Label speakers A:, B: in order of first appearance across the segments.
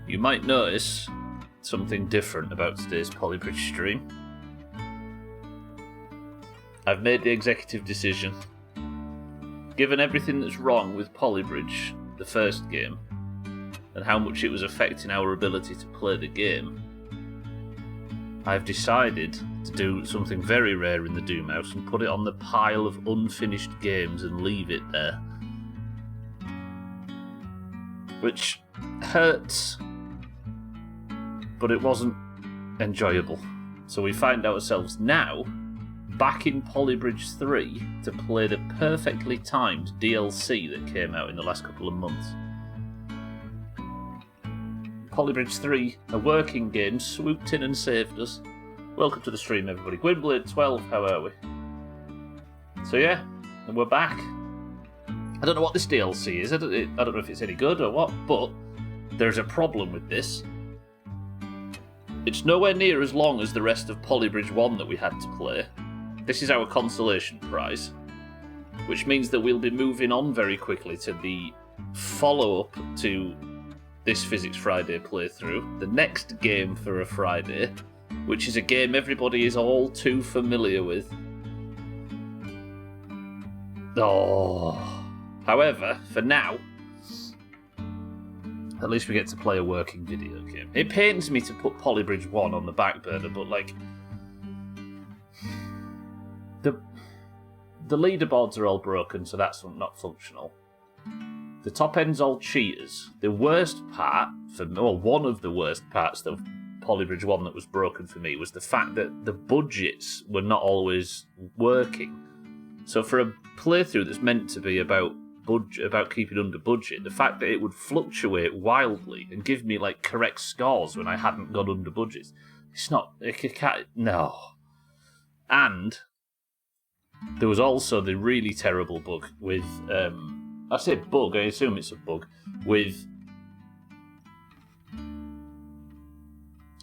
A: You might notice something different about today's Polybridge stream. I've made the executive decision. Given everything that's wrong with Polybridge, the first game, and how much it was affecting our ability to play the game, I've decided to do something very rare in the Doomhaus and put it on the pile of unfinished games and leave it there. Which hurts, but it wasn't enjoyable. So we find ourselves now back in Polybridge 3 to play the perfectly timed DLC that came out in the last couple of months. Polybridge 3, a working game, swooped in and saved us. Welcome to the stream, everybody. Gwynblade12, how are we? So yeah, and we're back. I don't know what this DLC is. I don't know if it's any good or what, but there's a problem with this. It's nowhere near as long as the rest of Polybridge 1 that we had to play. This is our consolation prize, which means that we'll be moving on very quickly to the follow-up to this Physics Friday playthrough, the next game for a Friday, which is a game everybody is all too familiar with. However, for now, at least we get to play a working video game. It pains me to put Polybridge 1 on the back burner, but like, the leaderboards are all broken, so that's not functional. The top end's all cheaters. The worst part, one of the worst parts of Polybridge 1 that was broken for me was the fact that the budgets were not always working. So for a playthrough that's meant to be about keeping under budget, the fact that it would fluctuate wildly and give me like correct scores when I hadn't gone under budget, no. And there was also the really terrible bug with, I say bug, I assume it's a bug, with...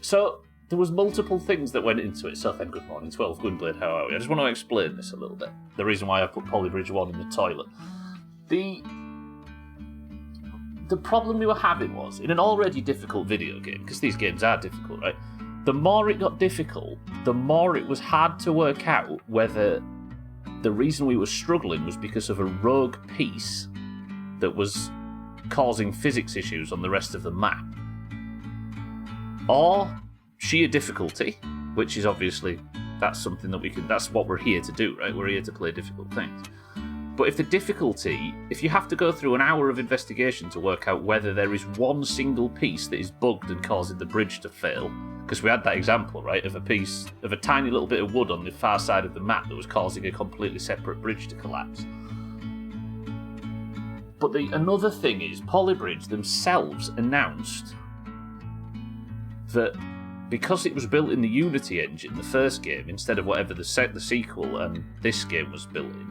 A: So, there was multiple things that went into it. So, good morning, 12 Gwynblade, how are we? I just want to explain this a little bit. The reason why I put Polybridge 1 in the toilet. The problem we were having was, in an already difficult video game, because these games are difficult, right? The more it got difficult, the more it was hard to work out whether the reason we were struggling was because of a rogue piece that was causing physics issues on the rest of the map, or sheer difficulty, which is obviously, that's something that that's what we're here to do, right? We're here to play difficult things. But if you have to go through an hour of investigation to work out whether there is one single piece that is bugged and causing the bridge to fail, because we had that example, right, of a tiny little bit of wood on the far side of the map that was causing a completely separate bridge to collapse. But another thing is, Polybridge themselves announced that because it was built in the Unity engine, the first game, instead of whatever the sequel and this game was built in,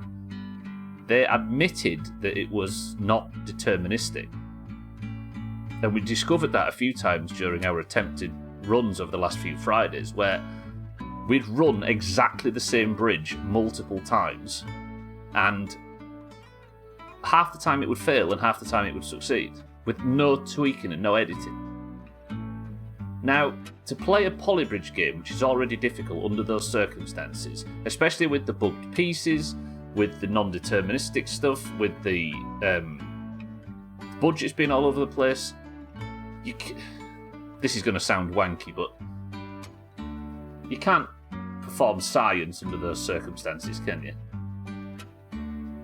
A: they admitted that it was not deterministic. And we discovered that a few times during our attempted runs over the last few Fridays, where we'd run exactly the same bridge multiple times, and half the time it would fail and half the time it would succeed, with no tweaking and no editing. Now, to play a Polybridge game, which is already difficult under those circumstances, especially with the bugged pieces, with the non-deterministic stuff, with the budgets being all over the place, this is going to sound wanky, but you can't perform science under those circumstances, can you?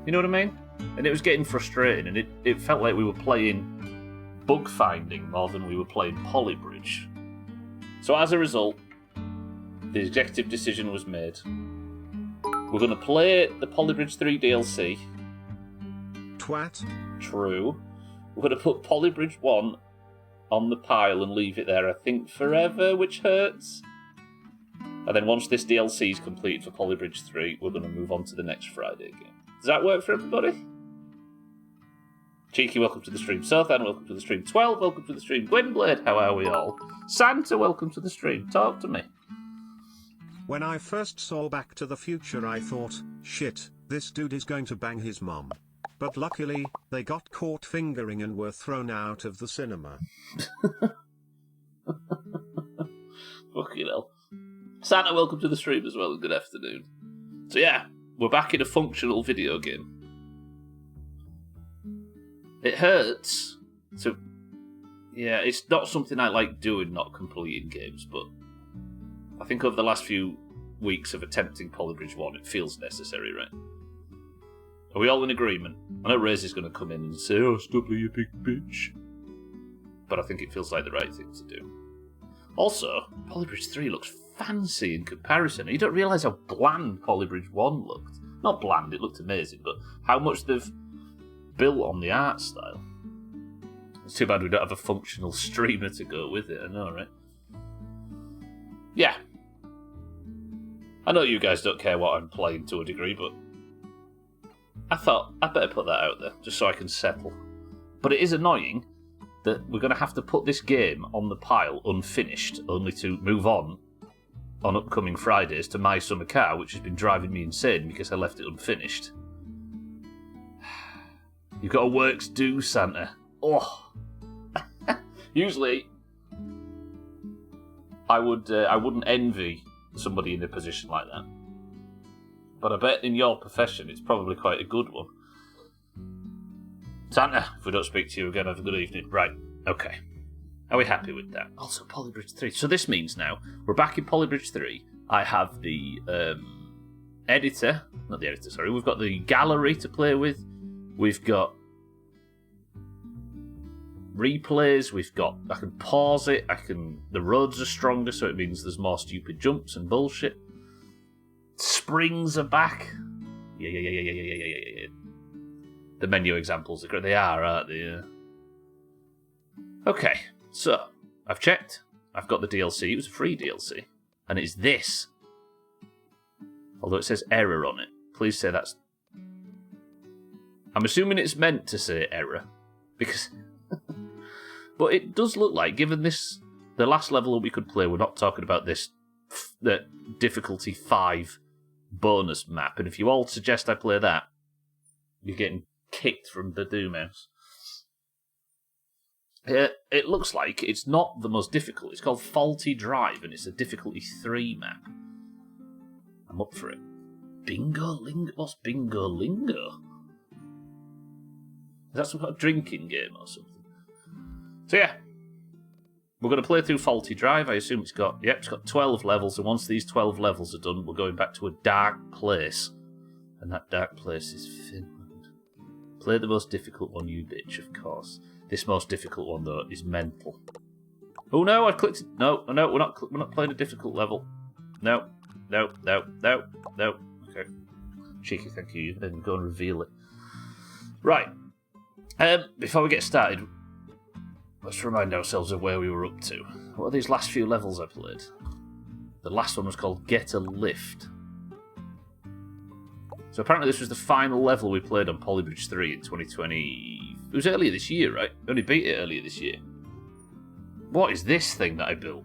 A: You know what I mean? And it was getting frustrating, and it felt like we were playing bug finding more than we were playing Polybridge. So as a result, the executive decision was made. We're going to play the Polybridge 3 DLC.
B: Twat.
A: True. We're going to put Polybridge 1 on the pile and leave it there, I think, forever, which hurts. And then once this DLC is complete for Polybridge 3, we're going to move on to the next Friday game. Does that work for everybody? Cheeky, welcome to the stream. Sothan, welcome to the stream. 12, welcome to the stream. Gwynblade, how are we all? Santa, welcome to the stream. Talk to me.
B: When I first saw Back to the Future, I thought, shit, this dude is going to bang his mom. But luckily, they got caught fingering and were thrown out of the cinema.
A: Fucking hell. Santa, welcome to the stream as well, and good afternoon. So yeah, we're back in a functional video game. It hurts to... Yeah, it's not something I like doing, not completing games, but I think over the last few weeks of attempting Polybridge 1, it feels necessary, right? Are we all in agreement? I know Ray's is going to come in and say, "Oh, Stubbly, you big bitch." But I think it feels like the right thing to do. Also, Polybridge 3 looks fancy in comparison. You don't realise how bland Polybridge 1 looked. Not bland, it looked amazing, but how much they've built on the art style. It's too bad we don't have a functional streamer to go with it, I know, right? Yeah. I know you guys don't care what I'm playing to a degree, but I thought I'd better put that out there, just so I can settle. But it is annoying that we're going to have to put this game on the pile unfinished, only to move on upcoming Fridays to My Summer Car, which has been driving me insane because I left it unfinished. You've got a work to do, Santa. Oh. Usually, I wouldn't envy somebody in a position like that. But I bet in your profession, it's probably quite a good one. Santa, if we don't speak to you again, have a good evening. Right, okay. Are we happy with that? Also, Polybridge 3. So this means now, we're back in Polybridge 3. I have the editor. Not the editor, sorry. We've got the gallery to play with. We've got replays. I can pause it. The roads are stronger, so it means there's more stupid jumps and bullshit. Springs are back. Yeah. The menu examples are great. They are, aren't they? Okay, so I've checked. I've got the DLC. It was a free DLC. And it's this. Although it says error on it. Please say that's... I'm assuming it's meant to say error. Because... But it does look like, given this... The last level that we could play, we're not talking about this... The difficulty 5 bonus map. And if you all suggest I play that, you're getting kicked from the Doomhaus. It looks like it's not the most difficult. It's called Faulty Drive, and it's a difficulty 3 map. I'm up for it. Bingo Lingo? What's Bingo Lingo? Is that some kind of drinking game or something? So yeah, we're going to play through Faulty Drive. I assume it's got 12 levels, and once these 12 levels are done, we're going back to a dark place. And that dark place is Finland. Play the most difficult one, you bitch, of course. This most difficult one, though, is mental. Oh no, I clicked... No, we're not playing a difficult level. No. Okay. Cheeky, thank you. Then go and reveal it. Right. Before we get started, let's remind ourselves of where we were up to. What are these last few levels I played? The last one was called Get a Lift. So apparently this was the final level we played on Polybridge 3 in 2020... It was earlier this year, right? I only beat it earlier this year. What is this thing that I built?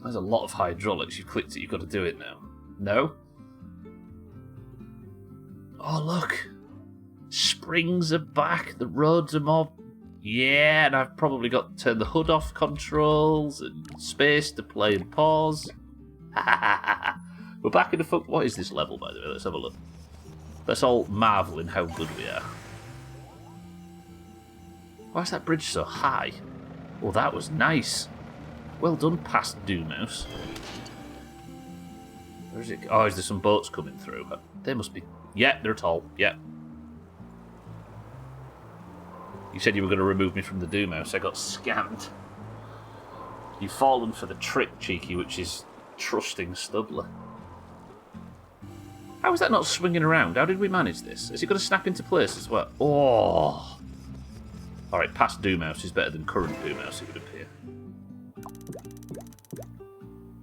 A: There's a lot of hydraulics. You've clicked it, you've got to do it now. No? Oh, look. Springs are back. The roads are more... Yeah, and I've probably got to turn the hood off controls and space to play and pause. We're back in the fuck... What is this level, by the way? Let's have a look. Let's all marvel in how good we are. Why is that bridge so high? Oh, that was nice. Well done, past Doomhaus. Where is it? Oh, is there some boats coming through? They must be... Yeah, they're tall. Yeah. You said you were going to remove me from the Doomhaus. I got scammed. You've fallen for the trick, Cheeky, which is trusting Stubbler. How is that not swinging around? How did we manage this? Is it going to snap into place as well? Oh! Alright, past Doomhaus is better than current Doomhaus, it would appear.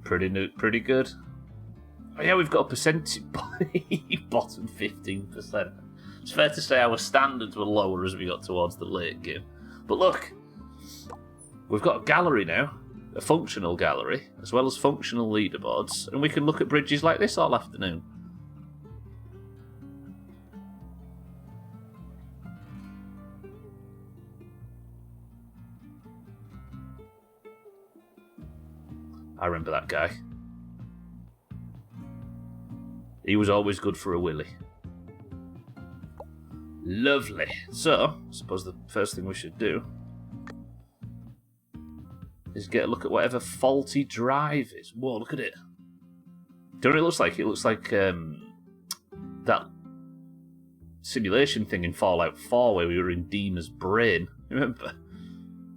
A: Pretty good. Oh yeah, we've got a percentage... Bottom 15%. It's fair to say our standards were lower as we got towards the late game. But look! We've got a gallery now. A functional gallery, as well as functional leaderboards. And we can look at bridges like this all afternoon. I remember that guy. He was always good for a willy. Lovely. So, I suppose the first thing we should do is get a look at whatever faulty drive is. Whoa, look at it. Do you know what it looks like? It looks like that simulation thing in Fallout 4 where we were in Dina's brain. Remember?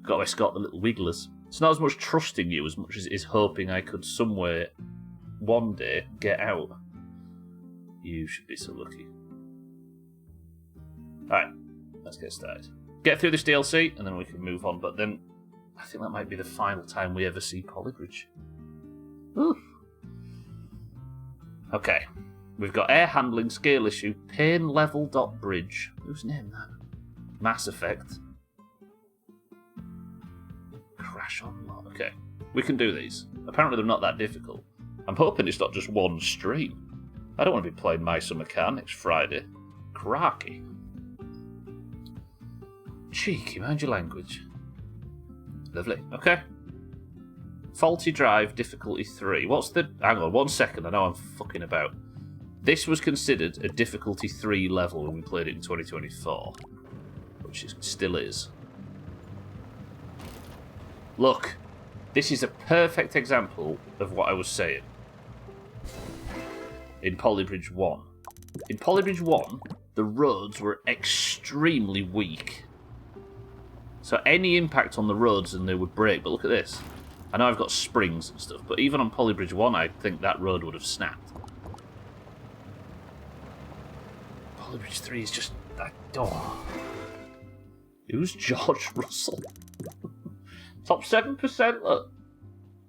A: Got to escort the little wigglers. It's not as much trusting you as much as it is hoping I could somewhere one day get out. You should be so lucky. Alright, let's get started. Get through this DLC and then we can move on, but then I think that might be the final time we ever see Polybridge. Ooh. Okay, we've got air handling, scale issue, pain level dot bridge. Who's named that? Mass Effect. Crash on lot. Okay, we can do these. Apparently they're not that difficult. I'm hoping it's not just one stream. I don't want to be playing My Summer Car next Friday. Cracky. Cheeky, mind your language. Lovely. Okay. Faulty drive, difficulty 3. What's the... Hang on, 1 second. I know I'm fucking about. This was considered a difficulty 3 level when we played it in 2024. Which it still is. Look. This is a perfect example of what I was saying. In Polybridge 1. In Polybridge 1, the roads were extremely weak. So any impact on the roads and they would break. But look at this. I know I've got springs and stuff, but even on Polybridge 1, I think that road would have snapped. Polybridge 3 is just... Oh. Who's George Russell? Top 7%, look.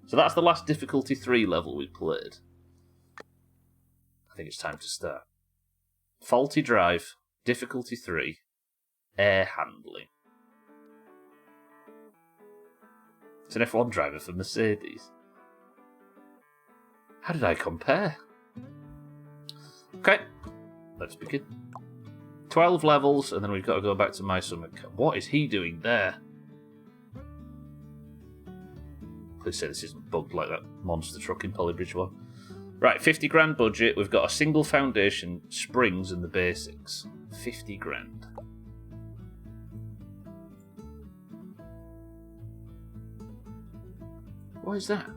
A: So that's the last difficulty 3 level we played. I think it's time to start. Faulty drive, difficulty 3, air handling. It's an F1 driver for Mercedes. How did I compare? Okay, let's begin. 12 levels, and then we've got to go back to My Summer Car. What is he doing there? Please say this isn't bugged like that monster truck in Polybridge 1. Right, 50 grand budget. We've got a single foundation, springs, and the basics. 50 grand. What is that?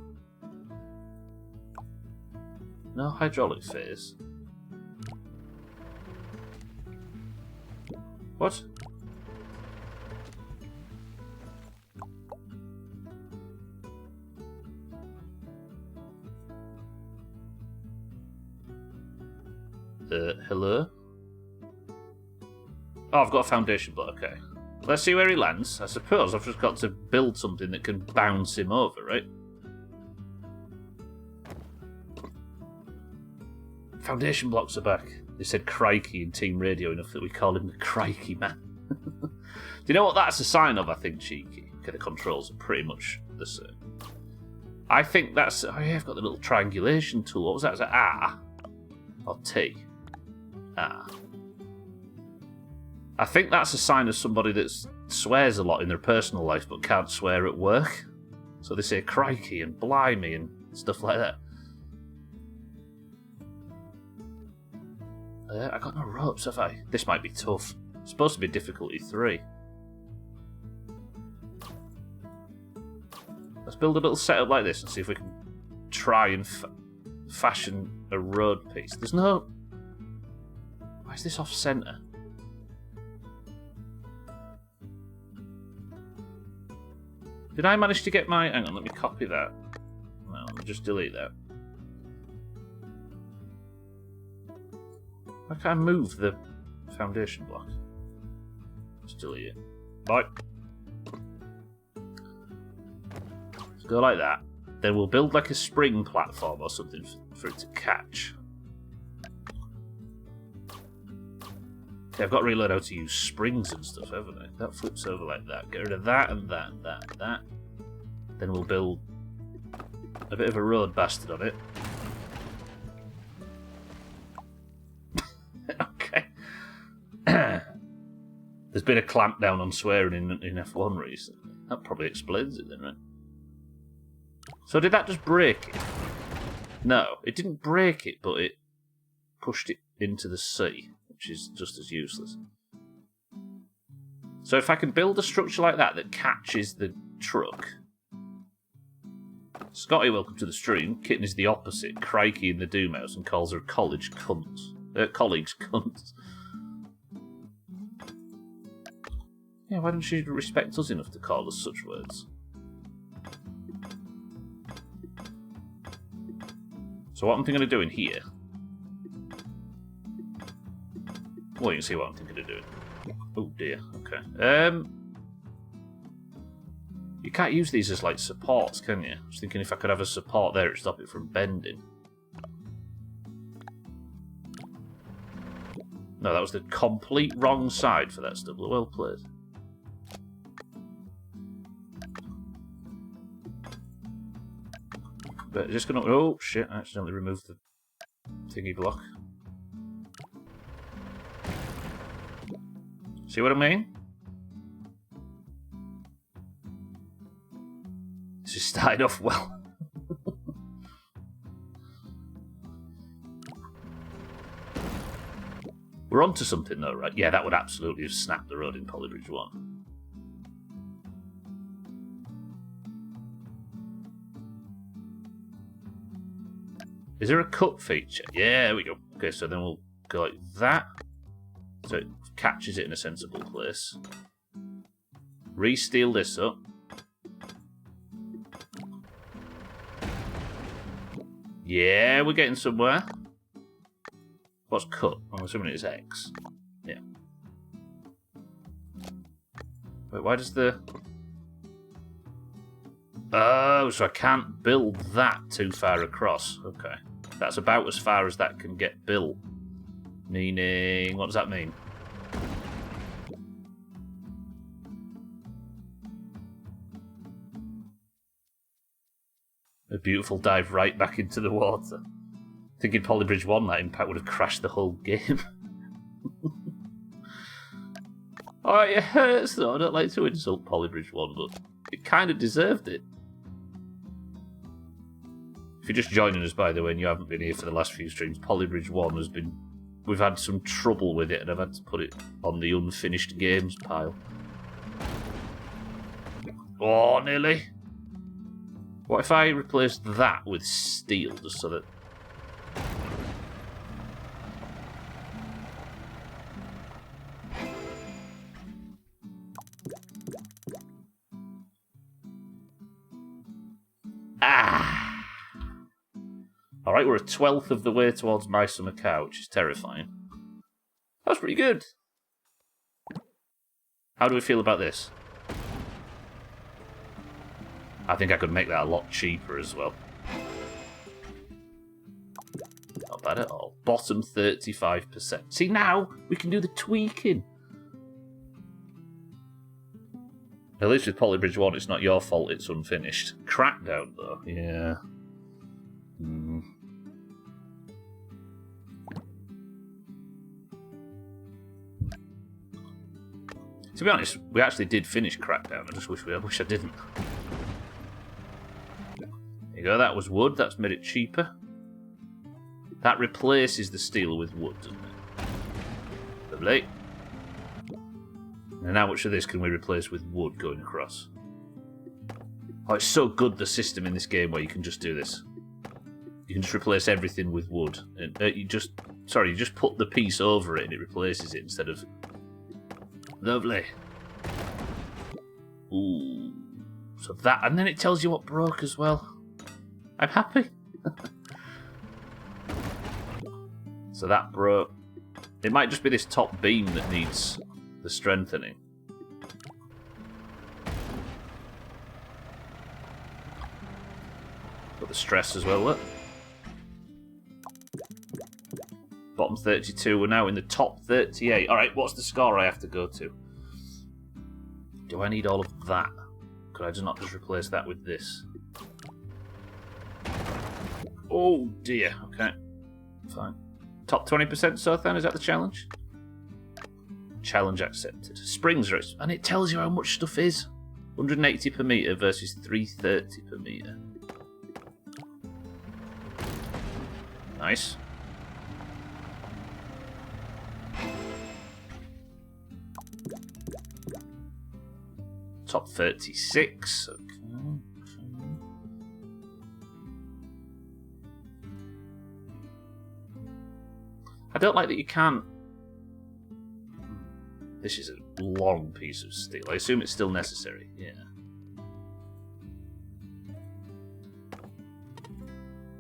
A: No hydraulic phase. What? Hello? Oh, I've got a foundation block, okay. Let's see where he lands. I suppose I've just got to build something that can bounce him over, right? Foundation blocks are back. They said crikey in Team Radio enough that we call him the Crikey Man. Do you know what that's a sign of, I think, Cheeky? Okay, the controls are pretty much the same. I think that's... Oh yeah, I've got the little triangulation tool. What was that? Is that R? Or T? R. I think that's a sign of somebody that swears a lot in their personal life but can't swear at work. So they say crikey and blimey and stuff like that. I got no ropes, have I? This might be tough. It's supposed to be difficulty 3. Let's build a little setup like this and see if we can try and fashion a road piece. There's no... Why is this off-centre? Did I manage to get my... Hang on, let me copy that. No, let me just delete that. How can I move the foundation block? Just delete it. Right. Let's go like that. Then we'll build like a spring platform or something for it to catch. Okay, I've got to relearn how to use springs and stuff, haven't I? That flips over like that. Get rid of that and that and that and that. Then we'll build a bit of a road bastard on it. Okay. There's been a clampdown on swearing in F1 recently. That probably explains it then, right? So did that just break it? No, it didn't break it, but it pushed it into the sea, which is just as useless. So if I can build a structure like that that catches the truck... Scotty, welcome to the stream. Kitten is the opposite, crikey in the Doomhaus, and calls her colleagues cunts. Yeah, why don't she respect us enough to call us such words? So what I'm thinking of doing here... Well, you can see what I'm thinking of doing. Oh dear, okay. You can't use these as like supports, can you? I was thinking if I could have a support there, it'd stop it from bending. No, that was the complete wrong side for that stuff. Well played. But just gonna... Oh shit, I accidentally removed the thingy block. See what I mean? This has started off well. We're onto something though, right? Yeah, that would absolutely have snapped the road in Polybridge 1. Is there a cut feature? Yeah, there we go. Okay, so then we'll go like that. So it catches it in a sensible place. Re-steel this up. Yeah, we're getting somewhere. What's cut? I'm assuming it's X. Yeah. Wait, why does the... Oh, so I can't build that too far across. Okay. That's about as far as that can get built. Meaning... What does that mean? A beautiful dive right back into the water. Thinking Polybridge 1, that impact would have crashed the whole game. Alright, it hurts though. I don't like to insult Polybridge 1, but it kind of deserved it. If you're just joining us, by the way, and you haven't been here for the last few streams, Polybridge 1 has been... We've had some trouble with it, and I've had to put it on the unfinished games pile. Oh, nearly. What if I replaced that with steel, just so that... Ah! Alright, we're a 12th of the way towards my summer car, which is terrifying. That's pretty good. How do we feel about this? I think I could make that a lot cheaper as well. Not bad at all. Bottom 35%. See, now we can do the tweaking. At least with Polybridge 1, it's not your fault it's unfinished. Crackdown, though. Yeah. To be honest, we actually did finish Crackdown. I just wish I didn't. There you go, that was wood. That's made it cheaper. That replaces the steel with wood, doesn't it? Lovely. And how much of this can we replace with wood going across? Oh, it's so good, the system in this game where you can just do this. You can just replace everything with wood. And you just put the piece over it and it replaces it instead of... Lovely. Ooh. So that, and then it tells you what broke as well. I'm happy. So that broke. It might just be this top beam that needs the strengthening. Got the stress as well, look. Bottom 32, we're now in the top 38. Alright, what's the score I have to go to? Do I need all of that? Could I just not just replace that with this? Oh dear, okay. Fine. Top 20% so then, is that the challenge? Challenge accepted. Springs race, and it tells you how much stuff is. 180 per metre versus 330 per metre. Nice. Top 36. Okay. I don't like that you can't... This is a long piece of steel. I assume it's still necessary. Yeah.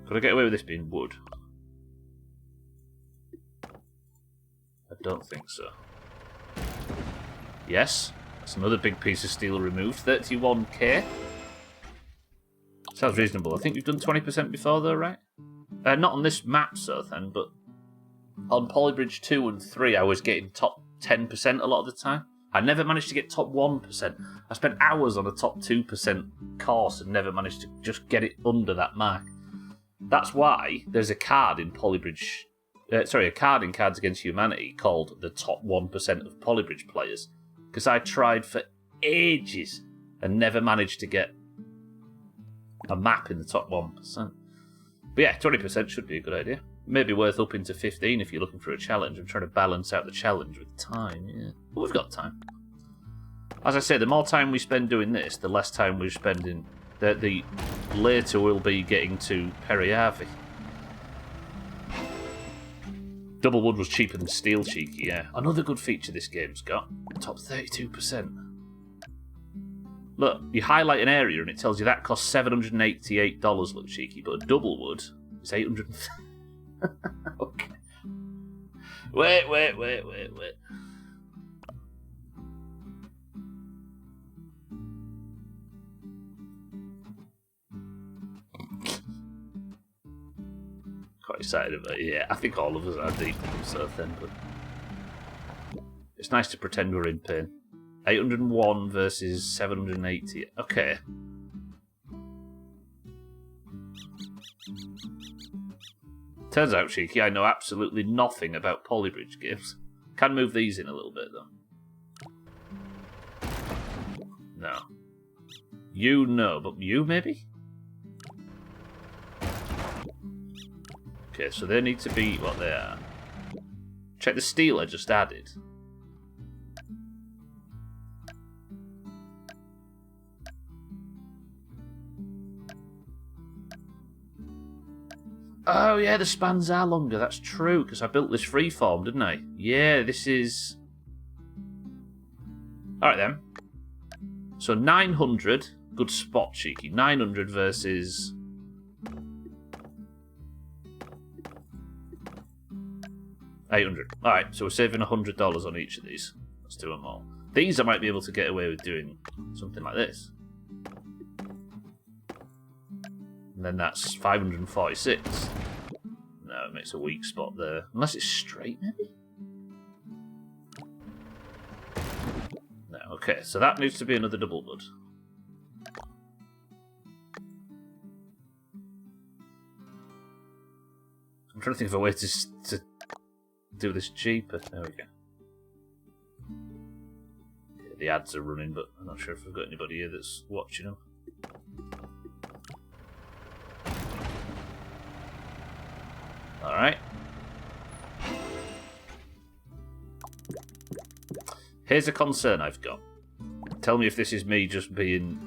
A: Could I get away with this being wood? I don't think so. Yes. That's another big piece of steel removed. 31k. Sounds reasonable. I think you've done 20% before though, right? Not on this map, so then, but on Polybridge 2 and 3 I was getting top 10% a lot of the time. I never managed to get top 1%. I spent hours on a top 2% course and never managed to just get it under that mark. That's why there's a card in Polybridge... a card in Cards Against Humanity called the top 1% of Polybridge players. Because I tried for ages and never managed to get a map in the top 1%. But yeah, 20% should be a good idea. Maybe worth upping to 15 if you're looking for a challenge. I'm trying to balance out the challenge with time, yeah. But we've got time. As I say, the more time we spend doing this, the less time we're spending... The later we'll be getting to Periavi. Double wood was cheaper than steel, cheeky, yeah. Another good feature this game's got. Top 32%. Look, you highlight an area and it tells you that costs $788, look cheeky, but a double wood is $800. Okay. Wait. Quite excited about it. Yeah, I think all of us are deep so then, but it's nice to pretend we're in pain. 801 versus 780. Okay. Turns out, cheeky, I know absolutely nothing about Polybridge games. Can move these in a little bit, though. No. You know, but you, maybe? Okay, so they need to be what they are. Check the steel I just added. Oh yeah, the spans are longer, that's true, because I built this freeform, didn't I? Yeah, this is... Alright then. So 900, good spot, cheeky. 900 versus... 800. Alright, so we're saving $100 on each of these. Let's do them all. These I might be able to get away with doing something like this. And then that's 546. No, it makes a weak spot there. Unless it's straight, maybe? No, okay, so that needs to be another double wood. I'm trying to think of a way to do this cheaper. There we go. Yeah, the ads are running, but I'm not sure if we've got anybody here that's watching them. Alright. Here's a concern I've got. Tell me if this is me just being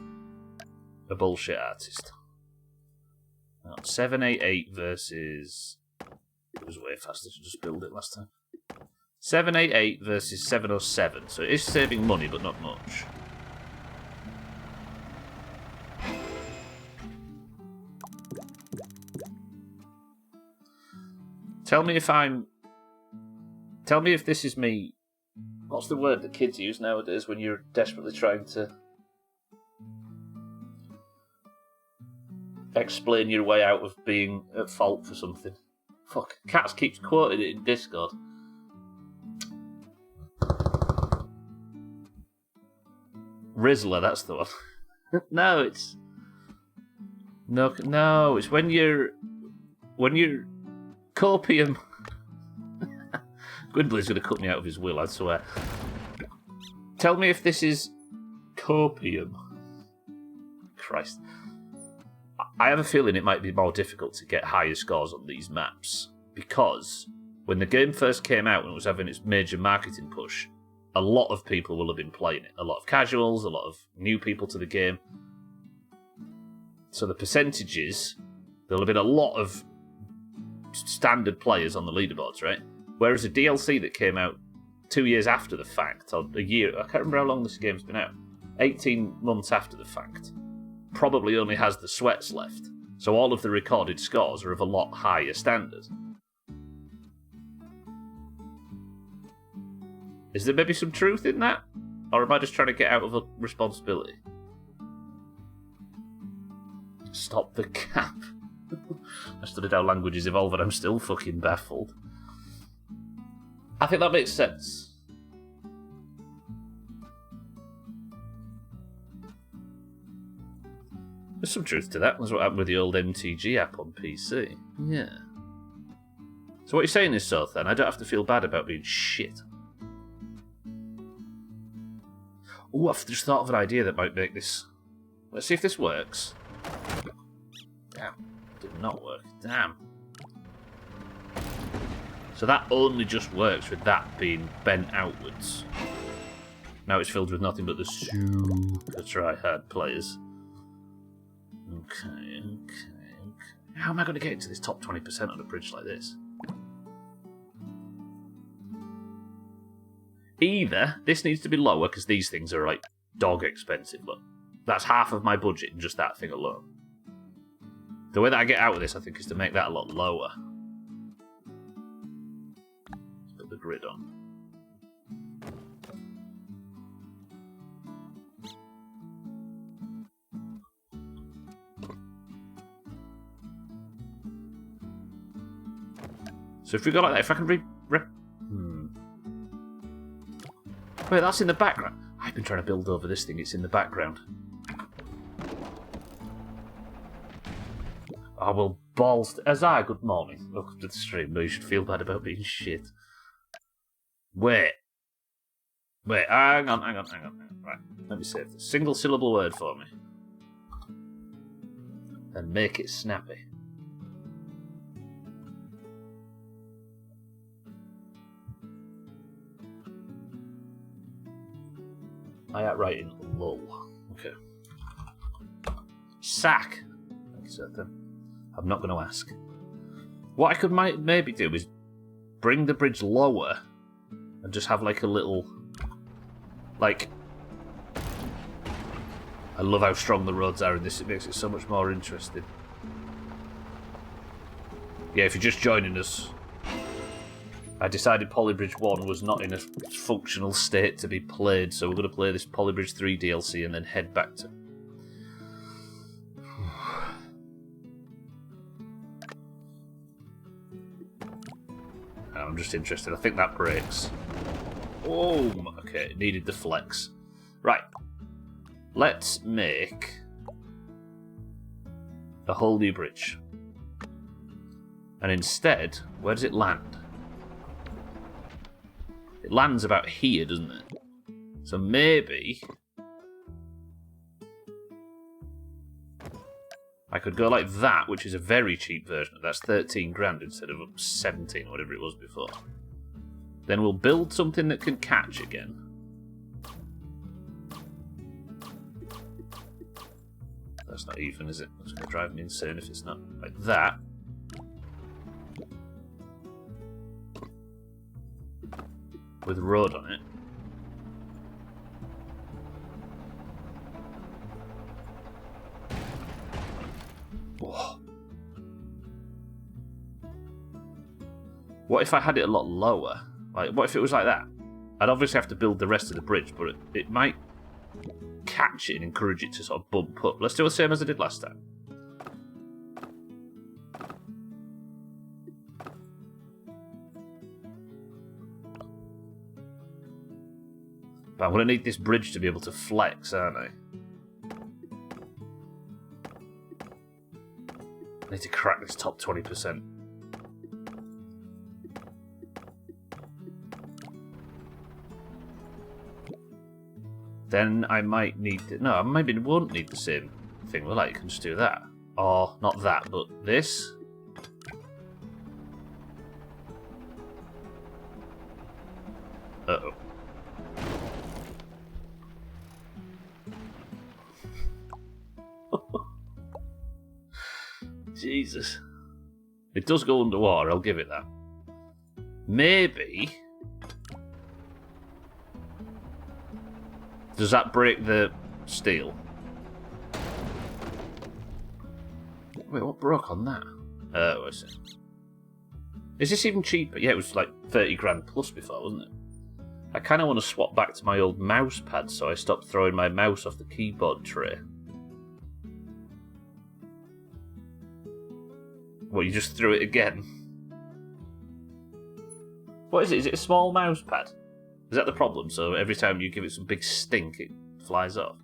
A: a bullshit artist. 788 versus... It was way faster to just build it last time. 788 versus 707. So it is saving money, but not much. Tell me if this is me. What's the word that kids use nowadays when you're desperately trying to explain your way out of being at fault for something? Fuck, Cats keeps quoting it in Discord. Rizzler, that's the one. No, it's when you're copium. Gwynblei's going to cut me out of his will, I swear. Tell me if this is copium. Christ. I have a feeling it might be more difficult to get higher scores on these maps, because when the game first came out and it was having its major marketing push, a lot of people will have been playing it. A lot of casuals, a lot of new people to the game. So the percentages, there'll have been a lot of standard players on the leaderboards, right? Whereas a DLC that came out 2 years after the fact, or a year, I can't remember how long this game's been out, 18 months after the fact, probably only has the sweats left. So all of the recorded scores are of a lot higher standard. Is there maybe some truth in that? Or am I just trying to get out of a responsibility? Stop the cap. I studied how languages evolve and I'm still fucking baffled. I think that makes sense. There's some truth to that. That's what happened with the old MTG app on PC. Yeah. So what you're saying is, so then, I don't have to feel bad about being shit. Ooh, I've just thought of an idea that might make this... Let's see if this works. Damn. Did not work. Damn. So that only just works with that being bent outwards. Now it's filled with nothing but the super try-hard players. Okay. How am I going to get into this top 20% on a bridge like this? Either this needs to be lower because these things are like dog expensive. Look, that's half of my budget in just that thing alone. The way that I get out of this, I think, is to make that a lot lower. Let's put the grid on. So if we go like that, if I can Wait, that's in the background. I've been trying to build over this thing, it's in the background. Oh, well, balls... Azar, good morning. Welcome to the stream. No, you should feel bad about being shit. Wait, hang on. Right, let me save this. Single syllable word for me. And make it snappy. I at writing lull. Okay. Sack. Thank you, sir. I'm not going to ask. What I could maybe do is bring the bridge lower and just have like a little... Like... I love how strong the roads are in this. It makes it so much more interesting. Yeah, if you're just joining us... I decided Polybridge 1 was not in a functional state to be played, so we're going to play this Polybridge 3 DLC and then head back to... I'm just interested. I think that breaks. Oh, okay. It needed the flex. Right. Let's make a whole new bridge. And instead, where does it land? It lands about here, doesn't it? So maybe I could go like that, which is a very cheap version. That's 13 grand instead of 17 or whatever it was before. Then we'll build something that can catch again. That's not even, is it? That's going to drive me insane if it's not. Like that. With road on it. Whoa. What if I had it a lot lower? Like, what if it was like that? I'd obviously have to build the rest of the bridge, but it might catch it and encourage it to sort of bump up. Let's do the same as I did last time. But I'm going to need this bridge to be able to flex, aren't I? I need to crack this top 20%. Then I might need... No, I maybe won't need the same thing, will I? I can just do that. Or, not that, but this. Uh-oh. Jesus. It does go underwater, I'll give it that. Maybe... Does that break the steel? Wait, what broke on that? Oh, I see. Is this even cheaper? Yeah, it was like 30 grand plus before, wasn't it? I kind of want to swap back to my old mouse pad, so I stopped throwing my mouse off the keyboard tray. What, you just threw it again? What is it? Is it a small mouse pad? Is that the problem? So every time you give it some big stink, it flies off?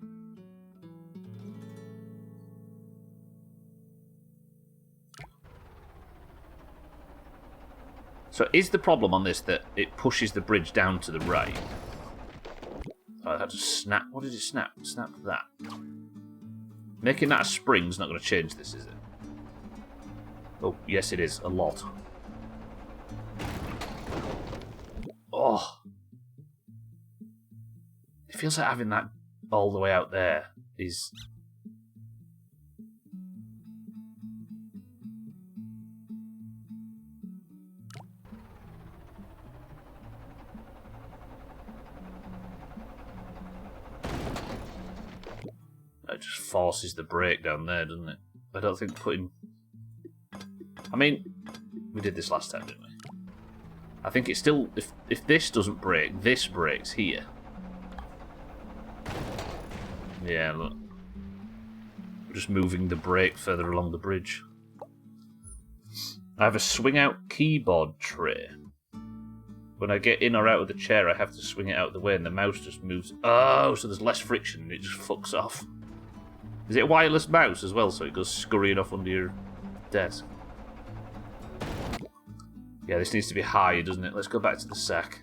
A: So is the problem on this that it pushes the bridge down to the right? Oh, I had to snap. What did it snap? Snap that. Making that a spring's not going to change this, is it? Oh, yes it is. A lot. Oh. It feels like having that all the way out there is... It just forces the brake down there, doesn't it? I don't think putting... I mean, we did this last time, didn't we? I think it's still... If this doesn't break, this breaks here. Yeah, look. We're just moving the brake further along the bridge. I have a swing-out keyboard tray. When I get in or out of the chair, I have to swing it out of the way, and the mouse just moves... Oh, so there's less friction, and it just fucks off. Is it a wireless mouse as well, so it goes scurrying off under your desk? Yeah, this needs to be higher, doesn't it? Let's go back to the sack.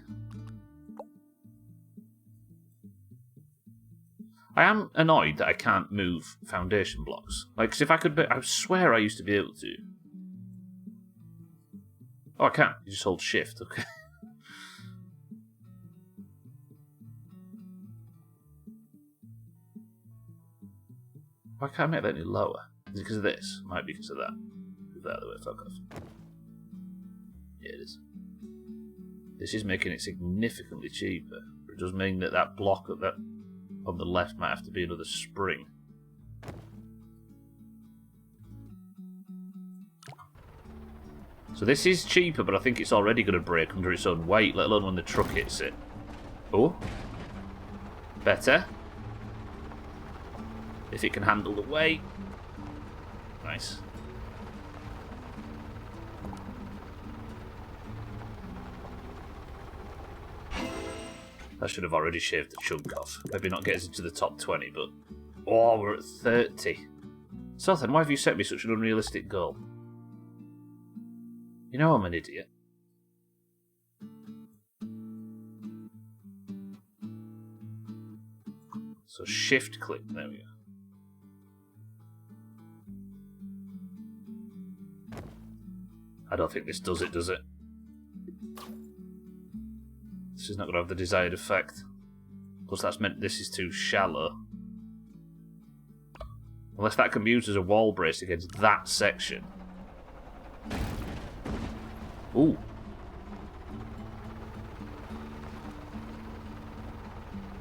A: I am annoyed that I can't move foundation blocks. Like, 'cause if I could... I swear I used to be able to. Oh, I can't. You just hold shift, okay. Why can't I make that any lower? Is it because of this? Might be because of that. Move that out of the way, fuck off. Yeah, it is. This is making it significantly cheaper. It does mean that that block of that on the left might have to be another spring. So this is cheaper, but I think it's already going to break under its own weight, let alone when the truck hits it. Oh. Better. If it can handle the weight. Nice. I should have already shaved the chunk off. Maybe not get us into the top 20, but... Oh, we're at 30. So then, why have you set me such an unrealistic goal? You know I'm an idiot. So shift click, there we go. I don't think this does it, does it? This is not going to have the desired effect. Plus that's meant this is too shallow. Unless that can be used as a wall brace against that section. Ooh.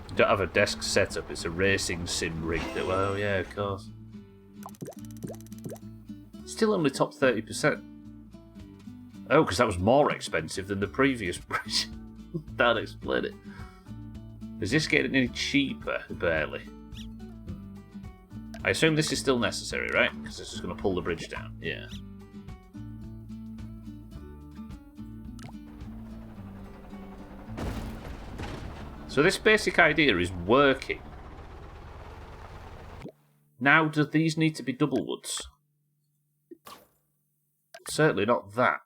A: You don't have a desk setup, it's a racing sim rig that... Oh yeah, of course. Still only top 30%. Oh, because that was more expensive than the previous bridge. That'll explain it. Is this getting any cheaper? Barely. I assume this is still necessary, right? Because this is going to pull the bridge down. Yeah. So this basic idea is working. Now, do these need to be double woods? Certainly not that.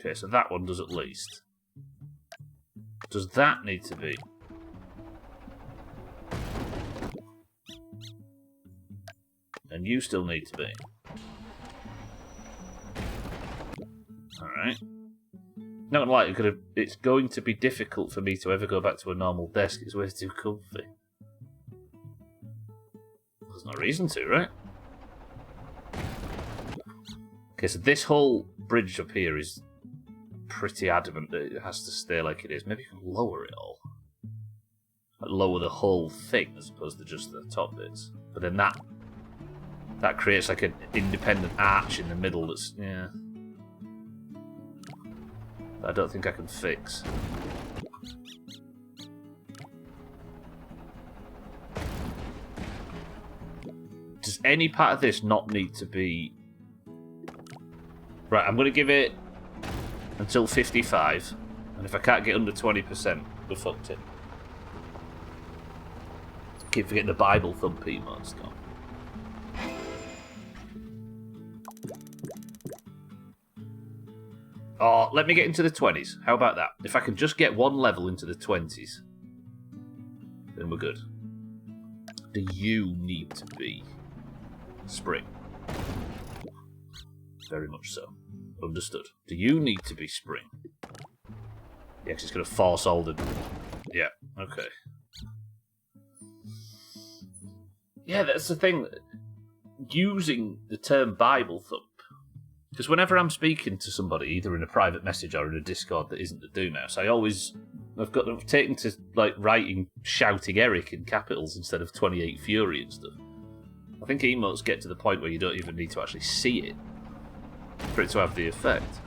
A: Okay, so that one does at least. Does that need to be? And you still need to be. Alright. Not gonna lie, it's going to be difficult for me to ever go back to a normal desk. It's way too comfy. There's no reason to, right? Okay, so this whole bridge up here is pretty adamant that it has to stay like it is. Maybe you can lower it all. Like lower the whole thing as opposed to just the top bits. But then that creates like an independent arch in the middle that's, yeah. That I don't think I can fix. Does any part of this not need to be... Right, I'm going to give it until 55. And if I can't get under 20%, we're fucked it. Keep forgetting the Bible thump emote's gone. Oh, let me get into the 20s. How about that? If I can just get one level into the 20s, then we're good. Do you need to be spring? Very much so. Understood. Do you need to be spring? Yeah, 'cause it's going to force all the... Yeah, okay. Yeah, that's the thing. Using the term Bible thump, because whenever I'm speaking to somebody, either in a private message or in a Discord that isn't the Doomhaus, I've taken to like writing shouting Eric in capitals instead of 28 Fury and stuff. I think emotes get to the point where you don't even need to actually see it for it to have the effect.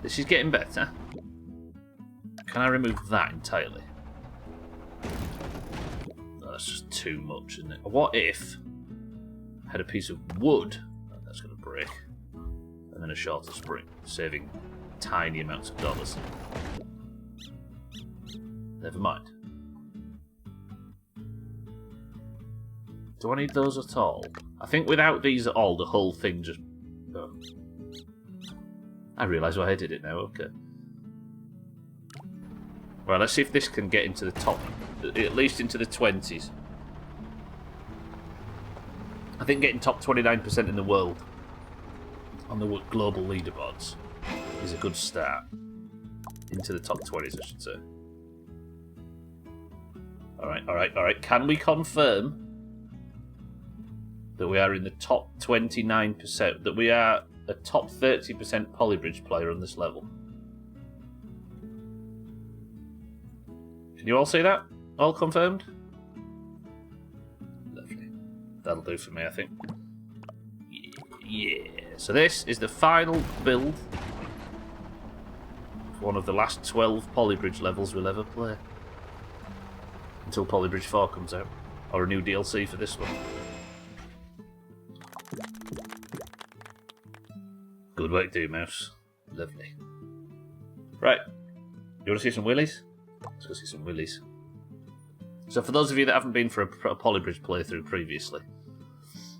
A: This is getting better. Can I remove that entirely? No, that's just too much, isn't it? What if I had a piece of wood? Oh, that's going to break. And then a shorter spring, saving tiny amounts of dollars. Never mind. Do I need those at all? I think without these at all, the whole thing just... Oh. I realise why I did it now, okay. Well, let's see if this can get into the top, at least into the 20s. I think getting top 29% in the world on the global leaderboards is a good start. Into the top 20s, I should say. Alright. Can we confirm that we are in the top 29%, that we are a top 30% polybridge player on this level? Can you all see that? All confirmed? Lovely. That'll do for me, I think. Yeah. So this is the final build of one of the last 12 polybridge levels we'll ever play. Until Polybridge 4 comes out. Or a new DLC for this one. Good work, Doomhaus. Lovely. Right. You want to see some willies? Let's go see some willies. So for those of you that haven't been for a polybridge playthrough previously,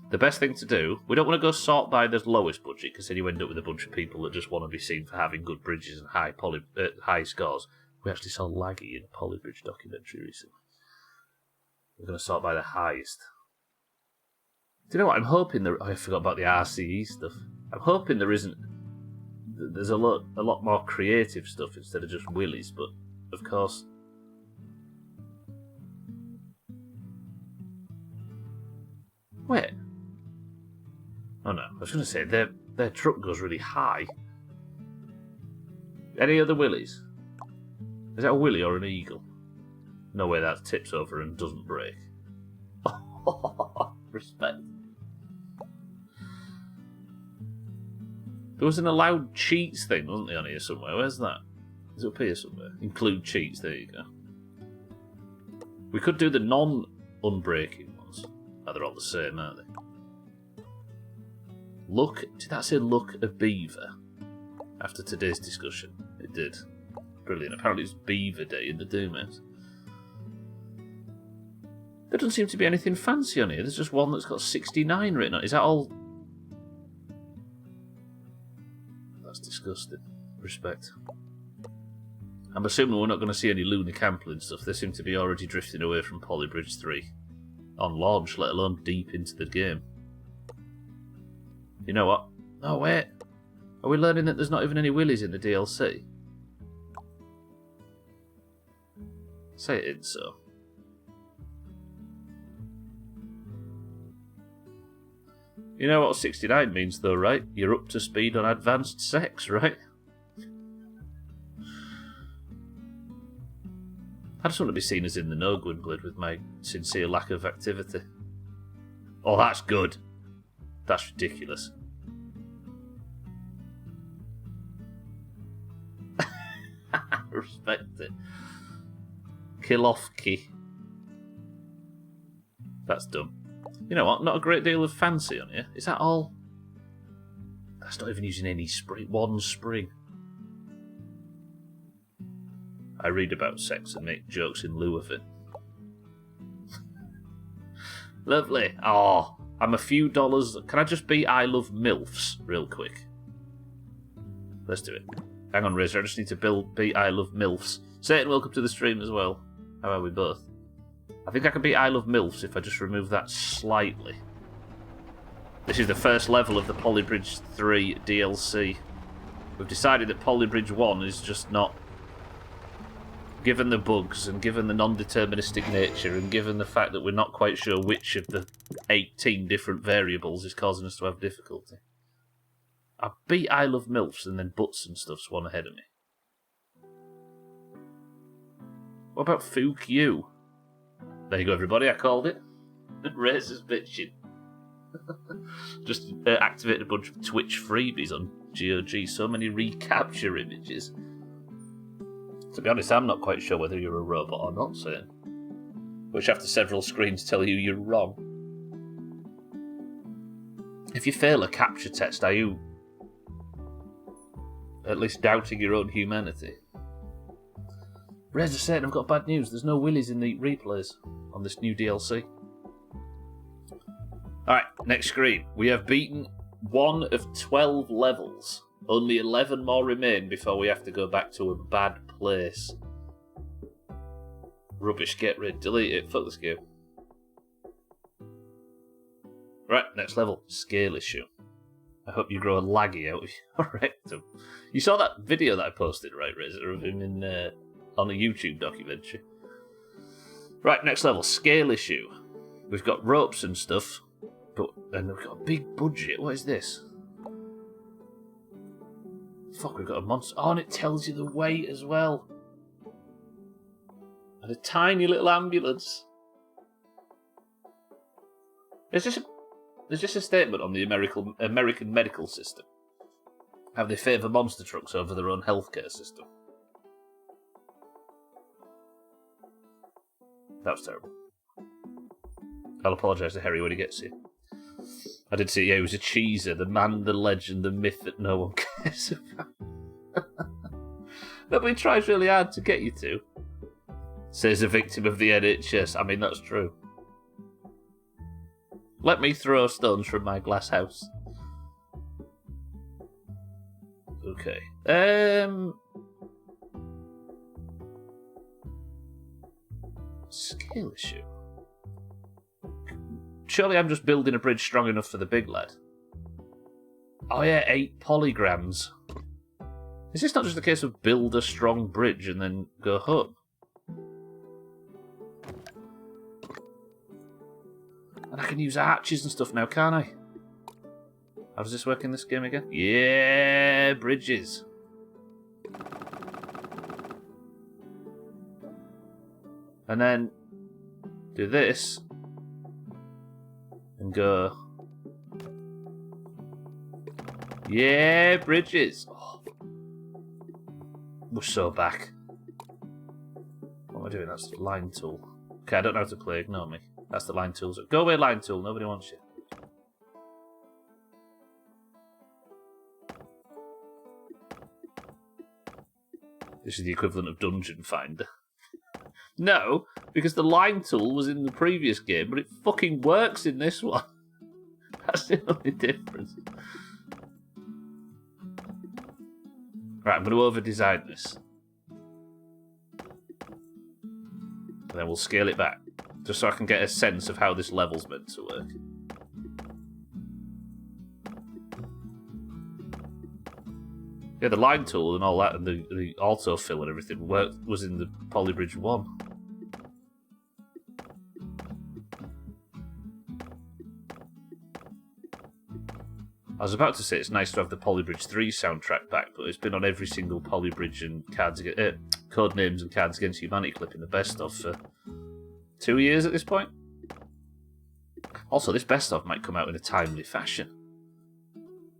A: the best thing to do, we don't want to go sort by the lowest budget, because then you end up with a bunch of people that just want to be seen for having good bridges and high scores. We actually saw Laggy in a polybridge documentary recently. We're going to sort by the highest. Do you know what? I'm hoping there... I forgot about the RCE stuff. I'm hoping there's a lot more creative stuff instead of just willies, but of course. Wait. Oh no, I was going to say their truck goes really high. Any other willies? Is that a willy or an eagle? No way that tips over and doesn't break. Respect. There was an allowed cheats thing, wasn't there, on here somewhere? Where's that? Is it up here somewhere? Include cheats, there you go. We could do the non-unbreaking ones. Oh, they're all the same, aren't they? Look, did that say look a beaver? After today's discussion. It did. Brilliant. Apparently it's Beaver Day in the Doomhaus. There doesn't seem to be anything fancy on here. There's just one that's got 69 written on it. Is that all... That's disgusting. Respect. I'm assuming we're not going to see any lunar campling stuff. They seem to be already drifting away from Polybridge 3 on launch, let alone deep into the game. You know what? Oh, wait. Are we learning that there's not even any willies in the DLC? Say it ain't so. You know what 69 means, though, right? You're up to speed on advanced sex, right? I just want to be seen as in the know, Gwynblade, with my sincere lack of activity. Oh, that's good. That's ridiculous. Respect it. Kill off key. That's dumb. You know what? Not a great deal of fancy on here. Is that all? That's not even using any spring. One spring. I read about sex and make jokes in lieu of it. Lovely. Oh, I'm a few dollars. Can I just be I love MILFs real quick? Let's do it. Hang on, Razor. I just need to beat I love MILFs. Satan, welcome to the stream as well. How are we both? I think I can beat I love MILFs if I just remove that slightly. This is the first level of the Polybridge 3 DLC. We've decided that Polybridge 1 is just not... Given the bugs, and given the non-deterministic nature, and given the fact that we're not quite sure which of the 18 different variables is causing us to have difficulty. I beat I love MILFs and then Butts and stuff's one ahead of me. What about Fook You? There you go, everybody, I called it. Razor's bitching. Just activated a bunch of Twitch freebies on GOG. So many recapture images. To be honest, I'm not quite sure whether you're a robot or not, Satan. Which after several screens tell you you're wrong. If you fail a capture test, are you at least doubting your own humanity? Razor Satan, I've got bad news. There's no willies in the replays on this new DLC. Alright, next screen. We have beaten 1 of 12 levels. Only 11 more remain before we have to go back to a bad place. Rubbish, get rid, delete it, fuck this game. Right, next level, scale issue. I hope you grow a laggy out of your rectum. You saw that video that I posted, right, Razor, of him in, on a YouTube documentary. Right, next level, scale issue. We've got ropes and stuff, and we've got a big budget. What is this? Fuck, we've got a monster. Oh, and it tells you the weight as well. And a tiny little ambulance. There's just a statement on the American medical system. How they favour monster trucks over their own healthcare system. That was terrible. I'll apologise to Harry when he gets here. I did see, yeah, he was a cheeser, the man, the legend, the myth that no one cares about. Nobody tries really hard to get you to. Says a victim of the NHS. I mean, that's true. Let me throw stones from my glass house. Okay. Skill issue. Surely I'm just building a bridge strong enough for the big lad. Oh yeah, 8 polygrams. Is this not just a case of build a strong bridge and then go home? And I can use arches and stuff now, can't I? How does this work in this game again? Yeah, bridges. And then do this. And go. Yeah, bridges. Oh. We're so back. What am I doing? That's the line tool. Okay, I don't know how to play. Ignore me. That's the line tool. Go away, line tool. Nobody wants you. This is the equivalent of Dungeon Finder. No, because the line tool was in the previous game, but it fucking works in this one. That's the only difference. Right, I'm going to over-design this. And then we'll scale it back. Just so I can get a sense of how this level's meant to work. Yeah, the line tool and all that, and the autofill and everything was in the Polybridge 1. I was about to say it's nice to have the Polybridge 3 soundtrack back, but it's been on every single Polybridge and Codenames and Cards Against Humanity clip in the best of for 2 years at this point. Also, this best of might come out in a timely fashion.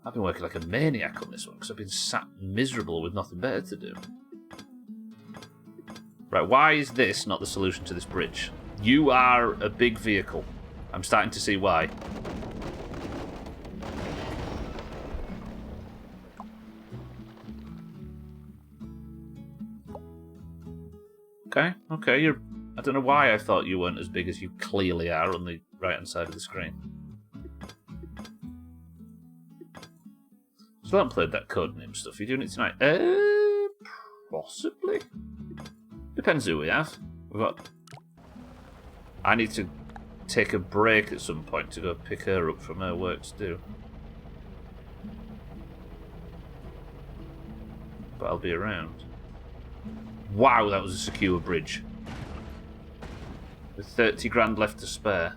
A: I've been working like a maniac on this one because I've been sat miserable with nothing better to do. Right, why is this not the solution to this bridge? You are a big vehicle. I'm starting to see why. Okay, you're... I don't know why I thought you weren't as big as you clearly are on the right-hand side of the screen. Still haven't played that Codename stuff. Are you doing it tonight? Possibly. Depends who we have. We've got... I need to take a break at some point to go pick her up from her work to do. But I'll be around. Wow, that was a secure bridge. With 30 grand left to spare.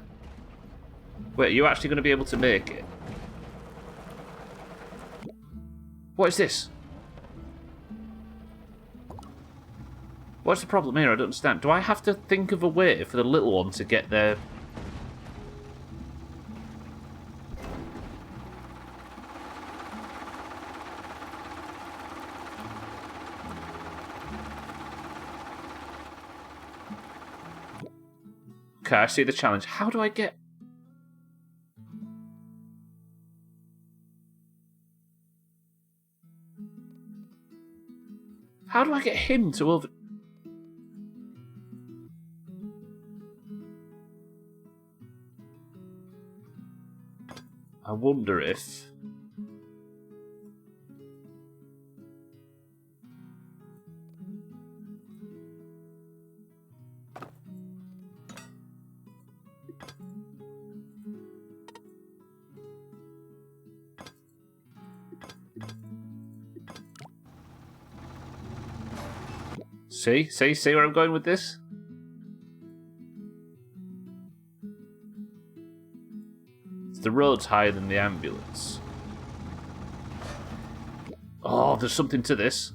A: Wait, are you actually going to be able to make it? What is this? What's the problem here? I don't understand. Do I have to think of a way for the little one to get there? Okay, I see the challenge. How do I get... How do I get him to over... I wonder if... See where I'm going with this? The road's higher than the ambulance. Oh, there's something to this.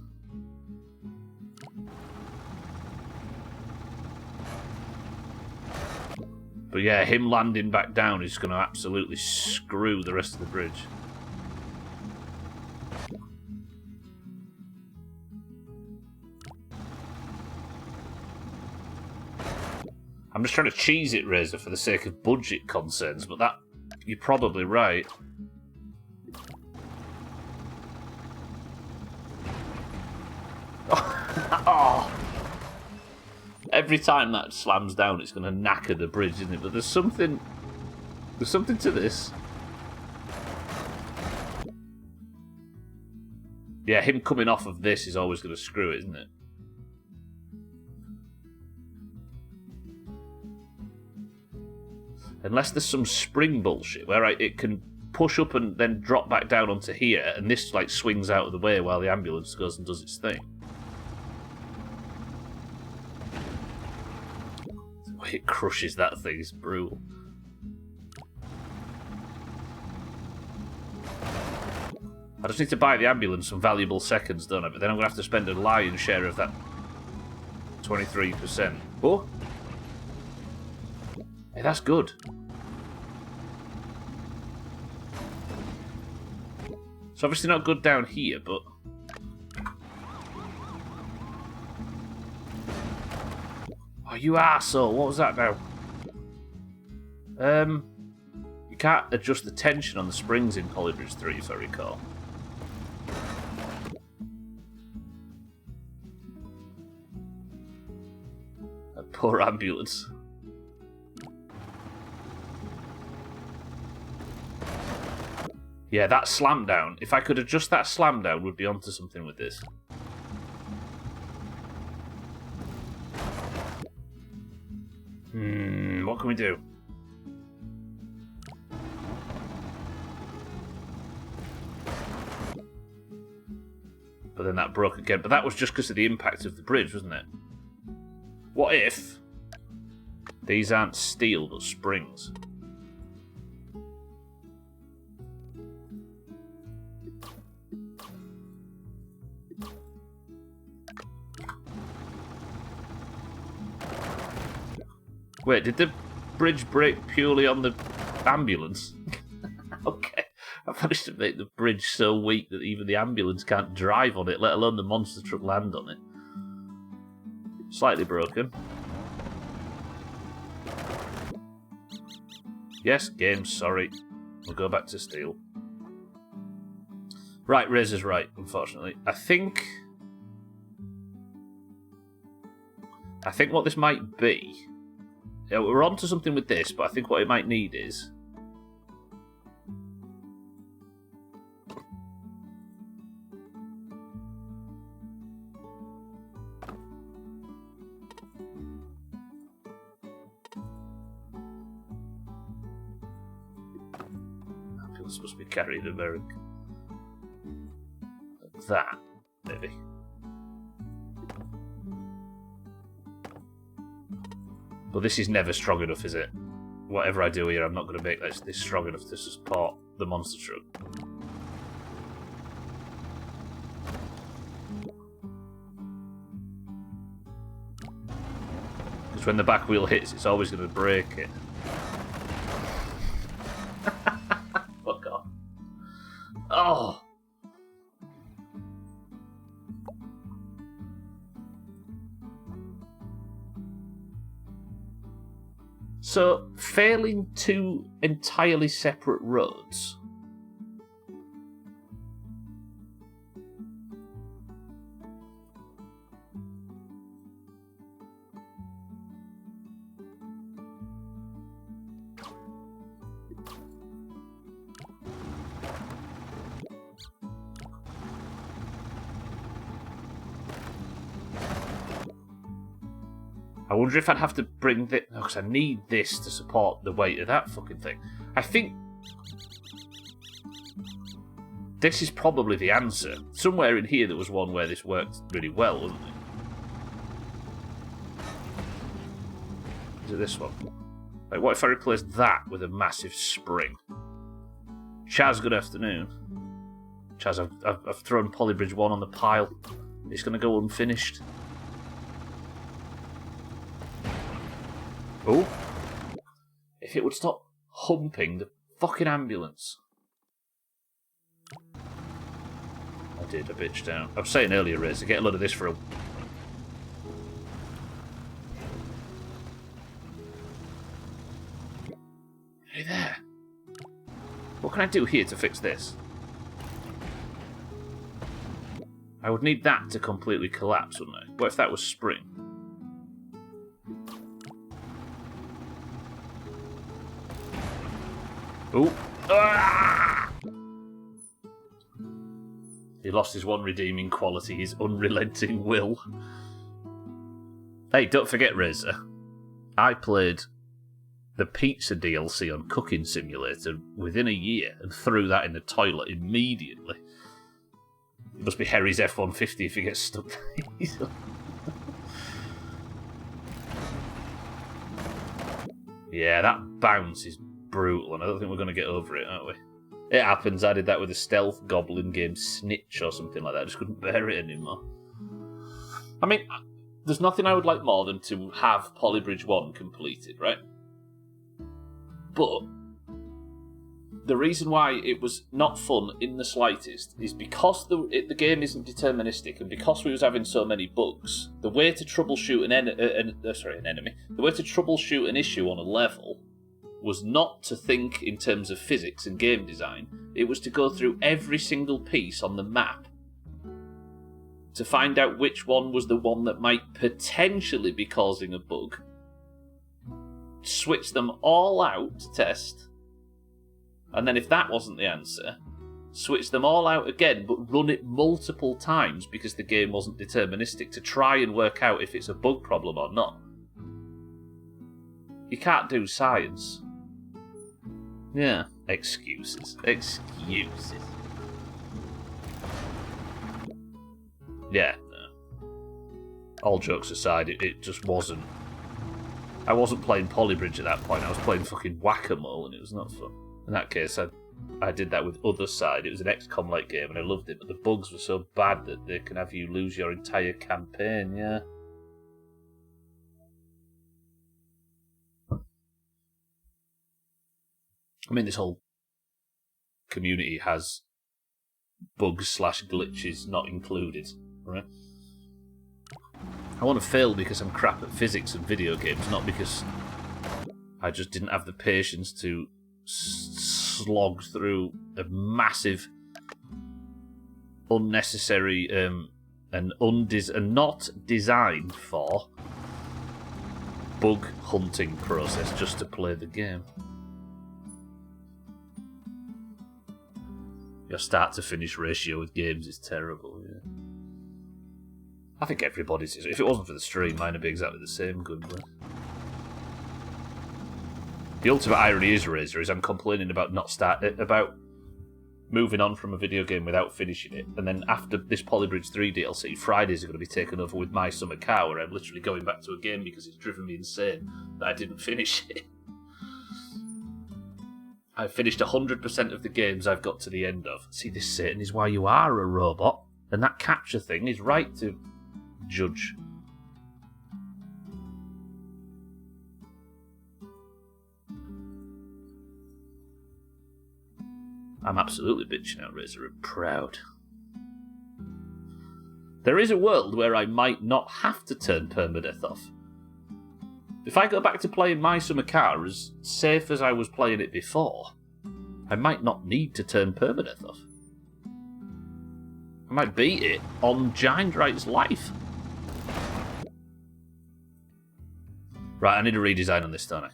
A: But yeah, him landing back down is going to absolutely screw the rest of the bridge. I'm just trying to cheese it, Razor, for the sake of budget concerns, but that... You're probably right. Oh. Every time that slams down, it's going to knacker the bridge, isn't it? But there's something to this. Yeah, him coming off of this is always going to screw it, isn't it? Unless there's some spring bullshit where it can push up and then drop back down onto here, and this like swings out of the way while the ambulance goes and does its thing. The way it crushes that thing is brutal. I just need to buy the ambulance some valuable seconds, don't I? But then I'm going to have to spend a lion's share of that 23%. Oh! Hey, that's good. It's obviously not good down here, but... Oh, you arsehole. What was that now? You can't adjust the tension on the springs in Polybridge 3, if I recall. That poor ambulance. Yeah, that slam down. If I could adjust that slam down, we'd be onto something with this. What can we do? But then that broke again. But that was just because of the impact of the bridge, wasn't it? What if these aren't steel but springs? Wait, did the bridge break purely on the ambulance? Okay. I managed to make the bridge so weak that even the ambulance can't drive on it, let alone the monster truck land on it. Slightly broken. Yes, game, sorry. We'll go back to steel. Right, Razor's right, unfortunately. I think what this might be... Yeah, we're on to something with this, but I think what it might need is... Ambulance supposed to be carried American. That, maybe. But this is never strong enough, is it? Whatever I do here, I'm not going to make this strong enough to support the monster truck. Because when the back wheel hits, it's always going to break it. Fuck off. Oh! So, failing two entirely separate roads. I wonder if I'd have to bring this... No, because I need this to support the weight of that fucking thing. I think... this is probably the answer. Somewhere in here there was one where this worked really well, wasn't it? Is it this one? Like, what if I replace that with a massive spring? Chaz, good afternoon. Chaz, I've thrown Polybridge 1 on the pile. It's going to go unfinished. Oh. If it would stop humping the fucking ambulance. I did, I bitched out. I was saying earlier, Riz, to get a load of this for a... Hey there. What can I do here to fix this? I would need that to completely collapse, wouldn't I? What if that was spring? Ooh. Ah! He lost his one redeeming quality, his unrelenting will. Hey, don't forget, Reza. I played the pizza DLC on Cooking Simulator within a year and threw that in the toilet immediately. It must be Harry's F-150 if he gets stuck there. Yeah, that bounce is brutal, and I don't think we're going to get over it, aren't we? It happens. I did that with a stealth goblin game, Snitch or something like that. I just couldn't bear it anymore. I mean, there's nothing I would like more than to have Polybridge 1 completed, right? But the reason why it was not fun in the slightest is because the game isn't deterministic, and because we was having so many bugs. The way to troubleshoot an enemy, the way to troubleshoot an issue on a level was not to think in terms of physics and game design. It was to go through every single piece on the map to find out which one was the one that might potentially be causing a bug, switch them all out to test, and then if that wasn't the answer, switch them all out again, but run it multiple times because the game wasn't deterministic, to try and work out if it's a bug problem or not. You can't do science. Yeah, excuses. Excuses. Yeah, no. All jokes aside, it just wasn't. I wasn't playing Polybridge at that point. I was playing fucking Whack-A-Mole, and it was not fun. In that case, I did that with Other Side. It was an XCOM-like game, and I loved it, but the bugs were so bad that they can have you lose your entire campaign, yeah. I mean, this whole community has bugs/glitches not included, right? I want to fail because I'm crap at physics and video games, not because I just didn't have the patience to slog through a massive, unnecessary, and not designed for bug hunting process just to play the game. Your start to finish ratio with games is terrible, yeah. I think everybody's. If it wasn't for the stream, mine would be exactly the same, Goodbye. The ultimate irony is, Razor, is I'm complaining about about moving on from a video game without finishing it, and then after this Polybridge 3 DLC, Fridays are going to be taken over with My Summer Car, where I'm literally going back to a game because it's driven me insane that I didn't finish it. I've finished 100% of the games I've got to the end of. See, this, Satan, is why you are a robot, and that capture thing is right to judge. I'm absolutely bitching out, Razor, and proud. There is a world where I might not have to turn permadeath off. If I go back to playing My Summer Car as safe as I was playing it before, I might not need to turn permadeath off. I might beat it on Giant Right's life. Right, I need a redesign on this, don't I?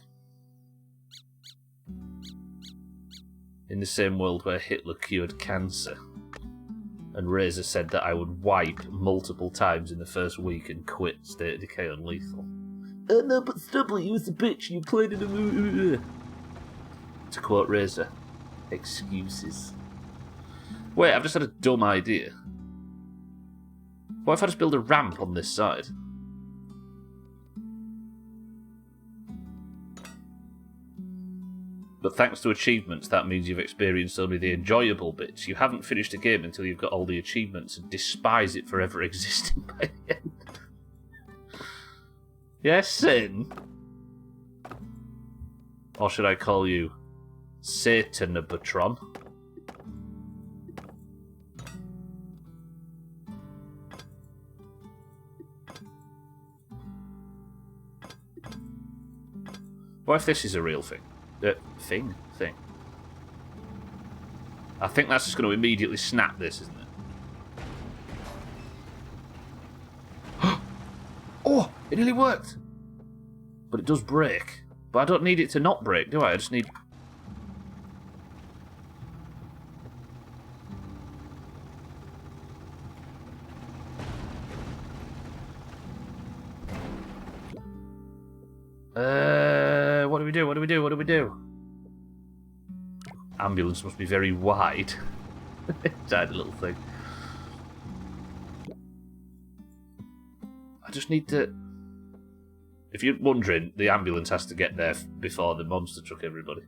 A: In the same world where Hitler cured cancer, and Razor said that I would wipe multiple times in the first week and quit State of Decay on Lethal. Oh no, but Stubble, you was a bitch, you played in a movie. To quote Razor, excuses. Wait, I've just had a dumb idea. What if I just build a ramp on this side? But thanks to achievements, that means you've experienced only the enjoyable bits. You haven't finished a game until you've got all the achievements and despise it for ever existing by the end. Yes, Sin? Or should I call you Satanabatron? What if this is a real thing? Thing. I think that's just going to immediately snap this, isn't it? Oh, it nearly worked. But it does break. But I don't need it to not break, do I? I just need... What do we do? What do we do? What do we do? Ambulance must be very wide. Tiny little thing. I just need to... If you're wondering, the ambulance has to get there before the monster truck, everybody.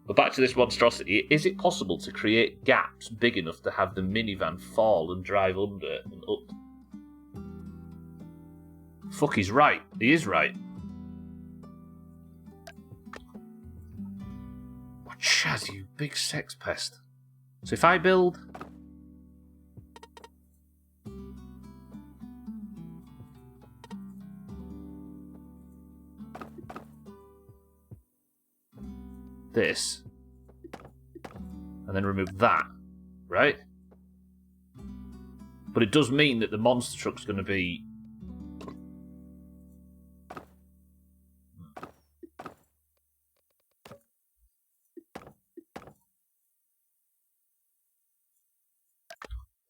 A: But back to this monstrosity. Is it possible to create gaps big enough to have the minivan fall and drive under and up? Fuck, he's right. He is right. Chaz, you big sex pest. So if I build... this, and then remove that, right? But it does mean that the monster truck's going to be...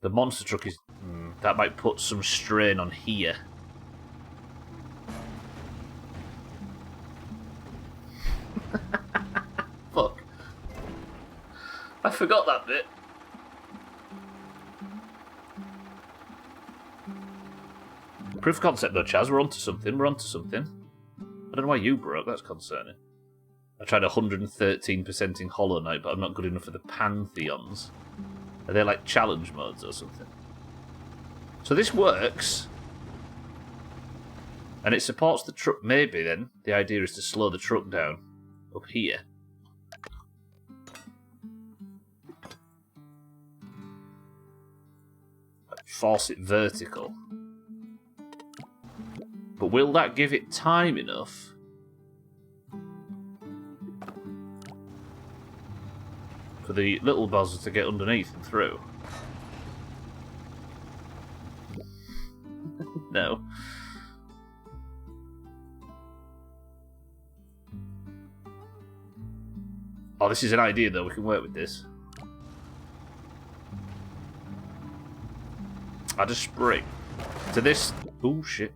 A: The monster truck is... that might put some strain on here. I forgot that bit. Proof of concept though, Chaz. We're onto something. I don't know why you broke. That's concerning. I tried 113% in Hollow Knight, but I'm not good enough for the Pantheons. Are they like challenge modes or something? So this works. And it supports the truck. Maybe then the idea is to slow the truck down up here. Force it vertical. But will that give it time enough for the little bosses to get underneath and through? No. Oh, this is an idea though, we can work with this. Add a spring. To this... Oh shit.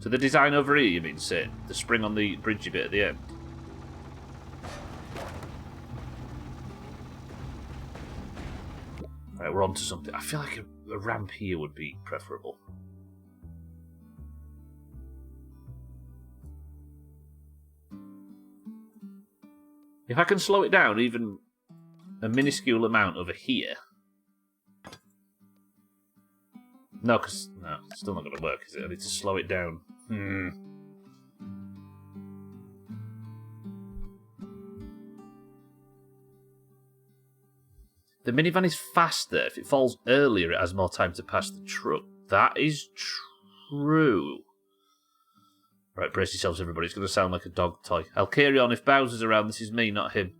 A: To the design over here, you mean, Sid? The spring on the bridgey bit at the end? Right, we're on to something. I feel like a ramp here would be preferable. If I can slow it down even a minuscule amount over here... No, because... No, it's still not going to work, is it? I need to slow it down. The minivan is faster. If it falls earlier, it has more time to pass the truck. That is true. Right, brace yourselves, everybody. It's going to sound like a dog toy. I'll carry on. If Bowser's around, this is me, not him.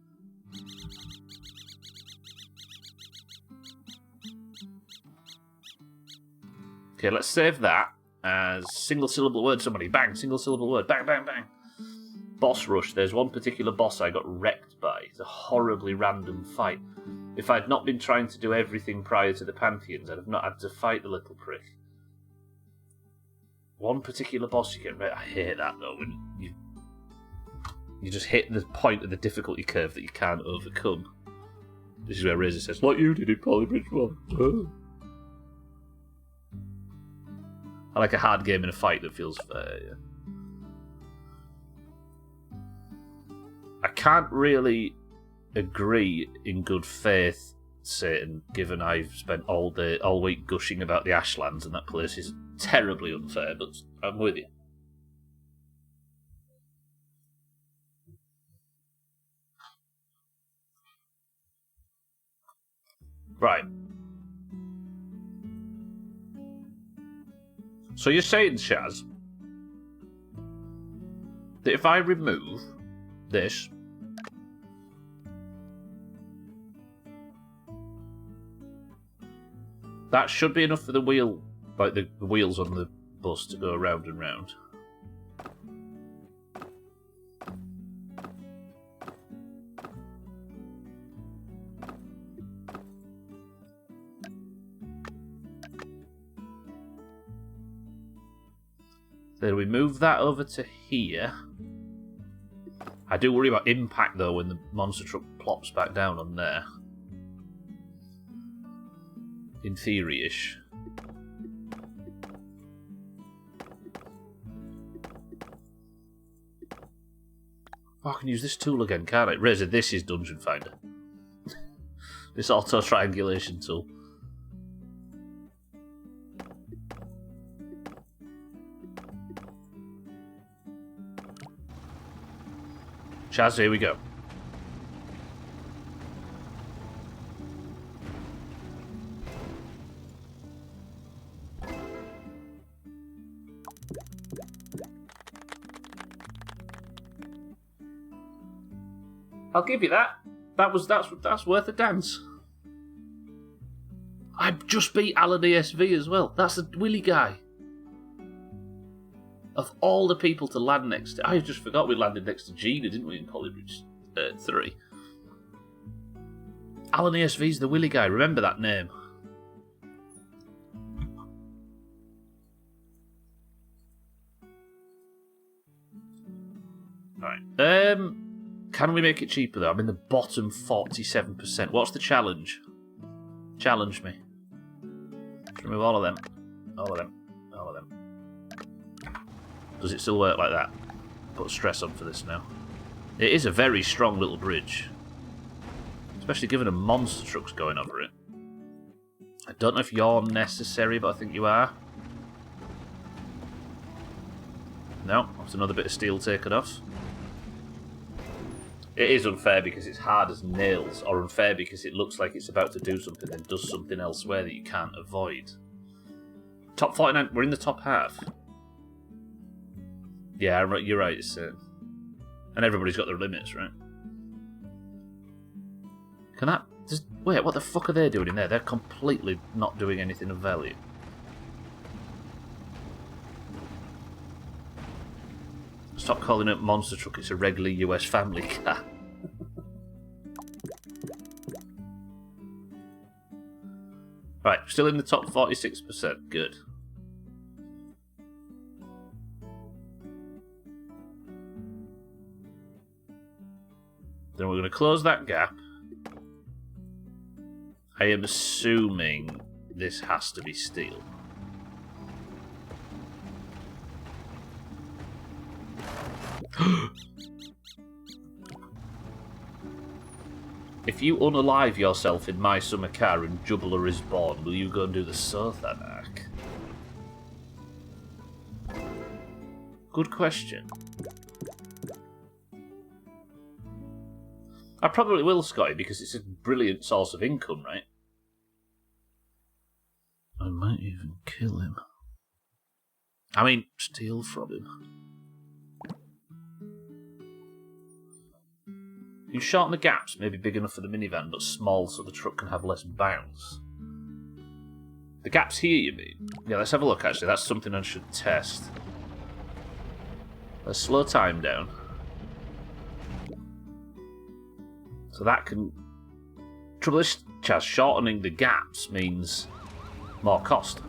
A: Okay, let's save that as single syllable word. Somebody, bang, single syllable word. Bang, bang, bang. Boss rush. There's one particular boss I got wrecked by. It's a horribly random fight. If I'd not been trying to do everything prior to the Pantheons, I'd have not had to fight the little prick. One particular boss you get wrecked. I hate that though, when you just hit the point of the difficulty curve that you can't overcome. This is where Razor says, like you did in Polybridge 1. Oh. I like a hard game in a fight that feels fair, yeah. I can't really agree in good faith, Satan, given I've spent all week gushing about the Ashlands and that place is terribly unfair, but I'm with you. Right. So you're saying, Shaz, that if I remove this, that should be enough for the wheel, like the wheels on the bus to go round and round. Then we move that over to here. I do worry about impact though when the monster truck plops back down on there. In theory-ish. Oh, I can use this tool again, can't I? Razor, this is Dungeon Finder. This auto-triangulation tool. Chaz, here we go. I'll give you that. That's worth a dance. I just beat Alan ESV as well. That's the Willy guy. Of all the people to land next to... I just forgot we landed next to Gina, didn't we, in Polybridge 3? Alan ESV's the Willy guy. Remember that name. Right. Can we make it cheaper though? I'm in the bottom 47%. What's the challenge? Challenge me. Let's remove all of them. All of them. All of them. Does it still work like that? Put stress on for this now. It is a very strong little bridge. Especially given a monster truck's going over it. I don't know if you're necessary, but I think you are. No, that's another bit of steel taken off. It is unfair because it's hard as nails, or unfair because it looks like it's about to do something and does something elsewhere that you can't avoid. Top 49, we're in the top half. Yeah, you're right, it's and everybody's got their limits, right? Can that... wait, what the fuck are they doing in there? They're completely not doing anything of value. Stop calling it monster truck, it's a regular US family car. Right, still in the top 46%, good. Then we're going to close that gap. I am assuming this has to be steel. If you unalive yourself in my summer car and Jubbler is born, will you go and do the Sothan arc? Good question. I probably will, Scotty, because it's a brilliant source of income, right? I might even kill him. I mean, steal from him. You shorten the gaps, maybe big enough for the minivan, but small so the truck can have less bounce. The gaps here, you mean? Yeah, let's have a look, actually. That's something I should test. Let's slow time down. So that can... Trouble is, Chaz, shortening the gaps means more cost.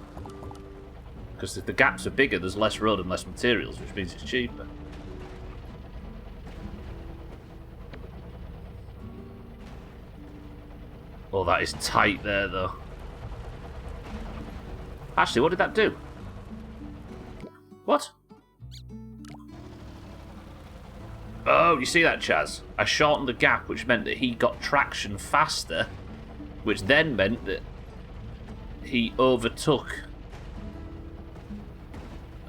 A: Because if the gaps are bigger, there's less road and less materials, which means it's cheaper. Oh, that is tight there, though. Actually, what did that do? What? Oh, you see that, Chaz? I shortened the gap, which meant that he got traction faster, which then meant that he overtook.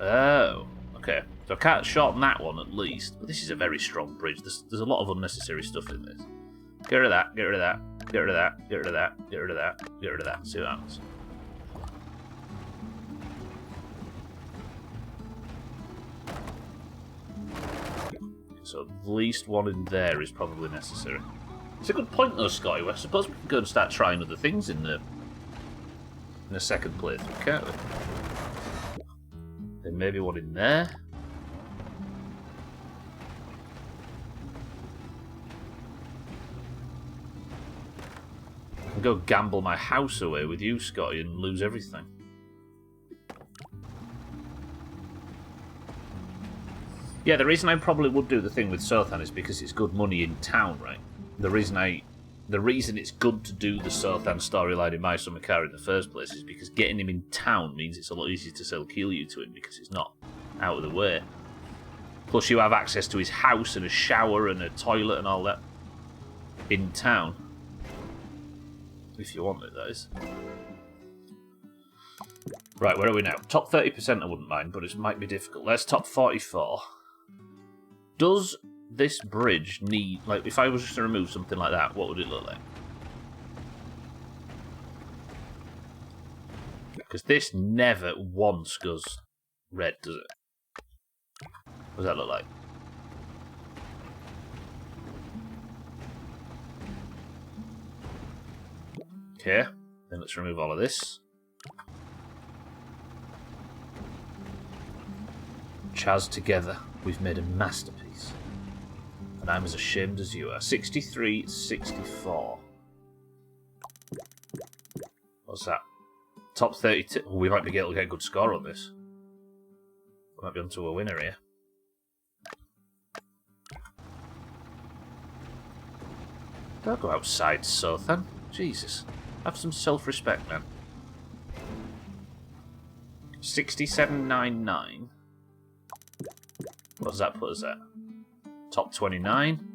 A: Oh, okay. So I can't shorten that one at least, but this is a very strong bridge. There's a lot of unnecessary stuff in this. Get rid of that, get rid of that, get rid of that, get rid of that, get rid of that, get rid of that. See what happens. So at least one in there is probably necessary. It's a good point though, Scotty. I suppose we can go and start trying other things in the second playthrough, can't we? Then maybe one in there. I can go gamble my house away with you, Scotty, and lose everything. Yeah, the reason I probably would do the thing with Sothan is because it's good money in town, right? The reason it's good to do the Sothan storyline in My Summer Car in the first place is because getting him in town means it's a lot easier to sell Keelyu to him because it's not out of the way. Plus you have access to his house and a shower and a toilet and all that in town. If you want it, that is. Right, where are we now? Top 30% I wouldn't mind, but it might be difficult. Let's top 44. Does this bridge need... Like, if I was just to remove something like that, what would it look like? Because this never once goes red, does it? What does that look like? Okay, then let's remove all of this. Chaz, together, we've made a masterpiece. And I'm as ashamed as you are. 63, 64. What's that? Top 32. Oh, we might be able to get a good score on this. We might be onto a winner here. Don't go outside, Sothan. Jesus. Have some self-respect, man. 67.99. What does that put us at? Top 29?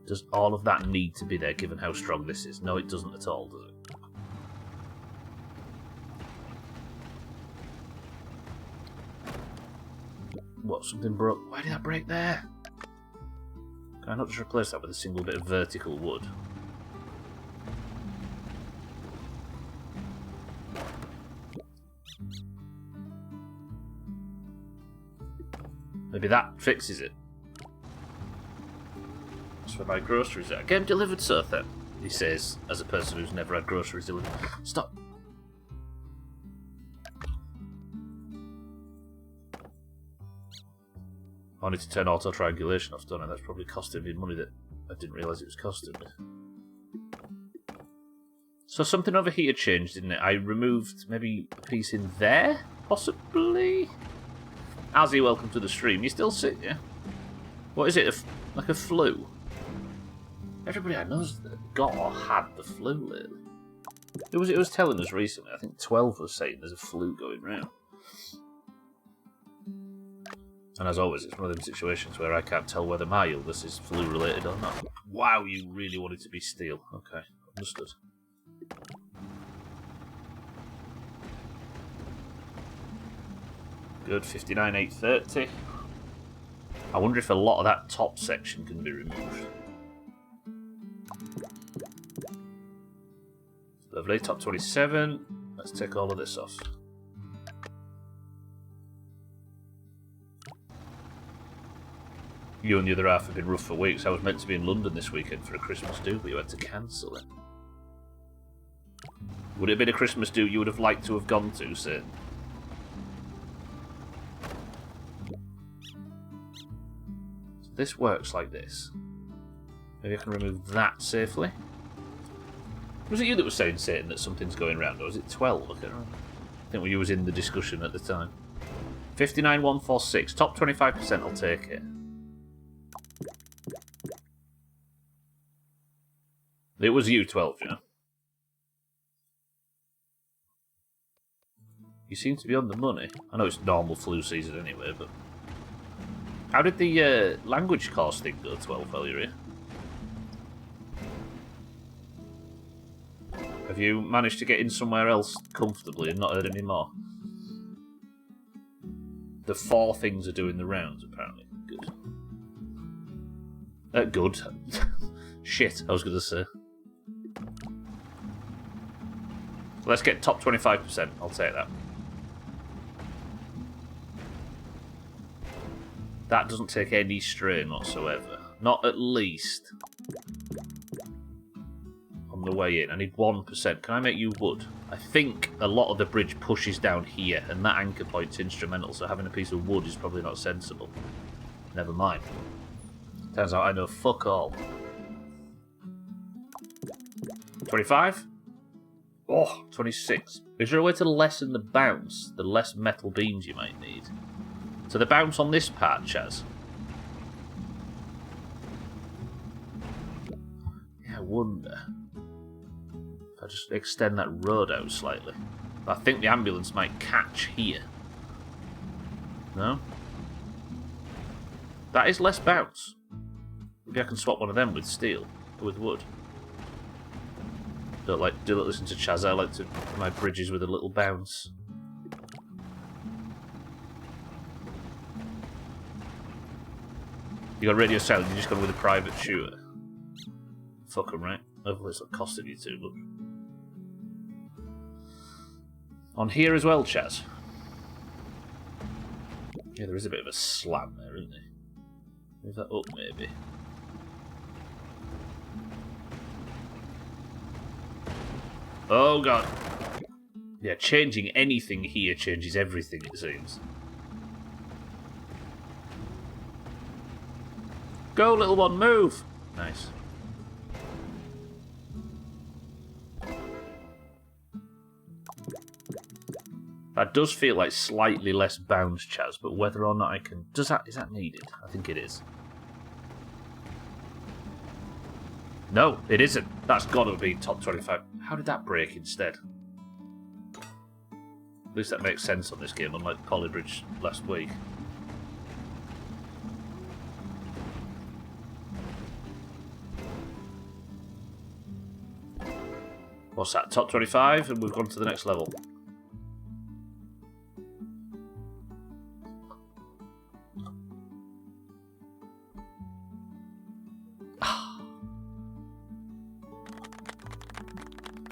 A: Does all of that need to be there, given how strong this is? No, it doesn't at all, does it? What, something broke? Why did that break there? Can I not just replace that with a single bit of vertical wood? Maybe that fixes it. That's where my groceries are. Get them delivered, sir, then, he says, as a person who's never had groceries delivered. Stop. I need to turn auto triangulation off, don't I? That's probably costing me money that I didn't realise it was costing me. So something over here changed, didn't it? I removed maybe a piece in there, possibly? Azzy, welcome to the stream. You still sit, yeah? What is it, like a flu? Everybody I know's got or had the flu lately. Who was it who was telling us recently? I think 12 was saying there's a flu going round. And as always, it's one of them situations where I can't tell whether my illness is flu-related or not. Wow, you really wanted to be steel. Okay, understood. Good, 59,830. I wonder if a lot of that top section can be removed. Lovely, top 27. Let's take all of this off. You and the other half have been rough for weeks. I was meant to be in London this weekend for a Christmas do, but you had to cancel it. Would it have been a Christmas do you would have liked to have gone to, sir? So this works like this. Maybe I can remove that safely. Was it you that was saying, Satan, that something's going round, or was it 12? I can't remember. I think you was in the discussion at the time. 59,146. Top 25%, I'll take it. It was you, 12, you know. You seem to be on the money. I know it's normal flu season anyway, but... How did the language course thing go, 12, while you're here? Have you managed to get in somewhere else comfortably and not heard any more? The 4 things are doing the rounds, apparently. Good. Good. Shit, I was going to say. Let's get top 25%. I'll take that. That doesn't take any strain whatsoever. Not at least on the way in. I need 1%. Can I make you wood? I think a lot of the bridge pushes down here, and that anchor point's instrumental, so having a piece of wood is probably not sensible. Never mind. Turns out I know fuck all. 25? Oh, 26. Is there a way to lessen the bounce? The less metal beams you might need. So the bounce on this part, Chaz. Yeah, I wonder. If I just extend that road out slightly. But I think the ambulance might catch here. No? That is less bounce. Maybe I can swap one of them with steel. Or with wood. Don't listen to Chaz. I like to my bridges with a little bounce. You got radio silent, you just gone with a private shooter. Fuck 'em, right? Hopefully it's not costing you too much. On here as well, Chaz. Yeah, there is a bit of a slam there, isn't there? Move that up, maybe. Oh god. Yeah, changing anything here changes everything, it seems. Go, little one, move! Nice. That does feel like slightly less bounce, Chaz, but whether or not I can... is that needed? I think it is. No, it isn't. That's got to be top 25. How did that break instead? At least that makes sense on this game, unlike Polybridge last week. What's that? Top 25, and we've gone to the next level.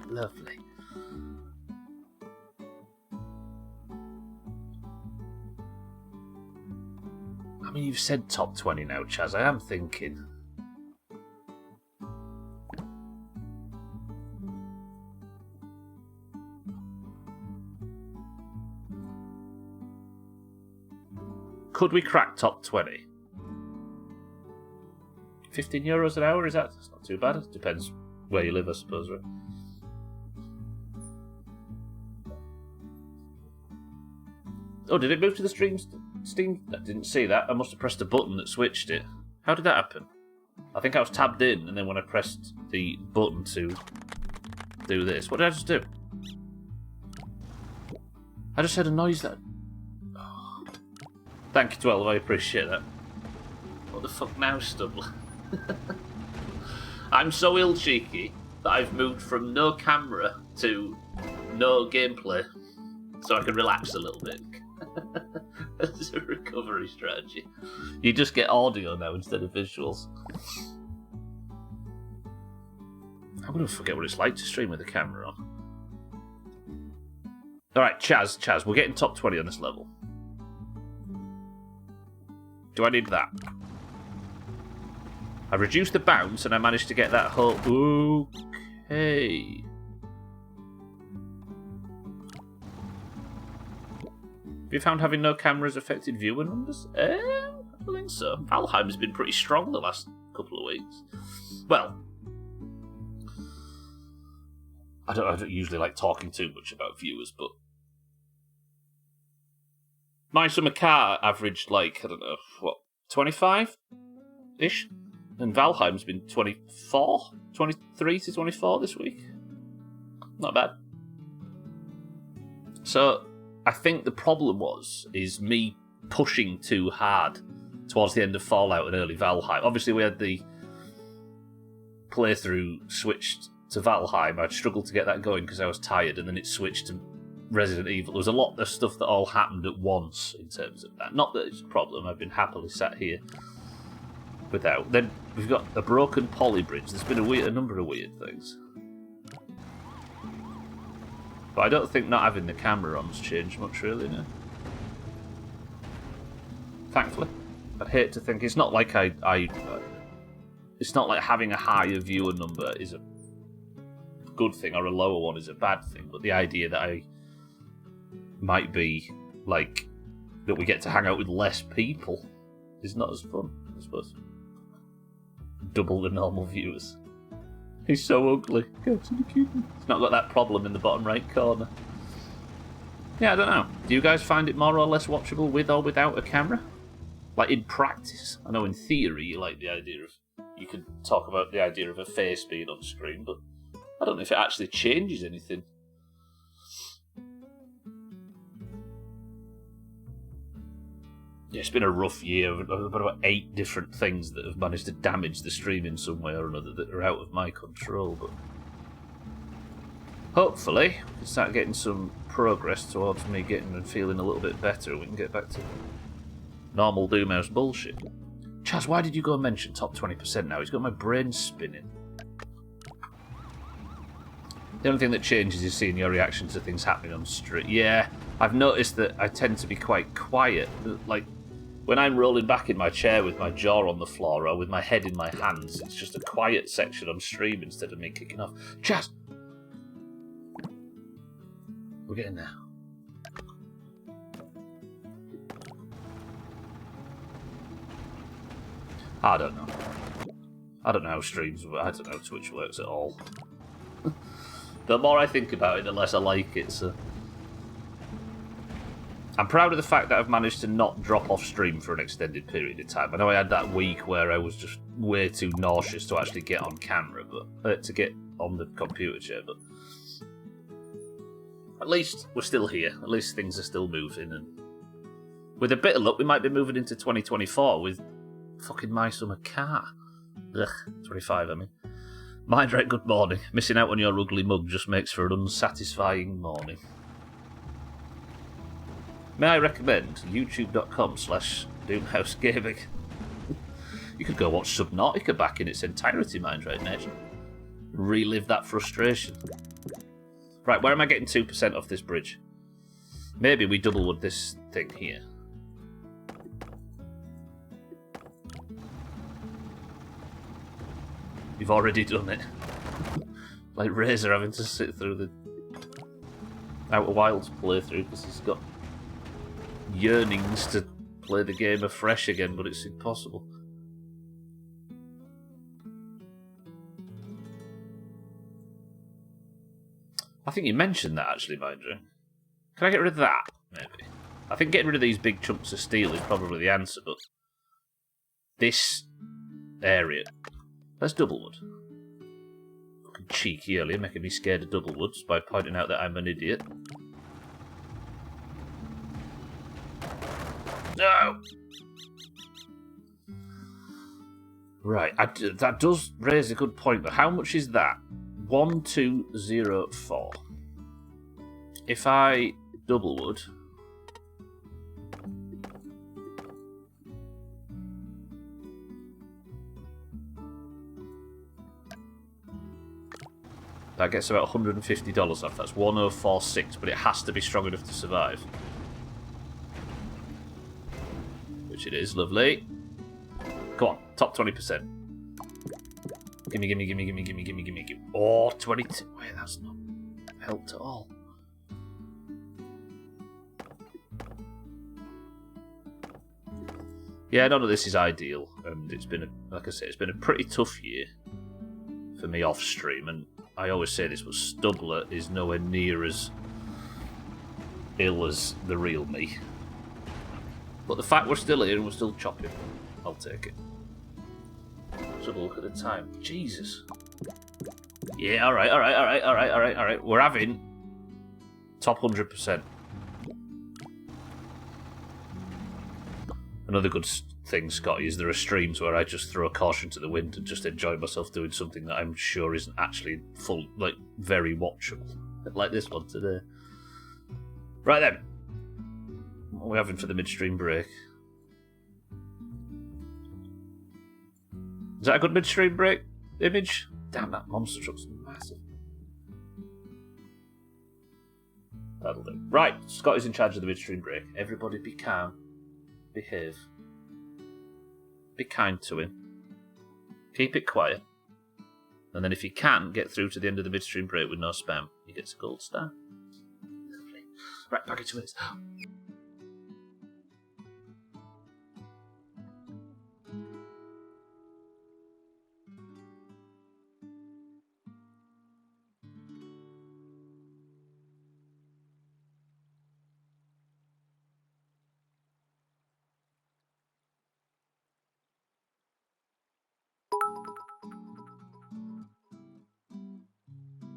A: Lovely. I mean, you've said top 20 now, Chaz. I am thinking. Could we crack top 20? €15 an hour, is that? That's not too bad. It depends where you live, I suppose, right? Oh, did it move to the Steam? I didn't see that. I must have pressed a button that switched it. How did that happen? I think I was tabbed in, and then when I pressed the button to do this, what did I just do? I just heard a noise that... Oh. Thank you, 12, I appreciate that. What the fuck now, Stubble? I'm so ill-cheeky that I've moved from no camera to no gameplay, so I can relax a little bit. It's a recovery strategy. You just get audio now instead of visuals. I'm going to forget what it's like to stream with the camera on. Alright, Chaz, we're getting top 20 on this level. Do I need that? I reduced the bounce and I managed to get that whole... Okay. Have you found having no cameras affected viewer numbers? I don't think so. Valheim's been pretty strong the last couple of weeks. Well, I don't usually like talking too much about viewers, but My Summer Car averaged, like, I don't know, what, 25-ish? And Valheim's been 23 to 24 this week. Not bad. So, I think the problem is me pushing too hard towards the end of Fallout and early Valheim. Obviously, we had the playthrough switched to Valheim. I'd struggled to get that going because I was tired, and then it switched to Resident Evil. There was a lot of stuff that all happened at once in terms of that. Not that it's a problem. I've been happily sat here without. Then we've got a broken polybridge. There's been a number of weird things. But I don't think not having the camera on's changed much, really, no. Thankfully. I'd hate to think... It's not like it's not like having a higher viewer number is a good thing or a lower one is a bad thing, but the idea that I might be, like, that we get to hang out with less people is not as fun, I suppose. Double the normal viewers. He's so ugly. Go to the cube. It's not got that problem in the bottom right corner. Yeah, I don't know. Do you guys find it more or less watchable with or without a camera? Like, in practice? I know in theory you like the idea of... You could talk about the idea of a face being on screen, but I don't know if it actually changes anything. Yeah, it's been a rough year. I've got about 8 different things that have managed to damage the stream in some way or another that are out of my control, but hopefully we can start getting some progress towards me getting and feeling a little bit better and we can get back to normal Doomhaus bullshit. Chaz, why did you go and mention top 20% now? He's got my brain spinning. The only thing that changes is seeing your reaction to things happening on stream. Yeah, I've noticed that I tend to be quite quiet. Like, when I'm rolling back in my chair with my jaw on the floor or with my head in my hands, it's just a quiet section on stream instead of me kicking off. Chaz! We're getting there. I don't know. I don't know how streams work. I don't know how Twitch works at all. The more I think about it, the less I like it, so... I'm proud of the fact that I've managed to not drop off stream for an extended period of time. I know I had that week where I was just way too nauseous to actually get on camera, but to get on the computer chair. But at least we're still here. At least things are still moving, and with a bit of luck, we might be moving into 2024 with fucking my summer car. Ugh, 25, I mean. Mindred, good morning. Missing out on your ugly mug just makes for an unsatisfying morning. May I recommend youtube.com/Doomhaus Gaming? You could go watch Subnautica back in its entirety, Mindred Nation. Relive that frustration. Right, where am I getting 2% off this bridge? Maybe we doublewood this thing here. You've already done it. Like Razor having to sit through the Outer Wilds playthrough because he's got yearnings to play the game afresh again, but it's impossible. I think you mentioned that actually, Mindra. Can I get rid of that? Maybe. I think getting rid of these big chunks of steel is probably the answer, but this area. Let's doublewood. Fucking cheeky earlier, making me scared of doublewoods by pointing out that I'm an idiot. No! Right, that does raise a good point, but how much is that? 1204. If I doublewood, that gets about $150 off. That's 1046, but it has to be strong enough to survive. Which it is, lovely. Come on, top 20%. Gimme, gimme, gimme, gimme, gimme, gimme, gimme, gimme. Oh, 22. Wait, that's not helped at all. Yeah, none of this is ideal, and it's been, like I say, it's been a pretty tough year for me off stream, and I always say this, but Stubbler is nowhere near as ill as the real me. But the fact we're still here and we're still chopping, I'll take it. Let's have a look at the time. Jesus. Yeah, alright. We're having top 100%. Another good thing, Scotty, is there are streams where I just throw caution to the wind and just enjoy myself doing something that I'm sure isn't actually full, like, very watchable. Like this one today. Right then. What are we having for the midstream break? Is that a good midstream break image? Damn, that monster truck's massive. That'll do. Right, Scotty's in charge of the midstream break. Everybody be calm. Behave. Be kind to him. Keep it quiet. And then if you can get through to the end of the midstream break with no spam, he gets a gold star. Lovely. Right, back into it.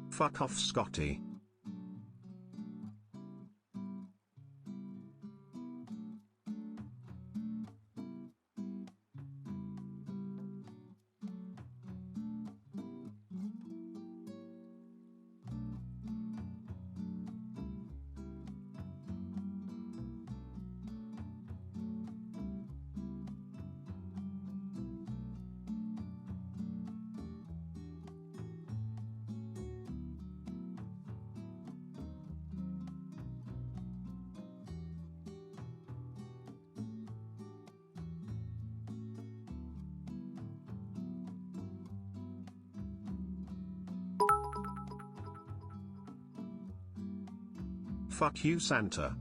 B: Fuck off, Scotty. Fuck you, Santa.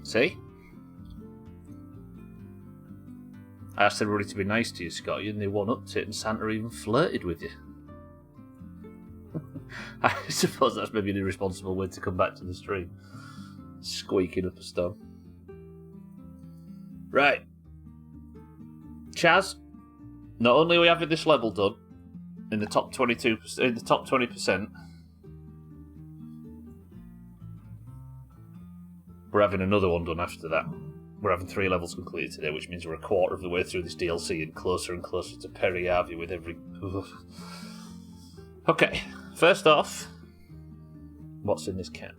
A: See? I asked everybody to be nice to you, Scotty, and they one-upped it, and Santa even flirted with you. I suppose that's maybe an irresponsible way to come back to the stream. Squeaking up a storm. Right. Chaz, not only are we having this level done in the top 22%, in the top 20%, we're having another one done after that. We're having 3 levels completed today, which means we're a quarter of the way through this DLC and closer to Perry Harvey with every... Okay, first off, what's in this can?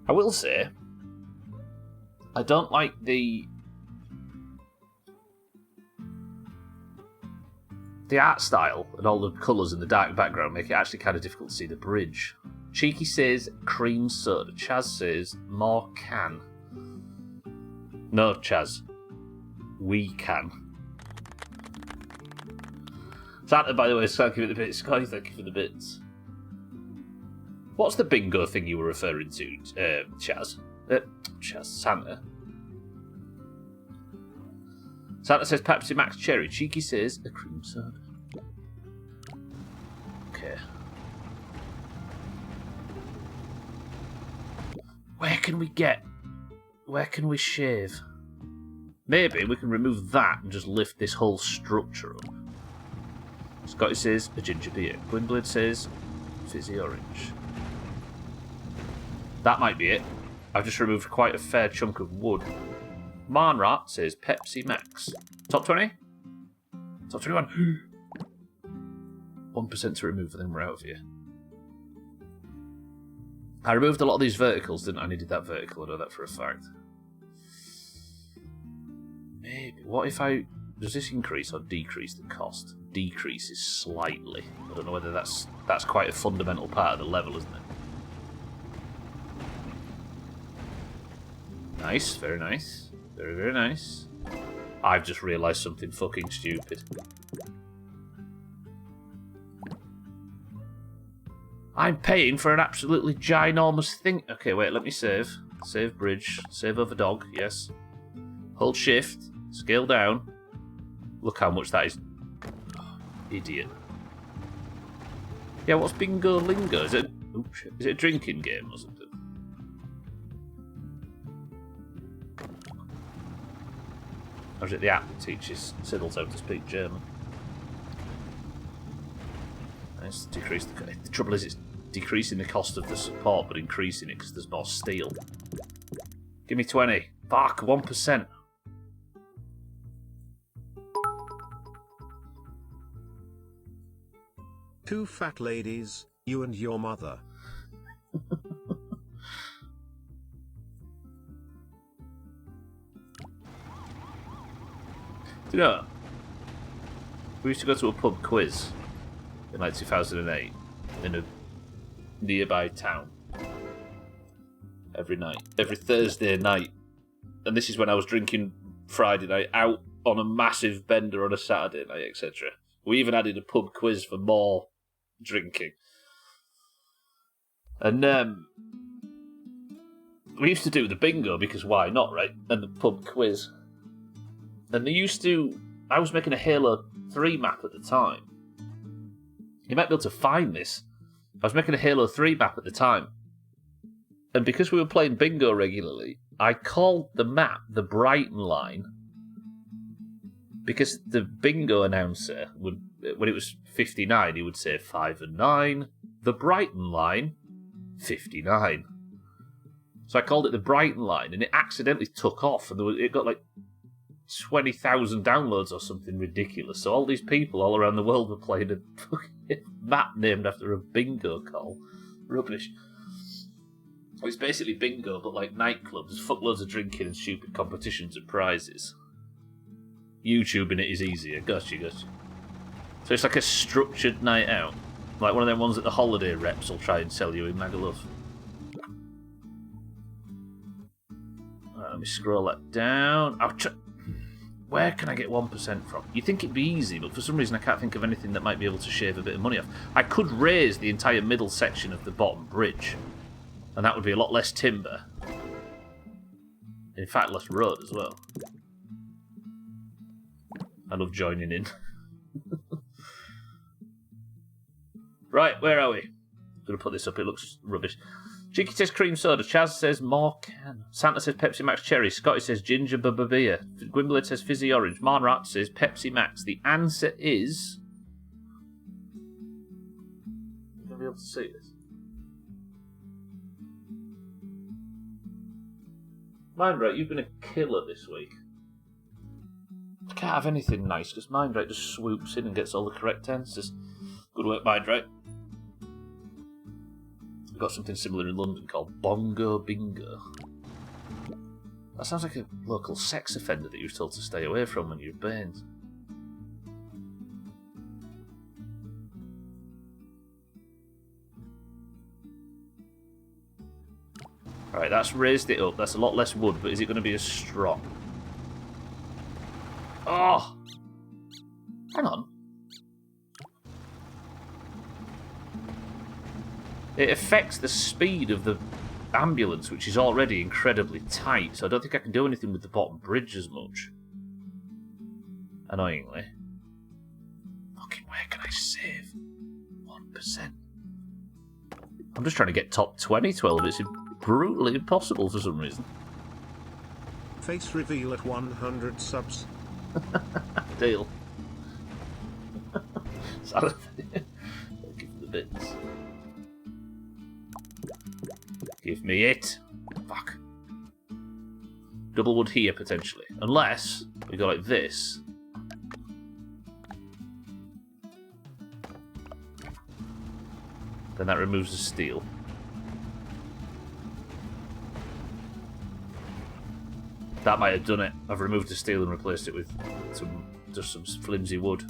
A: I will say, I don't like the art style and all the colours in the dark background make it actually kind of difficult to see the bridge. Cheeky says cream soda. Chaz says more can. No, Chaz. We can. Santa, by the way, thank you for the bits. Sky, thank you for the bits. What's the bingo thing you were referring to, Chaz? Chaz, Santa. Santa says Pepsi Max Cherry. Cheeky says a cream soda. Okay. Where can we shave? Maybe we can remove that and just lift this whole structure up. Scotty says a ginger beer. Gwynblade says fizzy orange. That might be it. I've just removed quite a fair chunk of wood. Marnrat says Pepsi Max. Top 20? Top 21. 1% to remove, then we're out of here. I removed a lot of these verticals, didn't I? I needed that vertical, I know that for a fact. Maybe. What if I... Does this increase or decrease the cost? Decreases slightly. I don't know whether that's quite a fundamental part of the level, isn't it? Nice, very nice. Very, very nice. I've just realised something fucking stupid. I'm paying for an absolutely ginormous thing. Okay, wait, let me save. Save bridge. Save over dog, yes. Hold shift. Scale down. Look how much that is. Oh, idiot. Yeah, what's Bingo Lingo? Is it a drinking game or something? Or is it the app that teaches Siddles how to speak German? Nice, decrease the trouble is it's decreasing the cost of the support, but increasing it because there's more steel. Give me 20. Fuck, 1%.
B: Two fat ladies, you and your mother.
A: Do you know, we used to go to a pub quiz in like 2008 in a nearby town every night, every Thursday night. And this is when I was drinking Friday night out on a massive bender on a Saturday night, etc. We even added a pub quiz for more drinking. And we used to do the bingo because why not, right? And the pub quiz. And they used to... I was making a Halo 3 map at the time. You might be able to find this. I was making a Halo 3 map at the time. And because we were playing bingo regularly, I called the map the Brighton line. Because the bingo announcer, would, when it was 59, he would say 5 and 9. The Brighton line, 59. So I called it the Brighton line, and it accidentally took off. And it got like 20,000 downloads or something ridiculous. So all these people all around the world were playing a fucking map named after a bingo call. Rubbish. It's basically bingo, but like nightclubs, fuckloads of drinking and stupid competitions and prizes. YouTubing it is easier. Gotcha. So it's like a structured night out. Like one of them ones that the holiday reps will try and sell you in Magaluf. Right, let me scroll that down. Where can I get 1% from? You'd think it'd be easy, but for some reason I can't think of anything that might be able to shave a bit of money off. I could raise the entire middle section of the bottom bridge. And that would be a lot less timber. In fact, less road as well. I love joining in. Right, where are we? I'm going to put this up, it looks rubbish. Cheeky says cream soda, Chaz says more can. Santa says Pepsi Max cherry, Scotty says ginger beer, Gwimblade says fizzy orange, Marnrat says Pepsi Max. The answer is... You're going to be able to see this. Mindrate, you've been a killer this week. I can't have anything nice because Mindrate just swoops in and gets all the correct answers. Good work, Mindrate. We've got something similar in London called Bongo Bingo. That sounds like a local sex offender that you were told to stay away from when you were Baines. Alright, that's raised it up. That's a lot less wood, but is it going to be as strong? Oh! Hang on. It affects the speed of the ambulance, which is already incredibly tight, so I don't think I can do anything with the bottom bridge as much. Annoyingly. Fucking where can I save? 1%. I'm just trying to get top 20 12. It's brutally impossible for some reason.
B: Face reveal at 100 subs.
A: Deal. Salad. Give me the bits. Give me it. Fuck. Double wood here, potentially. Unless we go like this. Then that removes the steel. That might have done it. I've removed the steel and replaced it with just some flimsy wood.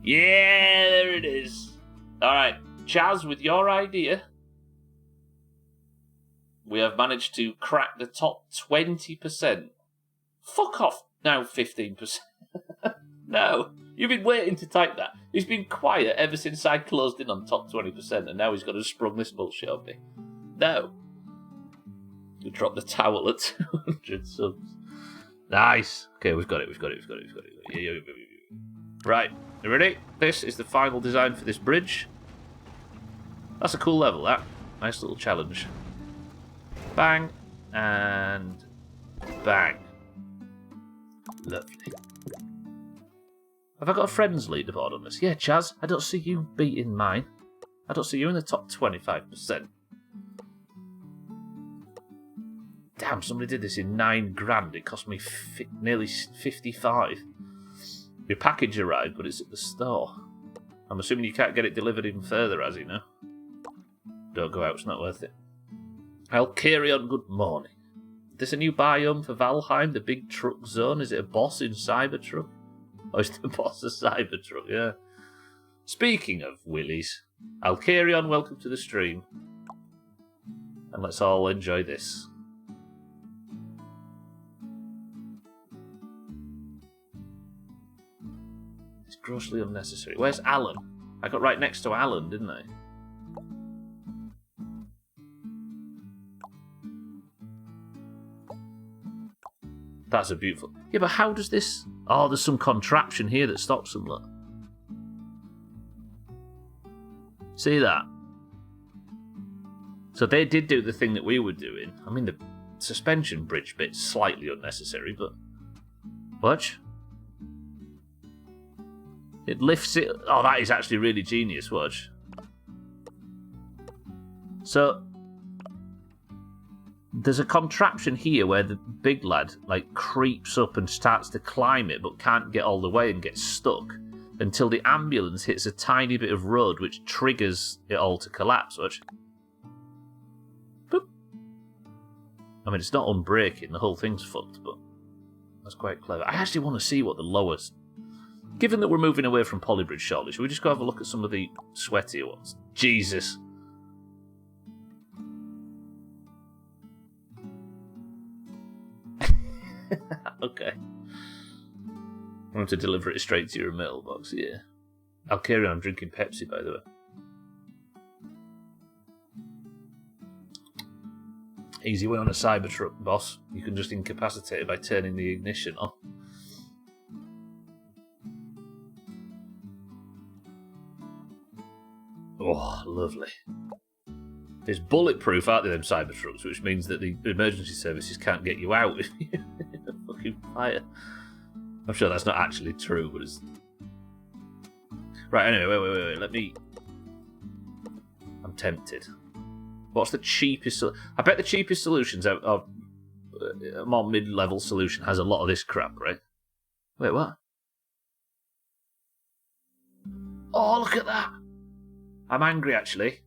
A: Yeah, there it is. Alright, Chaz, with your idea, we have managed to crack the top 20%. Fuck off now, 15%. No, you've been waiting to type that. He's been quiet ever since I closed in on top 20%, and now he's got to sprung this bullshit on me. No. We dropped the towel at 200 subs. Nice. Okay, we've got it. Yeah. Right, you ready? This is the final design for this bridge. That's a cool level, that. Nice little challenge. Bang. And bang. Lovely. Have I got a friends leaderboard on this? Yeah, Chaz, I don't see you beating mine. I don't see you in the top 25%. Damn, somebody did this in 9 grand. It cost me nearly 55. Your package arrived, but it's at the store. I'm assuming you can't get it delivered even further, as you know. Don't go out, it's not worth it. I'll carry on, good morning. Is this a new biome for Valheim, the big truck zone? Is it a boss in Cybertruck? Oh, it's the boss of Cybertruck, yeah. Speaking of willies, I'll carry on, welcome to the stream. And let's all enjoy this. It's grossly unnecessary. Where's Alan? I got right next to Alan, didn't I? That's a beautiful... Yeah, but how does this... Oh, there's some contraption here that stops them, look. See that? So they did do the thing that we were doing. I mean, the suspension bridge bit's slightly unnecessary, but... Watch. It lifts it... Oh, that is actually really genius, watch. So... There's a contraption here where the big lad, like, creeps up and starts to climb it, but can't get all the way and gets stuck until the ambulance hits a tiny bit of road which triggers it all to collapse. Watch. Boop. I mean, it's not unbreaking, the whole thing's fucked, but that's quite clever. I actually want to see what the lowest... Given that we're moving away from Polybridge shortly, should we just go have a look at some of the sweatier ones? Jesus. Okay. I'm going to deliver it straight to your mailbox, yeah. I'll carry on drinking Pepsi, by the way. Easy way on a Cybertruck, boss. You can just incapacitate it by turning the ignition on. Oh, lovely. It's bulletproof, aren't they, them Cybertrucks, which means that the emergency services can't get you out if you're in a fucking fire. I'm sure that's not actually true, but it's... Right, anyway, wait, let me... I'm tempted. What's the cheapest... I bet the cheapest solutions are a more mid-level solution has a lot of this crap, right? Wait, what? Oh, look at that! I'm angry, actually.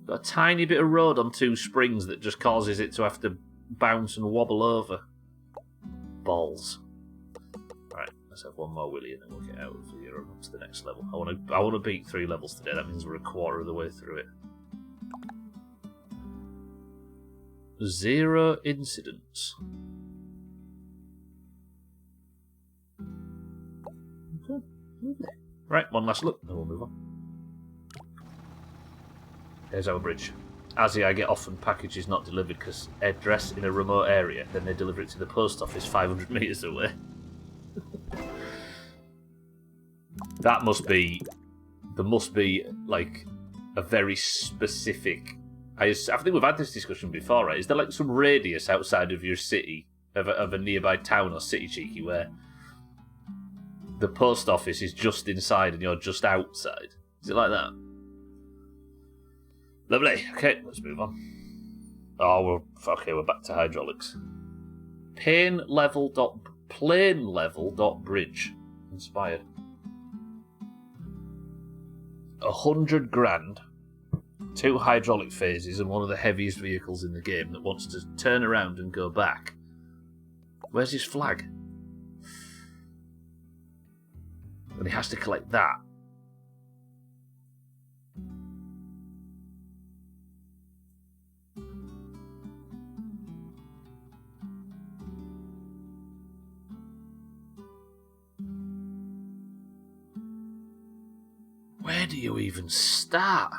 A: Got a tiny bit of road on two springs that just causes it to have to bounce and wobble over. Balls. Right, let's have one more willy and then we'll get out of here and up to the next level. I want to beat 3 levels today. That means we're a quarter of the way through it. 0 incidents. Okay. Right, one last look, then we'll move on. There's our bridge. I get often packages not delivered because address in a remote area, then they deliver it to the post office 500 metres away. There must be like a very specific... I think we've had this discussion before, right? Is there like some radius outside of your city, of a nearby town or city, Cheeky, where the post office is just inside and you're just outside? Is it like that? Lovely. Okay, let's move on. Oh, we're back to hydraulics. Plane level dot bridge. Inspired. 100 grand. 2 hydraulic phases and one of the heaviest vehicles in the game that wants to turn around and go back. Where's his flag? And he has to collect that. Where do you even start?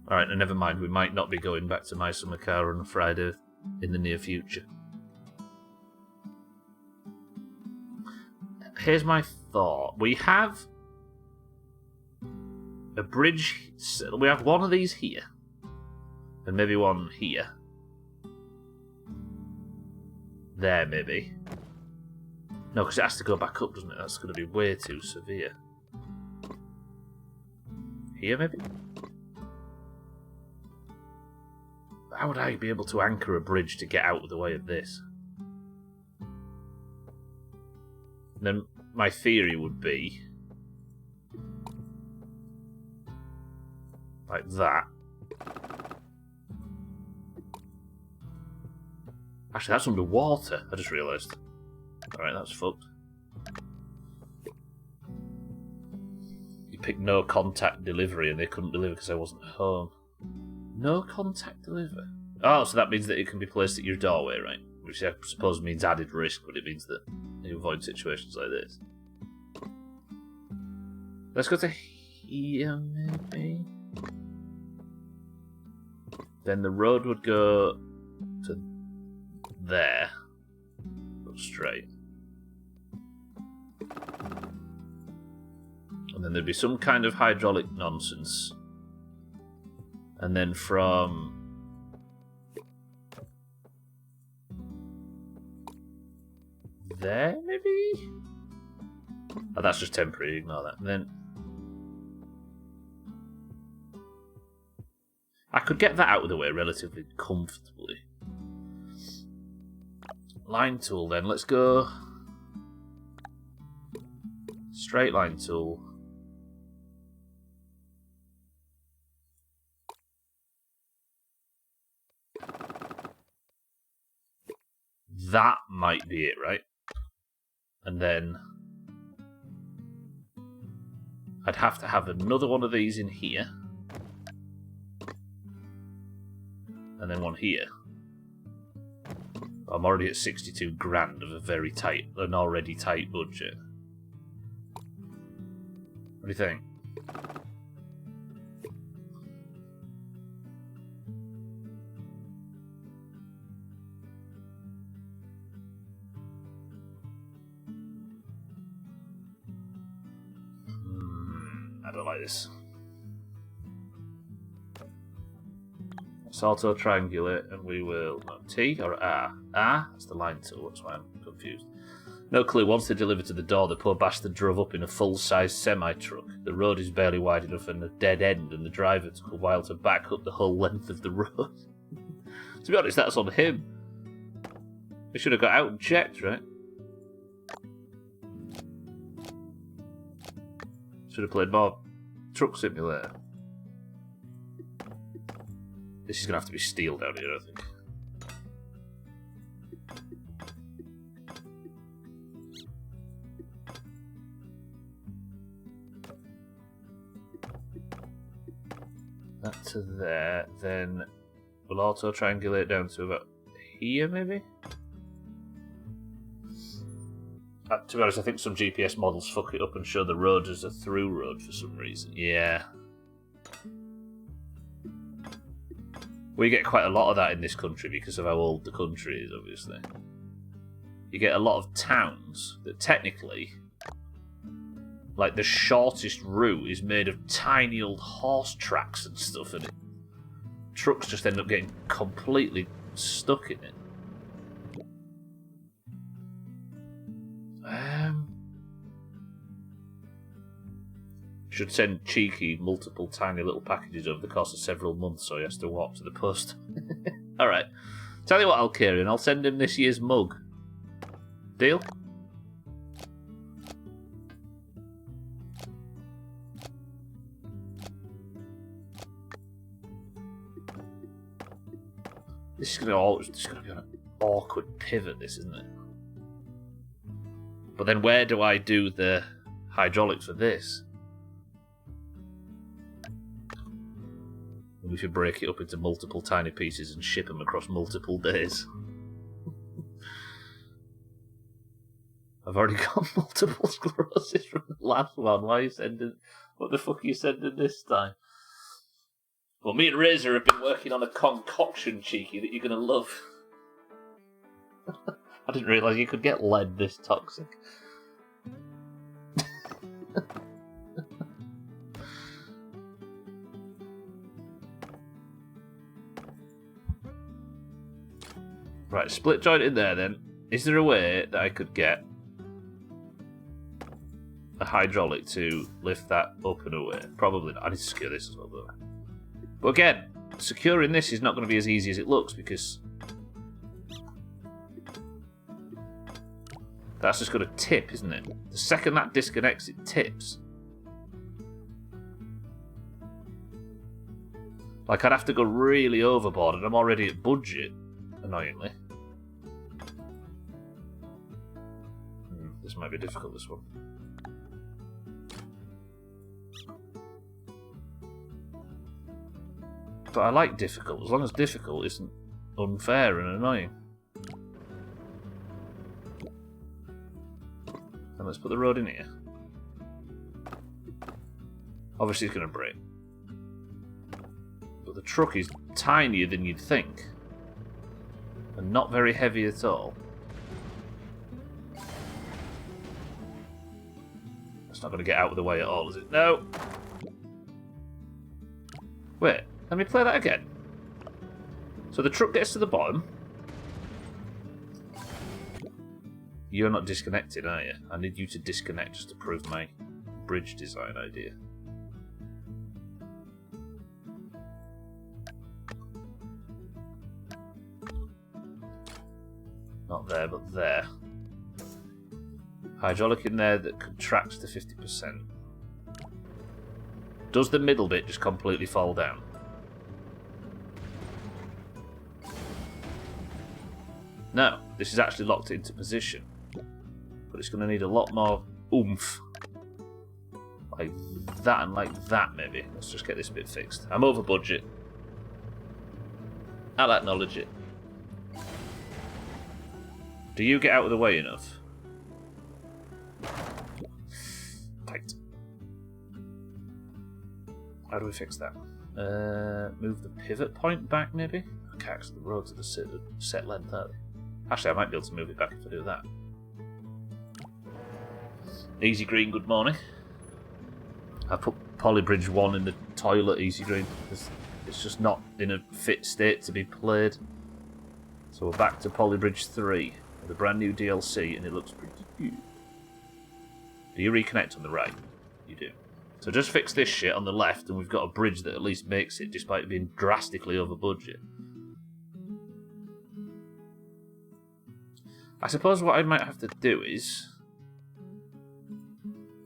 A: Alright, and never mind, we might not be going back to my summer car on a Friday in the near future. Here's my thought. We have a bridge. We have one of these here. And maybe one here. There, maybe. No, because it has to go back up, doesn't it? That's going to be way too severe. Here, maybe? How would I be able to anchor a bridge to get out of the way of this? And then my theory would be like that. Actually, that's underwater. I just realised. Alright, that's fucked. You picked no contact delivery and they couldn't deliver because I wasn't home. No contact deliver. Oh, so that means that it can be placed at your doorway, right? Which I suppose means added risk, but it means that you avoid situations like this. Let's go to here, maybe. Then the road would go to there. Go straight. And then there'd be some kind of hydraulic nonsense. And then from there, maybe? Oh, that's just temporary, ignore that. And then I could get that out of the way relatively comfortably. Line tool then, let's go straight line tool. That might be it, right? And then I'd have to have another one of these in here. And then one here. I'm already at 62 grand of an already tight budget. What do you think? I don't like this. Let's auto triangulate and we will... No, T or R? R? That's the line tool, that's why I'm confused. No clue. Once they delivered to the door, the poor bastard drove up in a full-size semi-truck. The road is barely wide enough and a dead end, and the driver took a while to back up the whole length of the road. To be honest, that's on him. They should have got out and checked, right? Should have played more Truck Simulator. This is going to have to be steel down here, I think. That to there, then we'll auto triangulate down to about here, maybe? To be honest, I think some GPS models fuck it up and show the road as a through road for some reason. Yeah. We get quite a lot of that in this country because of how old the country is, obviously. You get a lot of towns that technically, like the shortest route is made of tiny old horse tracks and stuff, and trucks just end up getting completely stuck in it. Should send Cheeky multiple tiny little packages over the course of several months so he has to walk to the post. Alright. Tell you what, Alkarian, I'll send him this year's mug. Deal? This is going to be on an awkward pivot, this, isn't it? But then where do I do the hydraulics for this? We should break it up into multiple tiny pieces and ship them across multiple days. I've already got multiple sclerosis from the last one. Why are you sending... What the fuck are you sending this time? Well, me and Razor have been working on a concoction, Cheeky, that you're going to love. I didn't realise you could get lead this toxic. Right, split joint in there then. Is there a way that I could get a hydraulic to lift that up and away? Probably not. I need to secure this as well, though. But again, securing this is not going to be as easy as it looks because that's just going to tip, isn't it? The second that disconnects, it tips. Like, I'd have to go really overboard, and I'm already at budget, annoyingly. This might be difficult, this one. But I like difficult, as long as difficult isn't unfair and annoying. And let's put the road in here. Obviously it's going to break. But the truck is tinier than you'd think. And not very heavy at all. It's not going to get out of the way at all, is it? No! Wait, let me play that again. So the truck gets to the bottom. You're not disconnected, are you? I need you to disconnect just to prove my bridge design idea. Not there, but there. Hydraulic in there that contracts to 50%. Does the middle bit just completely fall down? No, this is actually locked into position. But it's going to need a lot more oomph Like that and like that, maybe. Let's just get this bit fixed. I'm over budget. I'll acknowledge it. Do you get out of the way enough? Tight. How do we fix that? Move the pivot point back, maybe? I can't, because the roads are the set length, aren't they? Actually, I might be able to move it back if I do that. Easy Green, good morning. I put Polybridge 1 in the toilet, Easy Green. It's just not in a fit state to be played. So we're back to Polybridge 3 with a brand new DLC, and it looks pretty good. Do you reconnect on the right? You do. So just fix this shit on the left, and we've got a bridge that at least makes it, despite being drastically over budget. I suppose what I might have to do is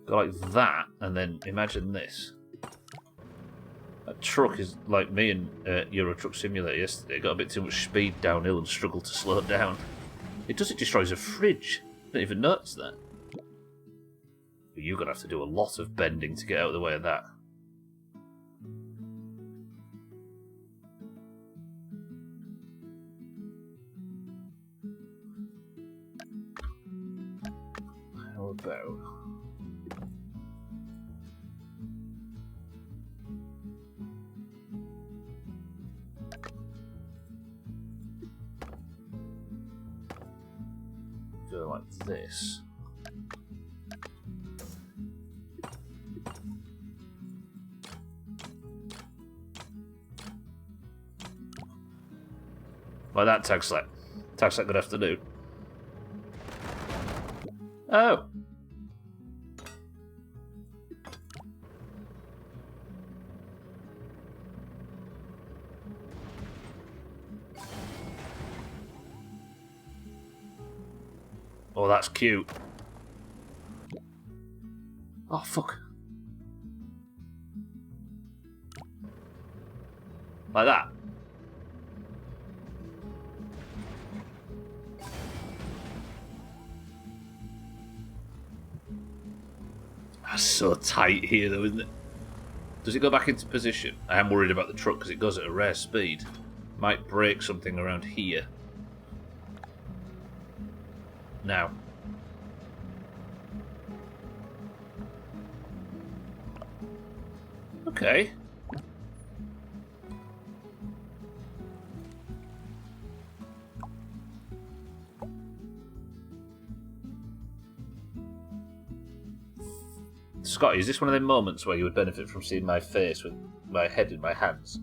A: go like that, and then imagine this. That truck is like me in Euro Truck Simulator yesterday. It got a bit too much speed downhill and struggled to slow down. It destroys a fridge. I didn't even notice that. But you're going to have to do a lot of bending to get out of the way of that. How about... go like this. Like that, Tagslap. Tagslap, good afternoon. Oh! Oh, that's cute. Oh, fuck. Like that. That's so tight here, though, isn't it? Does it go back into position? I am worried about the truck because it goes at a rare speed. Might break something around here. Now. Okay. Scotty, is this one of them moments where you would benefit from seeing my face with my head in my hands?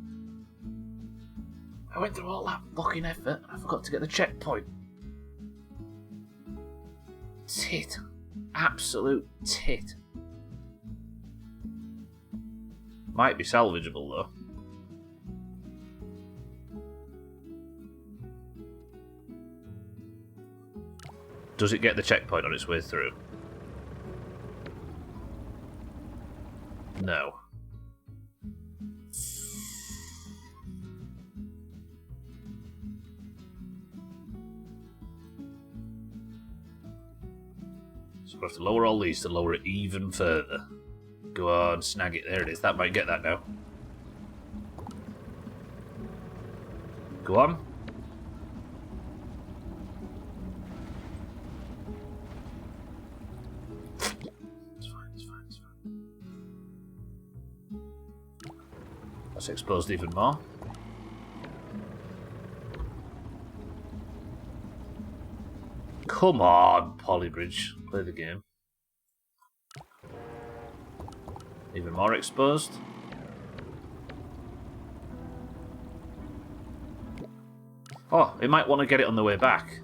A: I went through all that fucking effort and I forgot to get the checkpoint. Tit. Absolute tit. Might be salvageable though. Does it get the checkpoint on its way through? No. So we'll have to lower all these to lower it even further. Go on, snag it. There it is. That might get that now. Go on. It's fine, it's fine, it's fine. That's exposed even more. Come on, Polybridge. Play the game. Even more exposed. Oh, it might want to get it on the way back.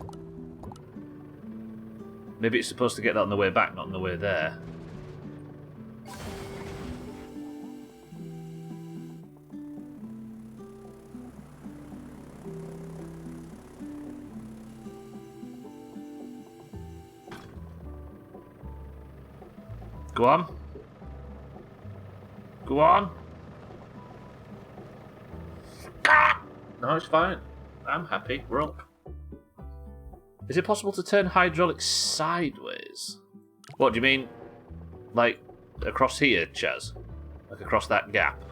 A: Maybe it's supposed to get that on the way back, not on the way there. Go on. Go on. Ah! No, it's fine. I'm happy. We're up. Is it possible to turn hydraulics sideways? What do you mean? Like, across here, Chaz? Like across that gap?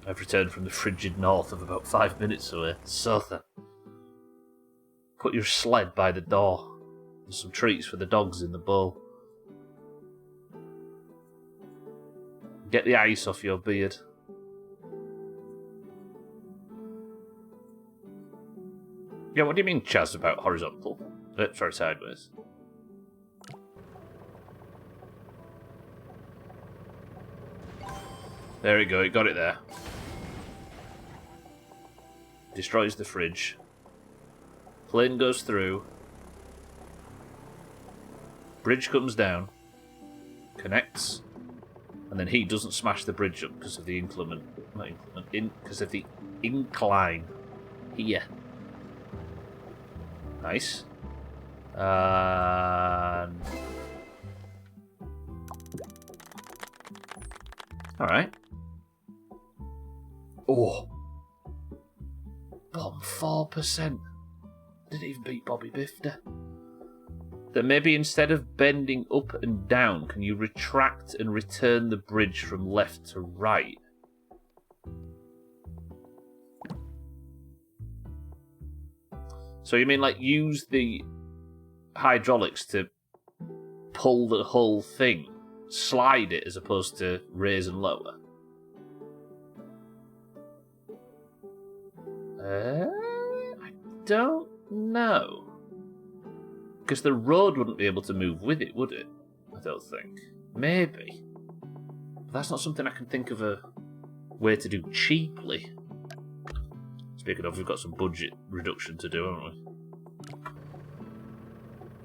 A: I've returned from the frigid north of about 5 minutes away. Sotha. Put your sled by the door. And some treats for the dogs in the bowl. Get the ice off your beard. Yeah, what do you mean, Chaz, about horizontal? Sorry, sideways. There we go, it got it there. Destroys the fridge. Plane goes through. Bridge comes down. Connects. And then he doesn't smash the bridge up because of the because of the incline. Here. Nice. Alright. Oh. Bomb 4%. Didn't even beat Bobby Bifter. Then maybe instead of bending up and down, can you retract and return the bridge from left to right? So you mean like use the hydraulics to pull the whole thing, slide it as opposed to raise and lower? I don't know. Because the road wouldn't be able to move with it, would it? I don't think. Maybe. But that's not something I can think of a way to do cheaply. Speaking of, we've got some budget reduction to do, haven't we?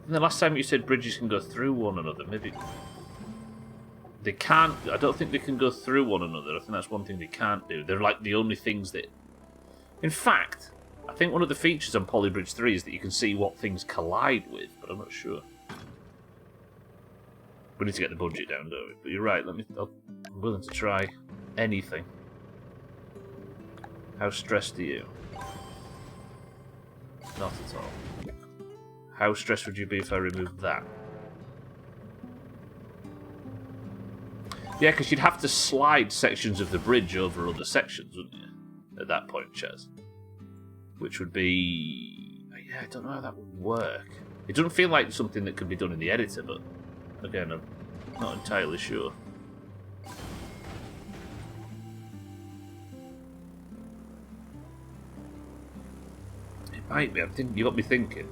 A: And the last time you said bridges can go through one another, maybe... They can't... I don't think they can go through one another. I think that's one thing they can't do. They're like the only things that... In fact... I think one of the features on Polybridge 3 is that you can see what things collide with, but I'm not sure. We need to get the budget down, don't we? But you're right, I'm willing to try anything. How stressed are you? Not at all. How stressed would you be if I removed that? Yeah, because you'd have to slide sections of the bridge over other sections, wouldn't you? At that point, Chaz. Which would be... Yeah, I don't know how that would work. It doesn't feel like something that could be done in the editor, but... Again, I'm not entirely sure. It might be. You got me thinking.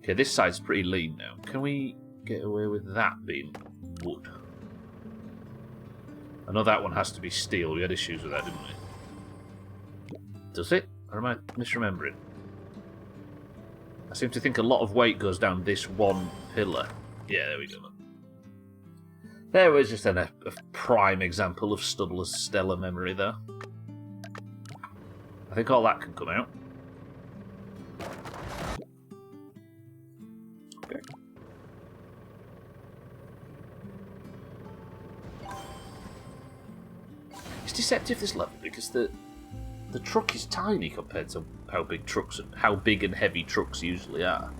A: Okay, this side's pretty lean now. Can we get away with that being wood? I know that one has to be steel. We had issues with that, didn't we? Does it? Or am I misremembering? I seem to think a lot of weight goes down this one pillar. Yeah, there we go. There was just a prime example of Stubbler's stellar memory there. I think all that can come out. Okay. It's deceptive, this level, because the truck is tiny compared to how big and heavy trucks usually are.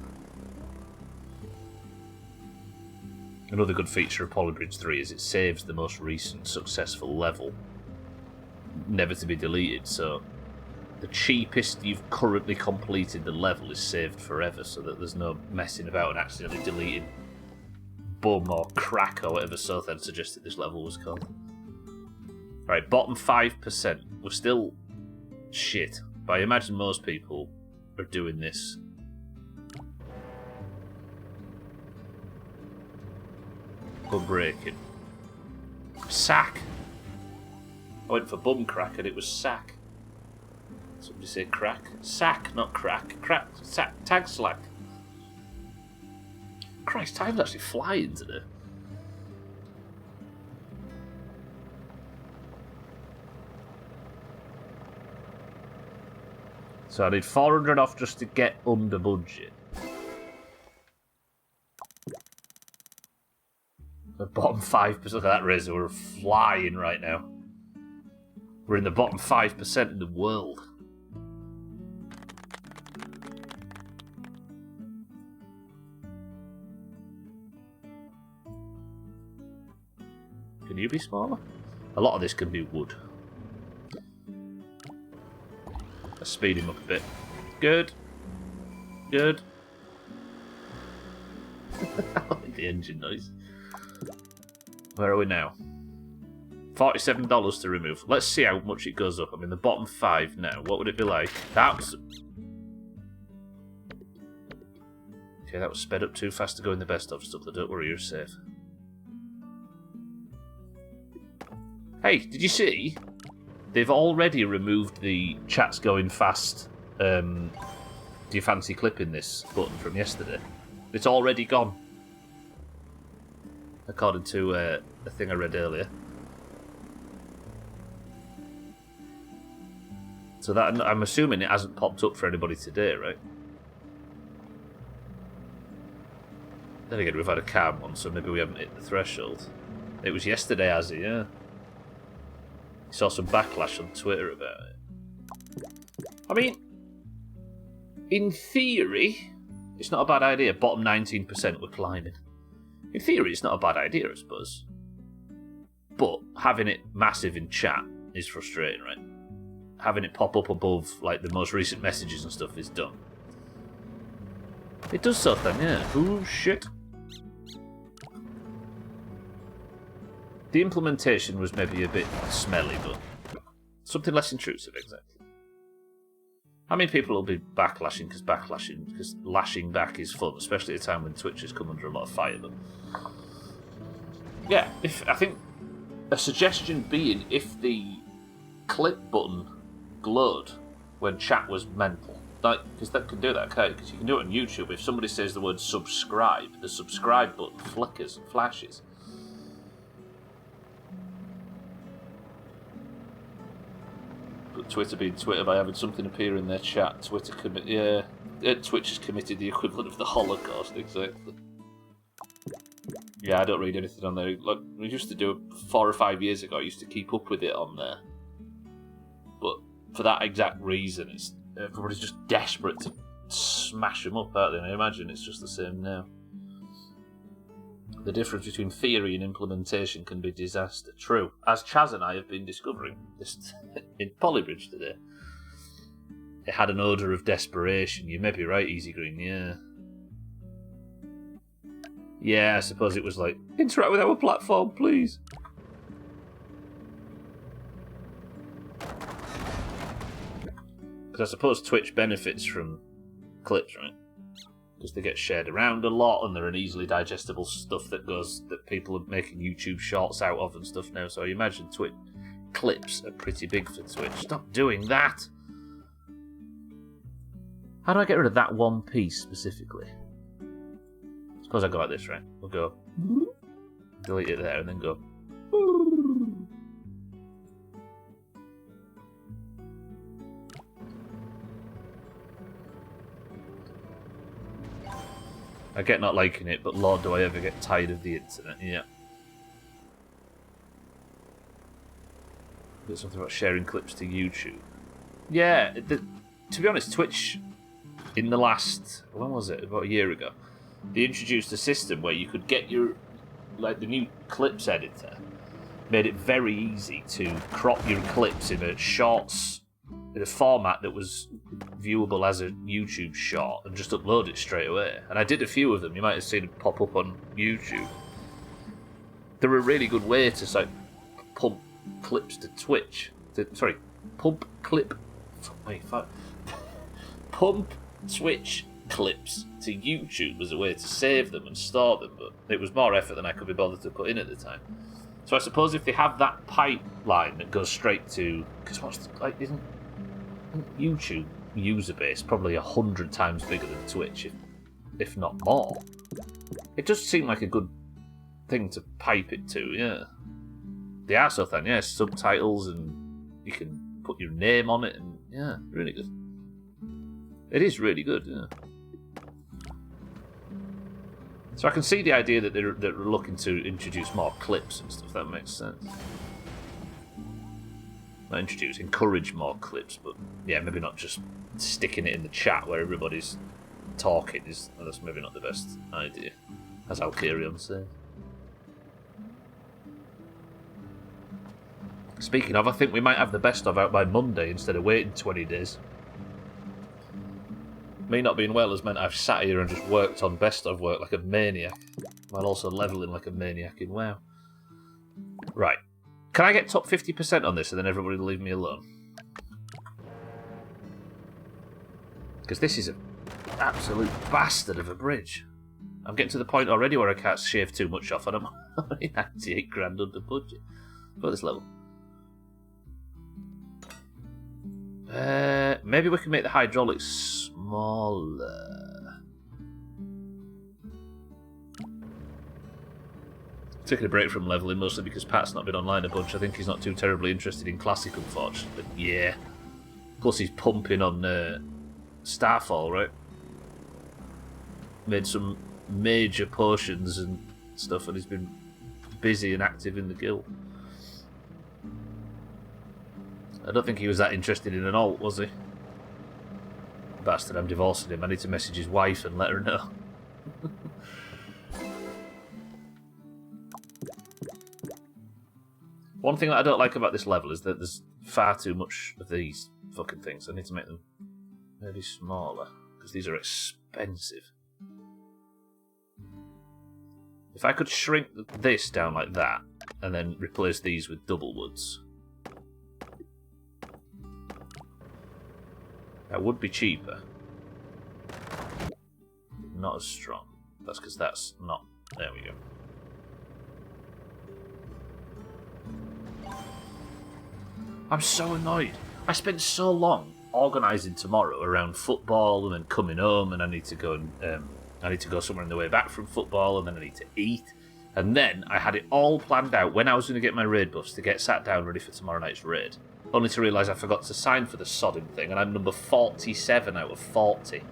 A: Another good feature of Polybridge 3 is it saves the most recent successful level, never to be deleted, so the cheapest you've currently completed the level is saved forever, so that there's no messing about and accidentally deleting bum or crack or whatever Sothan suggested this level was called. Right, bottom 5%. We're still shit, but I imagine most people are doing this. Bum breaking. Sack! I went for bum crack and it was sack. Somebody say crack? Sack, not crack. Crack, sack, tag slack. Christ, time's actually flying today. So I need 400 off just to get under budget. The bottom 5% of that razor, we're flying right now. We're in the bottom 5% in the world. Can you be smaller? A lot of this can be wood. Let's speed him up a bit. Good. Good. I like the engine noise. Where are we now? $47 to remove. Let's see how much it goes up. I'm in the bottom 5 now. What would it be like? That's... Okay, that was sped up too fast to go in the best of stuff. Don't worry, you're safe. Hey, did you see? They've already removed the chats going fast. Do you fancy clipping this button from yesterday? It's already gone. According to a thing I read earlier. So that, I'm assuming it hasn't popped up for anybody today, right? Then again, we've had a calm one, so maybe we haven't hit the threshold. It was yesterday, Azzy, yeah. Saw some backlash on Twitter about it. I mean, in theory, it's not a bad idea. Bottom 19% we're climbing. In theory, it's not a bad idea, I suppose. But having it massive in chat is frustrating, right? Having it pop up above, like, the most recent messages and stuff is dumb. It does something, yeah. Oh, shit. The implementation was maybe a bit smelly, but something less intrusive, exactly. I mean, people will be backlashing because lashing back is fun, especially at a time when Twitch has come under a lot of fire. But yeah, I think a suggestion being if the clip button glowed when chat was mental, because that can do that, okay? Because you can do it on YouTube. If somebody says the word subscribe, the subscribe button flickers and flashes. But Twitter being Twitter by having something appear in their chat, Twitch has committed the equivalent of the Holocaust, exactly. Yeah, I don't read anything on there. Like, we used to do it 4 or 5 years ago. I used to keep up with it on there. But for that exact reason, everybody's just desperate to smash them up, aren't they? And I imagine it's just the same now. The difference between theory and implementation can be disaster. True. As Chaz and I have been discovering this in Polybridge today. It had an odour of desperation. You may be right, Easy Green, yeah. Yeah, I suppose it was like, interact with our platform, please. Because I suppose Twitch benefits from clips, right? Because they get shared around a lot and they're an easily digestible stuff that people are making YouTube shorts out of and stuff now. So I imagine Twitch clips are pretty big for Twitch. Stop doing that! How do I get rid of that one piece specifically? Suppose I go like this, right? We'll go delete it there and then go. I get not liking it, but Lord, do I ever get tired of the internet? Yeah. Got something about sharing clips to YouTube. Yeah, to be honest, Twitch, in the last, when was it? About a year ago, they introduced a system where you could get the new clips editor, made it very easy to crop your clips in a format that was viewable as a YouTube short and just upload it straight away. And I did a few of them. You might have seen them pop up on YouTube. They're a really good way to pump clips to Twitch. Pump Twitch clips to YouTube as a way to save them and store them, but it was more effort than I could be bothered to put in at the time. So I suppose if they have that pipeline that goes straight to, because isn't YouTube user base probably 100 times bigger than Twitch, if not more? It does seem like a good thing to pipe it to, yeah. The arsehole thing, yeah, subtitles and you can put your name on it, and yeah, really good. It is really good, yeah. So I can see the idea that they're looking to introduce more clips and stuff. That makes sense. Not encourage more clips, but yeah, maybe not just sticking it in the chat where everybody's talking. That's maybe not the best idea, as Alkirion said. Speaking of, I think we might have the best of out by Monday instead of waiting 20 days. Me not being well has meant I've sat here and just worked on best of work like a maniac, while also levelling like a maniac in WoW. Right. Can I get top 50% on this and then everybody will leave me alone? Because this is an absolute bastard of a bridge. I'm getting to the point already where I can't shave too much off and I'm already 98 grand under budget for this level. Maybe we can make the hydraulics smaller. Taking a break from levelling mostly because Pat's not been online a bunch. I think he's not too terribly interested in Classic, unfortunately. But yeah. Plus he's pumping on Starfall, right? Made some major potions and stuff, and he's been busy and active in the guild. I don't think he was that interested in an alt, was he? Bastard, I'm divorcing him. I need to message his wife and let her know. One thing that I don't like about this level is that there's far too much of these fucking things. I need to make them maybe smaller, because these are expensive. If I could shrink this down like that, and then replace these with double woods, that would be cheaper. Not as strong. That's because that's not... There we go. I'm so annoyed. I spent so long organising tomorrow around football and then coming home, and I need to go and I need to go somewhere on the way back from football, and then I need to eat. And then I had it all planned out when I was going to get my raid buffs to get sat down ready for tomorrow night's raid. Only to realise I forgot to sign for the sodding thing, and I'm number 47 out of 40.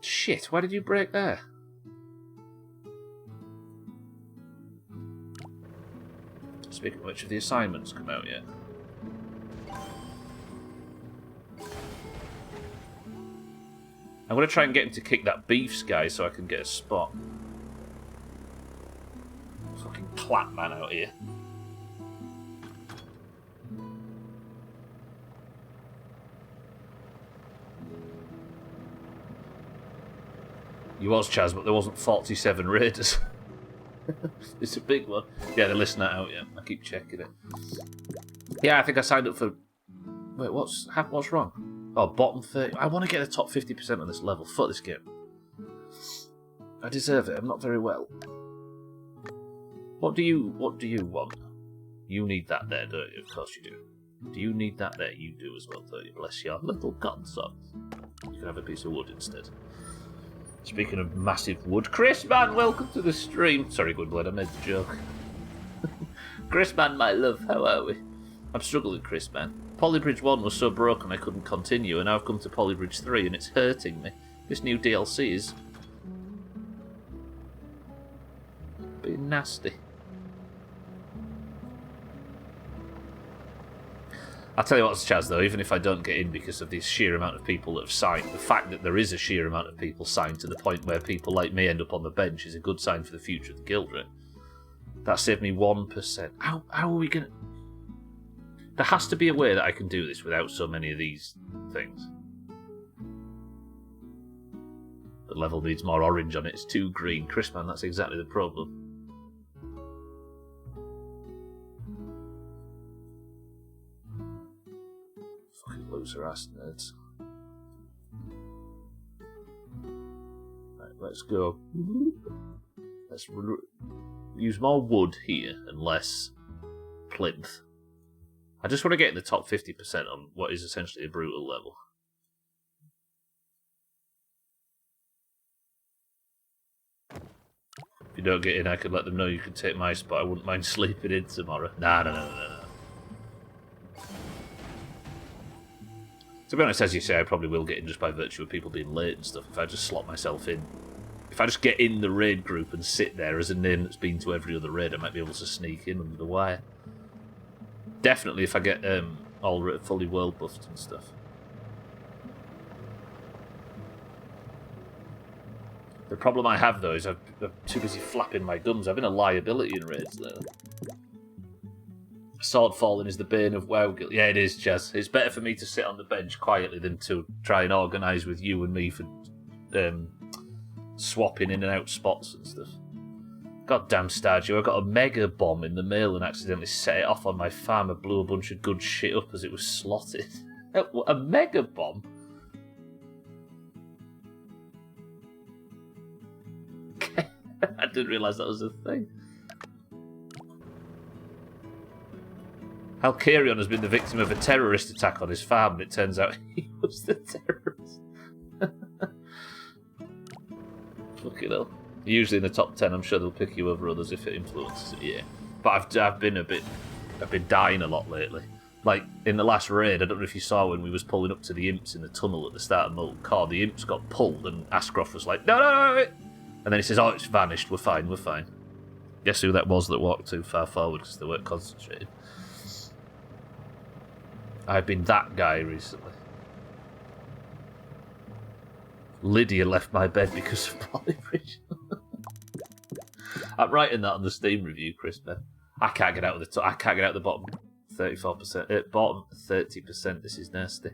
A: Shit, why did you break there? Speaking of which, have the assignments come out yet? I'm going to try and get him to kick that beefs guy so I can get a spot. Fucking clap man out here. You was, Chaz, but there wasn't 47 raiders. It's a big one. Yeah, they're listing that out, yeah. I keep checking it. Yeah, I think I signed up for... Wait, what's wrong? Oh, bottom 30. I want to get the top 50% on this level. Fuck this game. I deserve it. I'm not very well. What do you want? You need that there, don't you? Of course you do. Do you need that there? You do as well, don't you? Bless your little cotton socks. You can have a piece of wood instead. Speaking of massive wood, Chris man, welcome to the stream. Sorry, Goodblood, I made the joke. Chris man, my love, how are we? I'm struggling, Chris man. Polybridge 1 was so broken I couldn't continue, and now I've come to Polybridge 3 and it's hurting me. This new DLC is being nasty. I'll tell you what, Chaz, though, even if I don't get in because of the sheer amount of people that have signed, the fact that there is a sheer amount of people signed to the point where people like me end up on the bench is a good sign for the future of the guild, right? That saved me 1%. How are we going to... There has to be a way that I can do this without so many of these things. The level needs more orange on it. It's too green. Chris, man, that's exactly the problem. Fucking loser ass nerds. Right, let's go. Let's use more wood here and less plinth. I just want to get in the top 50% on what is essentially a brutal level. If you don't get in, I could let them know you can take my spot. I wouldn't mind sleeping in tomorrow. Nah. To be honest, as you say, I probably will get in just by virtue of people being late and stuff. If I just slot myself in. If I just get in the raid group and sit there as a name that's been to every other raid, I might be able to sneak in under the wire. Definitely if I get all fully world buffed and stuff. The problem I have, though, is I'm too busy flapping my gums. I've been a liability in raids, though. Sword falling is the bane of WoW guild. Yeah, it is, Chaz. It's better for me to sit on the bench quietly than to try and organise with you and me for swapping in and out spots and stuff. Goddamn Stardew, I got a mega bomb in the mail and accidentally set it off on my farm and blew a bunch of good shit up as it was slotted. A mega bomb? I didn't realise that was a thing. Halcarion has been the victim of a terrorist attack on his farm, and it turns out he was the terrorist. Fucking hell. Usually in the top 10, I'm sure they'll pick you over others if it influences it, yeah. But I've been dying a lot lately. Like, in the last raid, I don't know if you saw when we was pulling up to the imps in the tunnel at the start of Molten Core, the imps got pulled, and Ascroft was like, no. And then he says, oh, it's vanished, we're fine. Guess who that was that walked too far forward because they weren't concentrating? I've been that guy recently. Lydia left my bed because of Polybridge. I'm writing that on the Steam review, Chris, man. I can't get out of the top. I can't get out of the bottom 34%. Bottom 30%. This is nasty.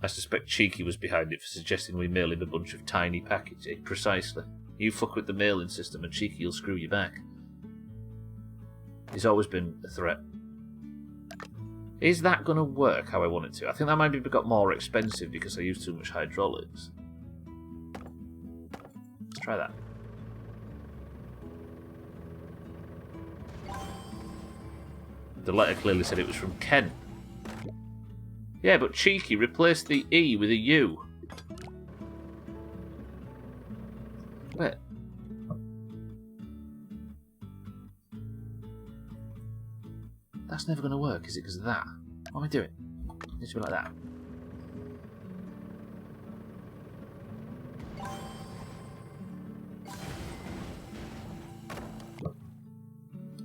A: I suspect Cheeky was behind it for suggesting we mail him a bunch of tiny packages. Precisely. You fuck with the mailing system and Cheeky will screw you back. He's always been a threat. Is that going to work how I want it to? I think that might be got more expensive because I use too much hydraulics. Let's try that. The letter clearly said it was from Ken. Yeah, but Cheeky replaced the E with a U. Wait. That's never going to work, is it? Because of that. What am I doing? It needs to be like that.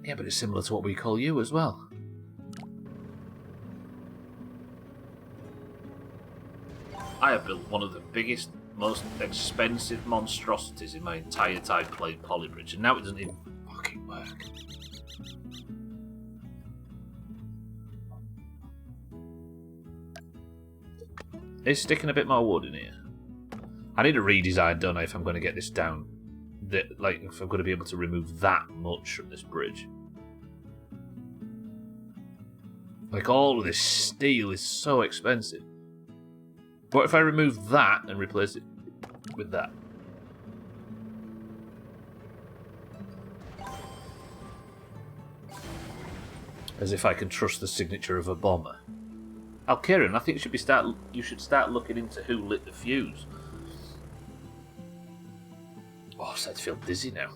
A: Yeah, but it's similar to what we call you as well. I have built one of the biggest, most expensive monstrosities in my entire time playing Polybridge, and now it doesn't even fucking work. It's sticking a bit more wood in here. I need a redesign, don't I, if I'm going to get this down. Like, if I'm going to be able to remove that much from this bridge. Like, all of this steel is so expensive. What if I remove that and replace it with that? As if I can trust the signature of a bomber. Alkarian, I think you should start looking into who lit the fuse. Oh, I'm starting to feel dizzy now.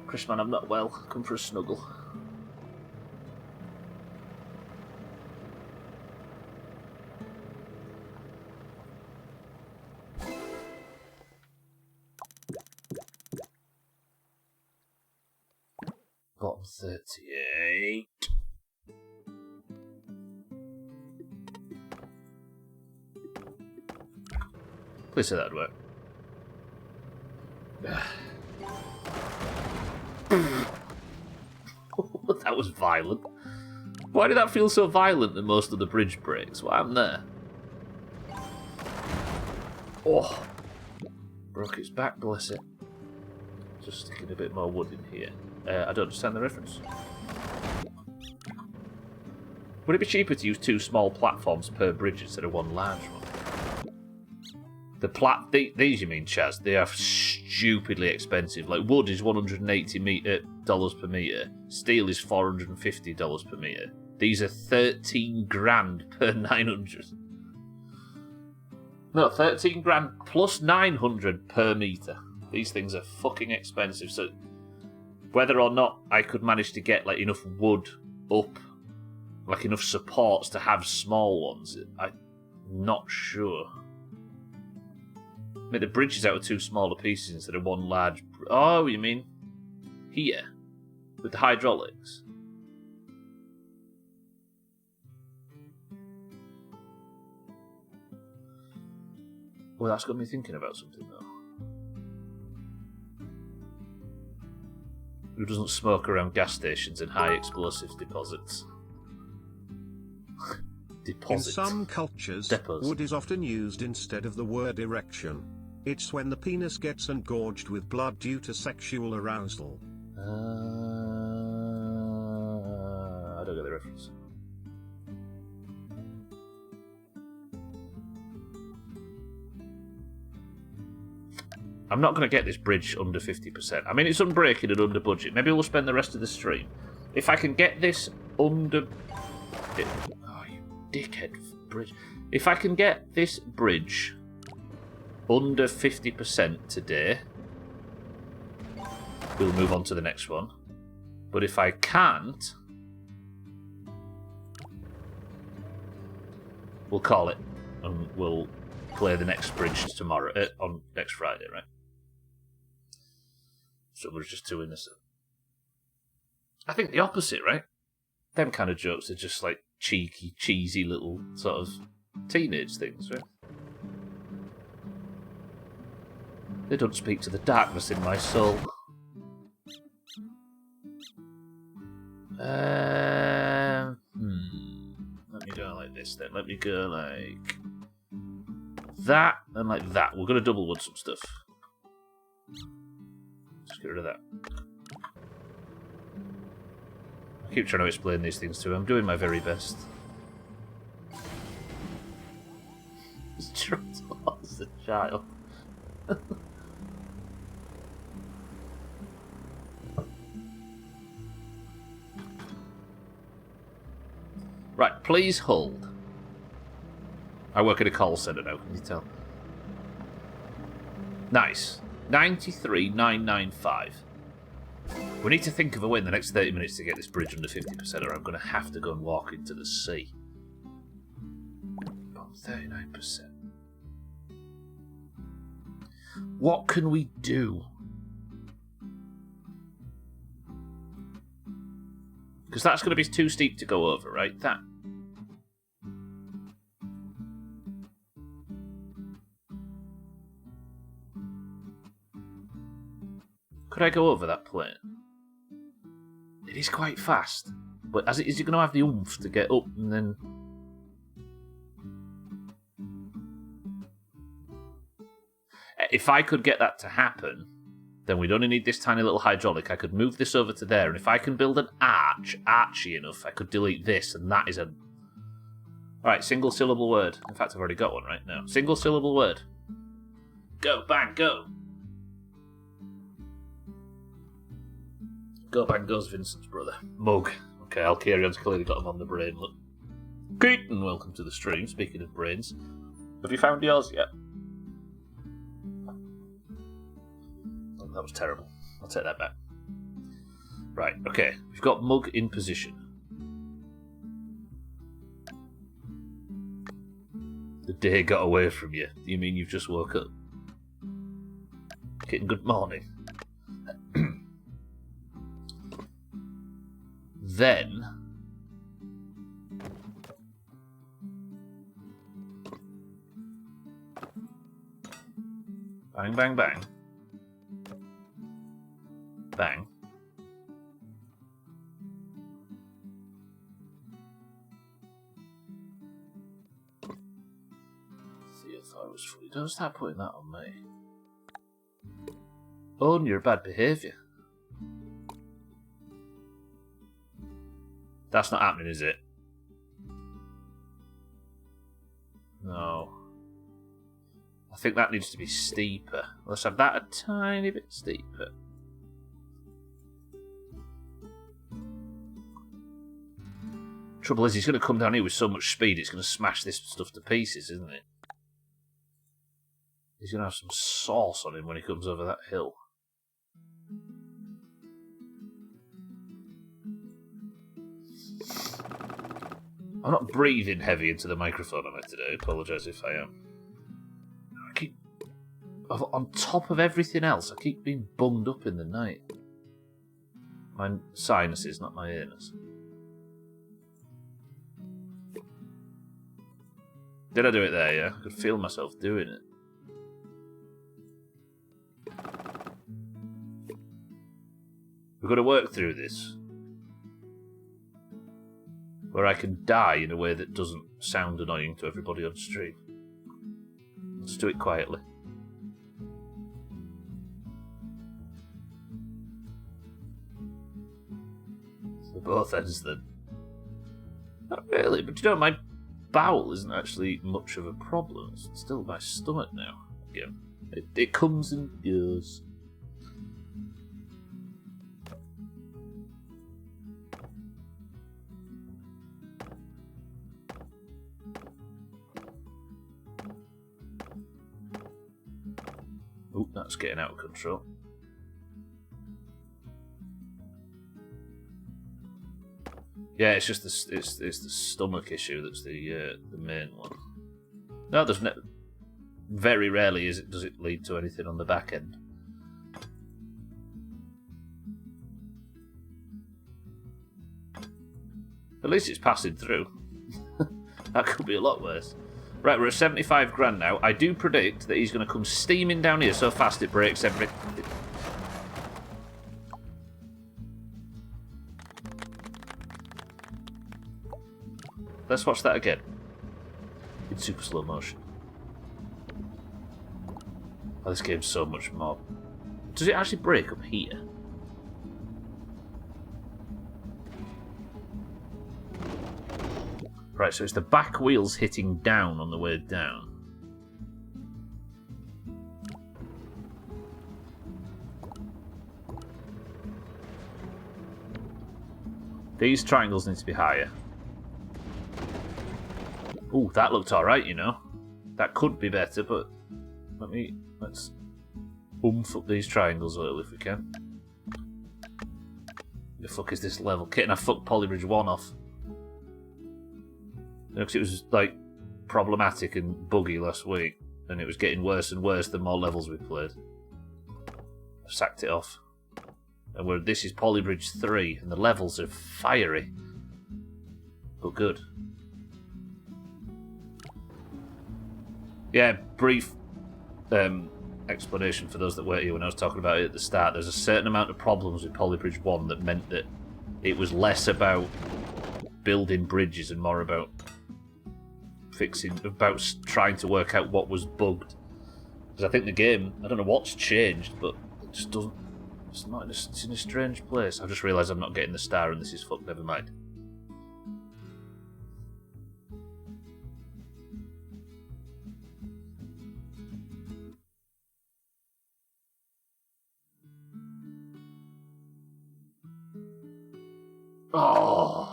A: Chris, man, I'm not well. Come for a snuggle. Bottom 38. Please say that'd work. That was violent. Why did that feel so violent than most of the bridge breaks? What happened there? Oh. Broke its back, bless it. Just sticking a bit more wood in here. I don't understand the reference. Would it be cheaper to use 2 small platforms per bridge instead of 1 large one? These you mean, Chaz? They are stupidly expensive. Like, wood is $180 per metre. Steel is $450 per metre. These are 13 grand per 900. No, 13 grand plus 900 per metre. These things are fucking expensive. So, whether or not I could manage to get like enough wood up, like enough supports to have small ones, I'm not sure. Made the bridges out of 2 smaller pieces instead of 1 large. Oh, you mean here with the hydraulics? Well, that's got me thinking about something though. Who doesn't smoke around gas stations and high explosives deposits?
B: In some cultures,
A: Depots.
B: wood is often used instead of the word erection. It's when the penis gets engorged with blood due to sexual arousal.
A: I don't get the reference. I'm not going to get this bridge under 50%. I mean, it's unbreaking and under budget. Maybe we'll spend the rest of the stream. If I can get this under... Oh, you dickhead bridge. If I can get this bridge under 50% today, we'll move on to the next one. But if I can't, we'll call it and we'll play the next bridge tomorrow, on next Friday, right? So we're just too innocent. I think the opposite, right? Them kind of jokes are just like cheeky, cheesy little sort of teenage things, right? They don't speak to the darkness in my soul. Let me go like this then. Let me go like that and like that. We're going to double wood some stuff. Just get rid of that. I keep trying to explain these things to him. I'm doing my very best. He's trying to lost the child. Right, please hold. I work at a call centre now, can you tell? Nice. 93,995. We need to think of a way in the next 30 minutes to get this bridge under 50%, or I'm going to have to go and walk into the sea. 39%. What can we do? Because that's going to be too steep to go over, right? That. Could I go over that plane? It is quite fast. But is it going to have the oomph to get up and then... If I could get that to happen, then we'd only need this tiny little hydraulic. I could move this over to there, and if I can build an archy enough, I could delete this, and that is a... Alright, single syllable word. In fact, I've already got one right now. Single syllable word. Go, bang, go. Go, bang, goes Vincent's brother. Mug. Okay, Alcarion's clearly got him on the brain. Look. Keaton, welcome to the stream. Speaking of brains. Have you found yours yet? Oh, that was terrible. I'll take that back. Right, okay. We've got Mug in position. The day got away from you. Do you mean you've just woke up? Kitten, good morning. Then... Bang, bang, bang. Bang. See, I thought it was funny. Don't start putting that on me. Own your bad behaviour. That's not happening, is it? No. I think that needs to be steeper. Let's have that a tiny bit steeper. Trouble is, he's going to come down here with so much speed, it's going to smash this stuff to pieces, isn't it? He's going to have some sauce on him when he comes over that hill. I'm not breathing heavy into the microphone on it today. I apologise if I am. I keep... On top of everything else, I keep being bunged up in the night. My sinuses, not my earners. Did I do it there, yeah? I could feel myself doing it. We've got to work through this. Where I can die in a way that doesn't sound annoying to everybody on stream. Let's do it quietly. So both ends then. Not really, but you know, my bowel isn't actually much of a problem. It's still my stomach now. Yeah. It comes and goes. Oh, that's getting out of control. Yeah, it's just it's the stomach issue that's the main one. No, there's very rarely does it lead to anything on the back end. At least it's passing through. That could be a lot worse. Right, we're at 75 grand now. I do predict that he's going to come steaming down here so fast it breaks everything. Let's watch that again. In super slow motion. Oh, this game's so much more. Does it actually break up here? Right, so it's the back wheels hitting down on the way down. These triangles need to be higher. Ooh, that looked alright, you know. That could be better, but let's oomph up these triangles a little if we can. The fuck is this level? Kitten, I fucked Polybridge 1 off. Because it was like problematic and buggy last week, and it was getting worse and worse the more levels we played. I've sacked it off, and this is Polybridge 3, and the levels are fiery, but good. Yeah, brief explanation for those that weren't here when I was talking about it at the start. There's a certain amount of problems with Polybridge 1 that meant that it was less about building bridges and more about trying to work out what was bugged. Because I think the game, I don't know what's changed, but it just doesn't. It's in a strange place. I've just realised I'm not getting the star, and this is fucked. Never mind. Oh.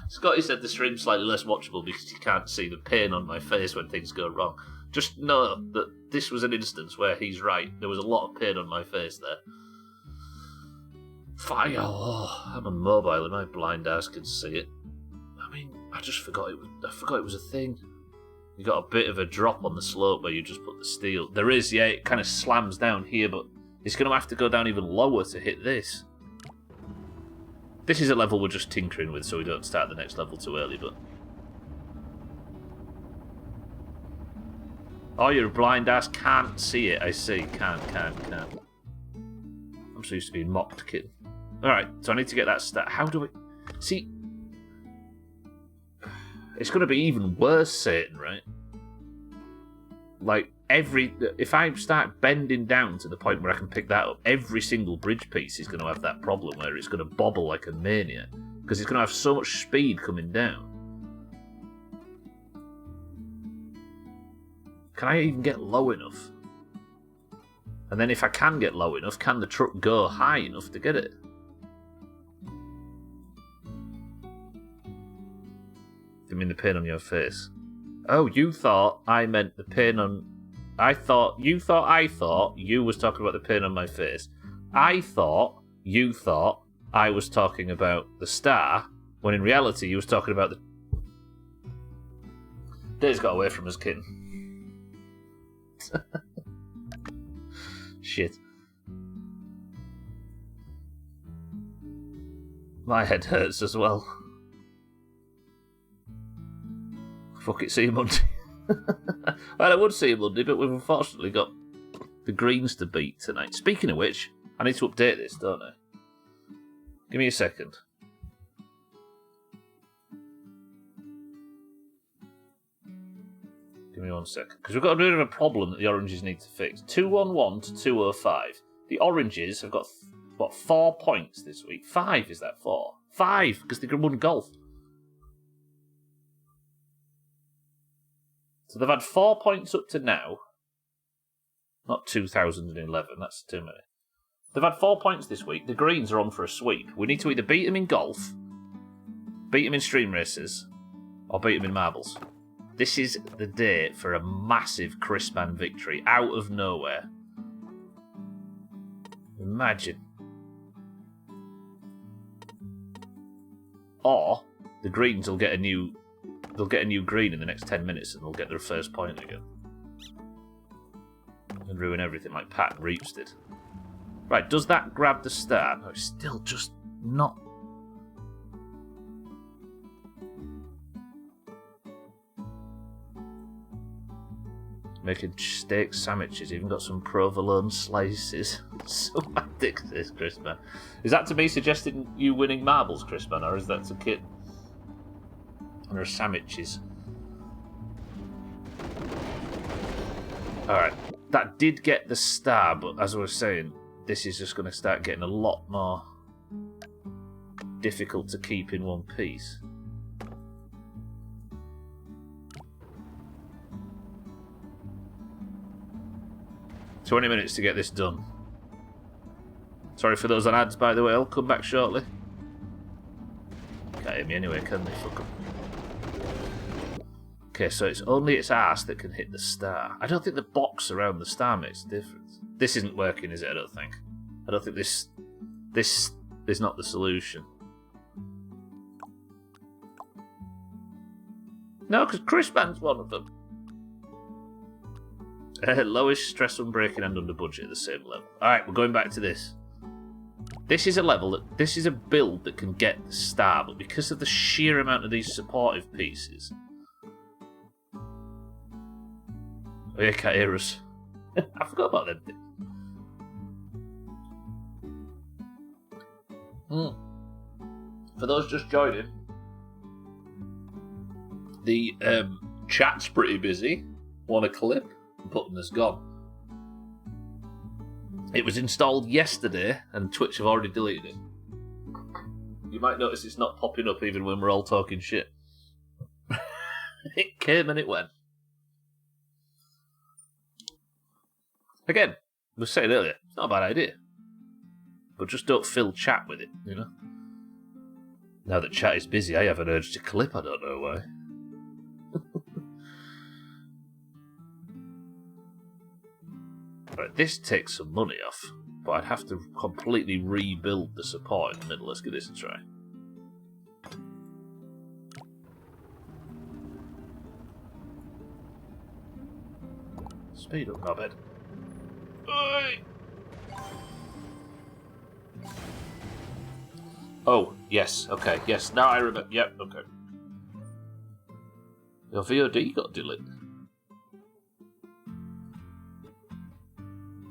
A: Scotty said the stream's slightly less watchable because you can't see the pain on my face when things go wrong. Just know that this was an instance where he's right. There was a lot of pain on my face there. Fire! Oh, I'm on mobile and my blind ass can see it. I mean, I forgot it was a thing. You got a bit of a drop on the slope where you just put the steel. There is, yeah, it kind of slams down here, but it's going to have to go down even lower to hit this. This is a level we're just tinkering with, so we don't start the next level too early, but... Oh, you're a blind ass. Can't see it. I see. Can't. I'm so used to being mocked, kid. Alright, so I need to get that stat. How do we... See... It's going to be even worse, Satan, right? Like, if I start bending down to the point where I can pick that up, every single bridge piece is going to have that problem where it's going to bobble like a maniac. Because it's going to have so much speed coming down. Can I even get low enough? And then if I can get low enough, can the truck go high enough to get it? You mean the pain on your face? Oh, you thought I meant the pain on... I thought you was talking about the pain on my face. I thought you thought I was talking about the star, when in reality you was talking about the... Days got away from us, kitten. Shit. My head hurts as well. Fuck it, see you Monday. Well, I would see you Monday, but we've unfortunately got the Greens to beat tonight. Speaking of which, I need to update this, don't I? Give me a second. Give me 1 second. Because we've got a bit of a problem that the oranges need to fix. 211 to 205. The oranges have got, 4 points this week. 5, is that 4? 5, because they can run golf. So they've had 4 points up to now. Not 2011, that's too many. They've had 4 points this week. The greens are on for a sweep. We need to either beat them in golf, beat them in stream races, or beat them in marbles. This is the day for a massive Chrisman victory out of nowhere. Imagine. Or the greens will get a new green in the next 10 minutes and they'll get their first point again. And ruin everything like Pat and Reeps did. Right, does that grab the star? No, it's still just not. Making steak sandwiches, even got some provolone slices. So addicted, this Chrisman. Is that to me suggesting you winning marbles, Chrisman, or is that to Kit? And her sandwiches. Alright, that did get the star, but as I was saying, this is just going to start getting a lot more difficult to keep in one piece. "20 minutes to get this done." Sorry for those on ads, by the way. I'll come back shortly. Can't hear me anyway, can they? Fuck 'em. Okay, so it's only its arse that can hit the star. I don't think the box around the star makes a difference. This isn't working, is it? I don't think. I don't think this is not the solution. No, because Chrisman's one of them. Lowest stress on breaking and under budget at the same level. Alright, we're going back to this. This is a level that this is a build that can get the star, but because of the sheer amount of these supportive pieces. Oh yeah, can't hear us. I forgot about them. For those just joining, the chat's pretty busy. Want a clip? Button has gone. It was installed yesterday and Twitch have already deleted it. You might notice it's not popping up even when we're all talking shit. It came and it went. Again, I was saying earlier, it's not a bad idea. But just don't fill chat with it, you know? Now that chat is busy, I have an urge to clip, I don't know why. Right, this takes some money off, but I'd have to completely rebuild the support in the middle. Let's give this a try. Speed up, knobhead. Oi! Oh, yes, okay, yes, now I remember. Yep, okay. Your VOD got deleted.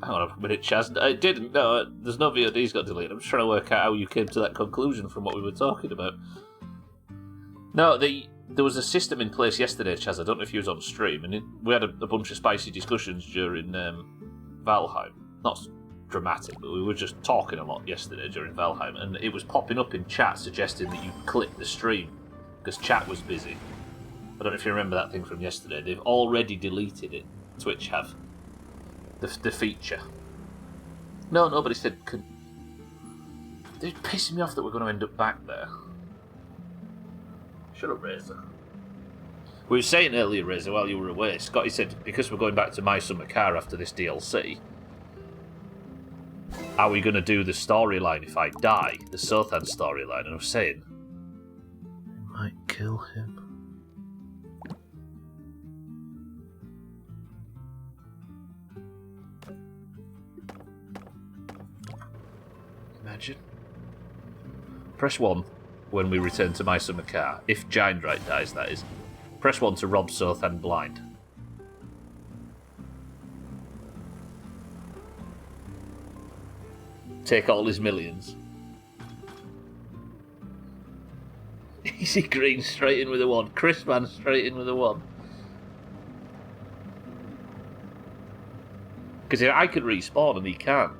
A: Hang on a minute, Chaz. It didn't. No, there's no VODs got deleted. I'm just trying to work out how you came to that conclusion from what we were talking about. No, there was a system in place yesterday, Chaz. I don't know if you was on stream, and we had a bunch of spicy discussions during Valheim. Not dramatic, but we were just talking a lot yesterday during Valheim, and it was popping up in chat suggesting that you click the stream because chat was busy. I don't know if you remember that thing from yesterday. They've already deleted it. Twitch have. The feature. No, nobody said. They're pissing me off that we're going to end up back there. Shut up, Razor. We were saying earlier, Razor, while you were away, Scotty said, because we're going back to My Summer Car after this DLC, are we going to do the storyline if I die? The Sothan storyline. And I was saying, I might kill him. Imagine. Press 1 when we return to My Summer Car. If Giantrite dies, that is. Press 1 to rob Sothan blind. Take all his millions. Easy Green straight in with a 1. Chris Man straight in with a 1. Because I could respawn and he can't.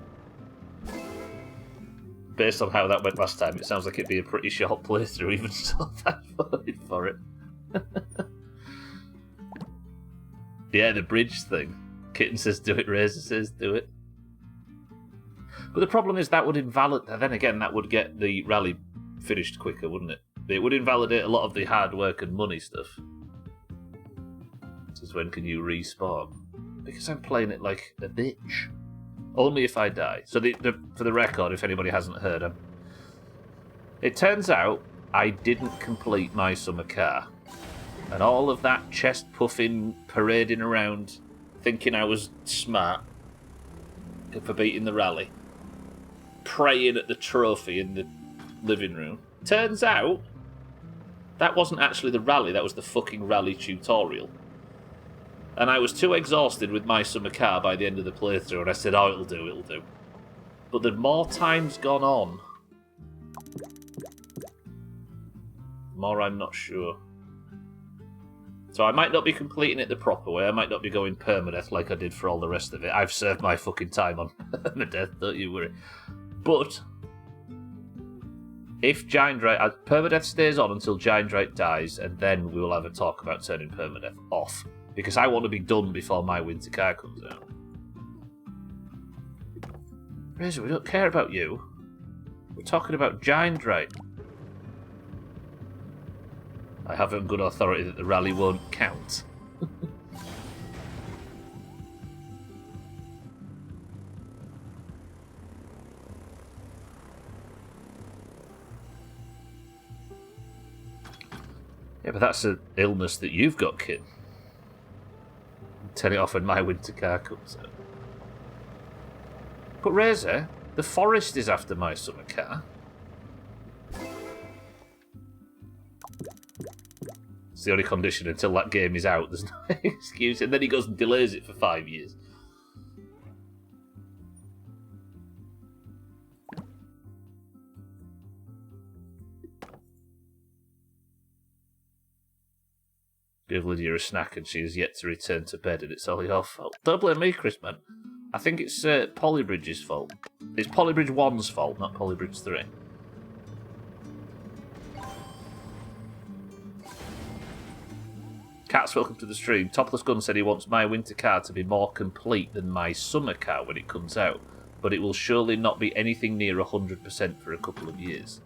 A: Based on how that went last time, it sounds like it'd be a pretty short playthrough, even so that's voted for it. Yeah, the bridge thing. Kitten says do it, Razor says do it. But the problem is that would invalidate... Then again, that would get the rally finished quicker, wouldn't it? It would invalidate a lot of the hard work and money stuff. This is when can you respawn? Because I'm playing it like a bitch. Only if I die. So for the record, if anybody hasn't heard him, it turns out I didn't complete my summer car. And all of that chest puffing, parading around, thinking I was smart for beating the rally, praying at the trophy in the living room. Turns out that wasn't actually the rally, that was the fucking rally tutorial. And I was too exhausted with my summer car by the end of the playthrough, and I said, oh, it'll do. But the more time's gone on, the more I'm not sure. So I might not be completing it the proper way, I might not be going permadeath like I did for all the rest of it. I've served my fucking time on permadeath, don't you worry. But if permadeath stays on until Giant dies, and then we will have a talk about turning permadeath off. Because I want to be done before my winter car comes out. Razor, we don't care about you. We're talking about Giant. I have it on good authority that the rally won't count. Yeah, but that's an illness that you've got, kid. Turn it off when my winter car comes out. But Razor, the forest is after my summer car. It's the only condition until that game is out. There's no excuse. And then he goes and delays it for 5 years. Give Lydia a snack and she has yet to return to bed and it's all your fault. Don't blame me, Chris, man. I think it's Polybridge's fault. It's Polybridge 1's fault, not Polybridge 3. Cats, welcome to the stream. Topless Gun said he wants my winter car to be more complete than my summer car when it comes out, but it will surely not be anything near 100% for a couple of years.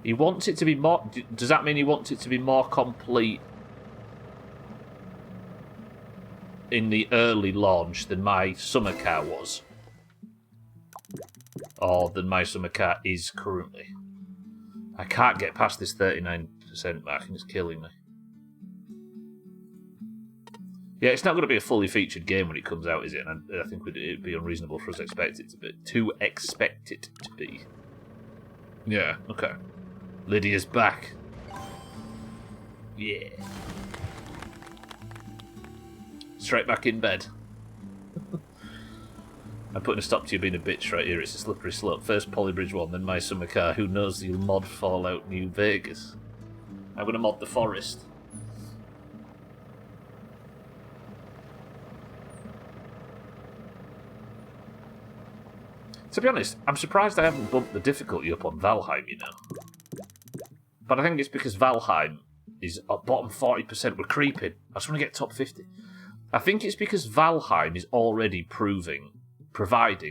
A: He wants it to be more... Does that mean he wants it to be more complete in the early launch than my summer car was? Or than my summer car is currently? I can't get past this 39% mark and it's killing me. Yeah, it's not going to be a fully featured game when it comes out, is it? And I think it'd be unreasonable for us to expect it to be. Yeah, okay. Lydia's back. Yeah. Straight back in bed. I'm putting a stop to you being a bitch right here. It's a slippery slope. First Polybridge 1, then my summer car. Who knows, you'll mod Fallout New Vegas. I'm going to mod the forest. To be honest, I'm surprised I haven't bumped the difficulty up on Valheim, you know. But I think it's because Valheim is at bottom 40%. We're creeping. I just want to get top 50. I think it's because Valheim is already providing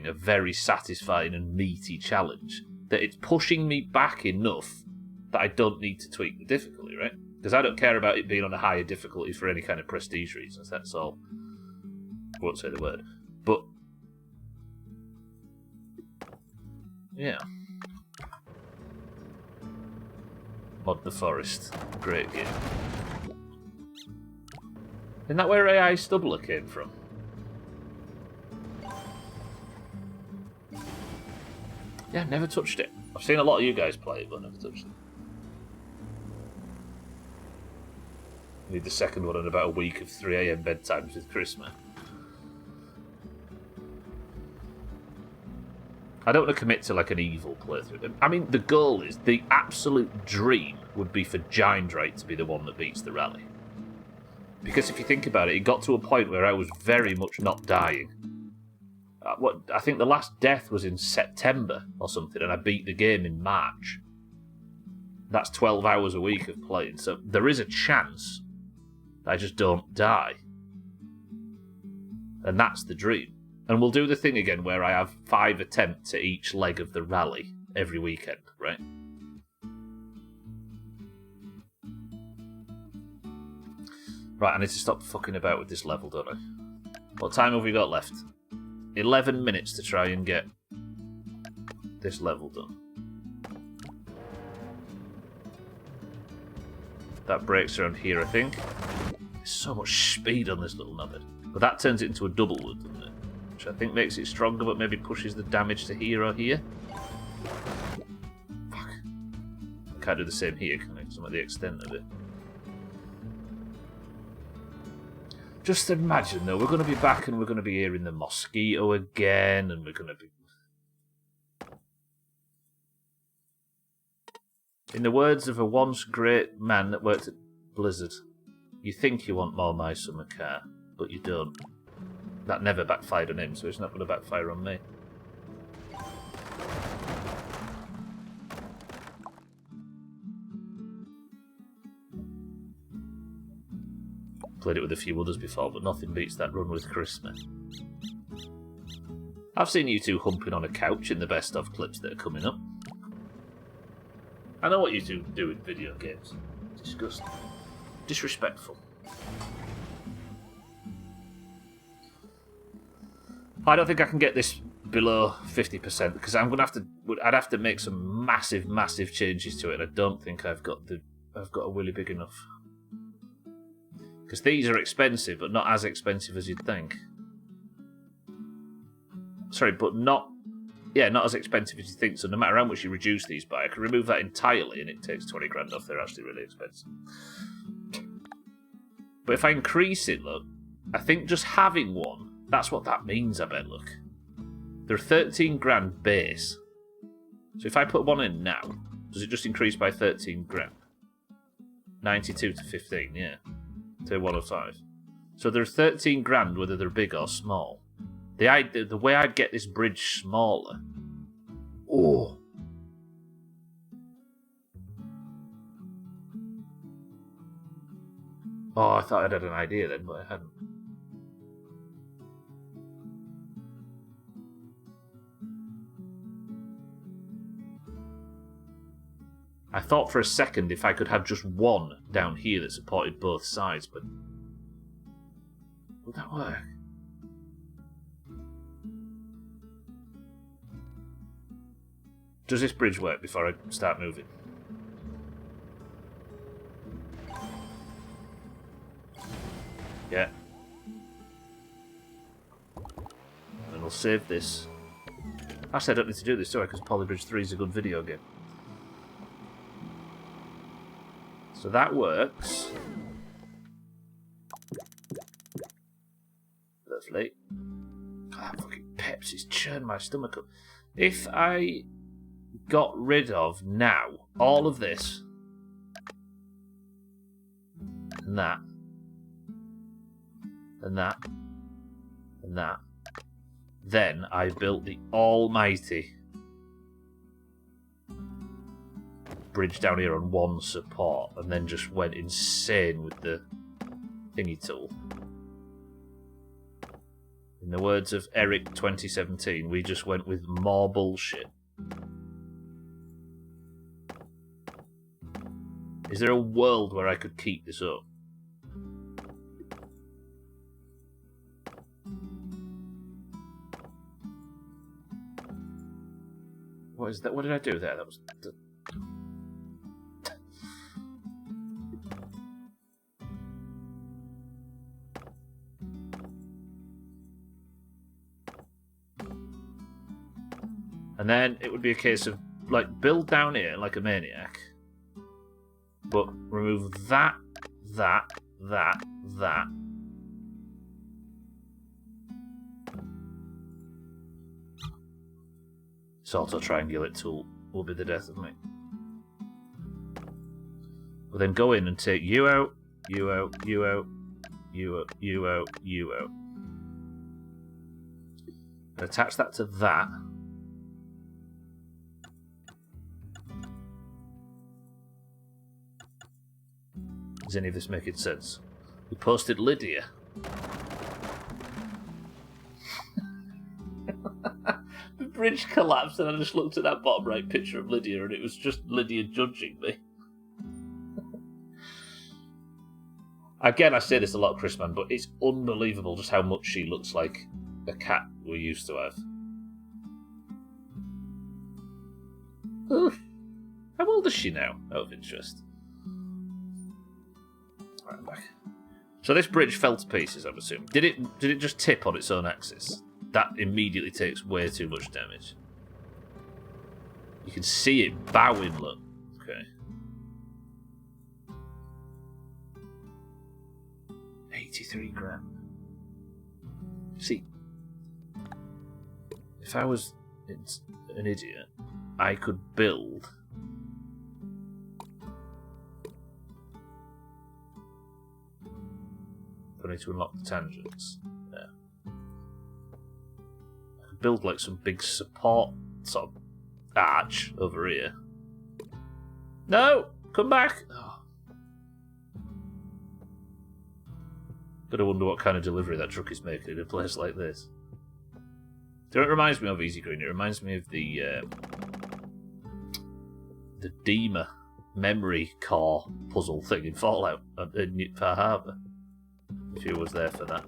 A: a very satisfying and meaty challenge, that it's pushing me back enough that I don't need to tweak the difficulty, right? Because I don't care about it being on a higher difficulty for any kind of prestige reasons, that's all. I won't say the word. But, yeah. Mod the Forest. Great game. Isn't that where AI Stubbler came from? Yeah, never touched it. I've seen a lot of you guys play it, but never touched it. Need the second one in about a week of 3 AM bedtimes with Chris, man. I don't want to commit to like an evil playthrough. I mean, the goal is, the absolute dream would be for Gindrate to be the one that beats the rally. Because if you think about it, it got to a point where I was very much not dying. I think the last death was in September or something, and I beat the game in March. That's 12 hours a week of playing, so there is a chance I just don't die. And that's the dream. And we'll do the thing again where I have 5 attempts at each leg of the rally every weekend, right? Right, I need to stop fucking about with this level, don't I? What time have we got left? 11 minutes to try and get this level done. That breaks around here, I think. There's so much speed on this little knobhead. But that turns it into a double wood, doesn't it? Which I think makes it stronger, but maybe pushes the damage to here or here. Fuck. I can't do the same here, can I? Because I'm at the extent of it. Just imagine, though, we're going to be back and we're going to be hearing the mosquito again, and we're going to be... In the words of a once great man that worked at Blizzard, you think you want more My Summer Car, but you don't. That never backfired on him, so it's not going to backfire on me. Played it with a few others before, but nothing beats that run with Christmas. I've seen you two humping on a couch in the best of clips that are coming up. I know what you two do in video games. Disgusting. Disrespectful. I don't think I can get this below 50% because I'm gonna have to. I'd have to make some massive, massive changes to it. I don't think I've got a willy big enough. Because these are expensive, but not as expensive as you'd think. Sorry, but not as expensive as you think. So no matter how much you reduce these by, I can remove that entirely, and it takes 20 grand off. They're actually really expensive. But if I increase it, look, I think just having one. That's what that means, I bet, look. They're 13 grand base. So if I put one in now, does it just increase by 13 grand? 92 to 15, yeah. To 105. So they're 13 grand whether they're big or small. The way I'd get this bridge smaller... Oh. Oh, I thought I'd had an idea then, but I hadn't. I thought for a second if I could have just one down here that supported both sides, but... Would that work? Does this bridge work before I start moving? Yeah. And we'll save this. Actually, I don't need to do this, do I? Because Polybridge 3 is a good video game. So that works. Lovely. That fucking Pepsi's churned my stomach up. If I got rid of now all of this and that and that and that, then I built the almighty bridge down here on one support and then just went insane with the thingy tool. In the words of Eric 2017, we just went with more bullshit. Is there a world where I could keep this up? What is that? What did I do there? That was... And then it would be a case of, like, build down here like a maniac, but remove that, that, that, that. This auto-triangulate tool will be the death of me. We'll then go in and take you out, you out, you out, you out, you out, you out. And attach that to that. Is any of this making sense? We posted Lydia. The bridge collapsed and I just looked at that bottom right picture of Lydia and it was just Lydia judging me. Again, I say this a lot, Chris, man, but it's unbelievable just how much she looks like a cat we used to have. Oof. How old is she now, out of interest? Right, I'm back. So this bridge fell to pieces, I'm assuming. Did it just tip on its own axis? That immediately takes way too much damage. You can see it bowing, look. Okay. 83 grand. See, if I was an idiot, I could build I need to unlock the tangents. Yeah. I could build like some big support sort of arch over here. No! Come back! Oh. Gotta wonder what kind of delivery that truck is making in a place like this. Do you know what it reminds me of, Easy Green? It reminds me of the Dima memory core puzzle thing in Fallout in Far Harbour. If you was there for that.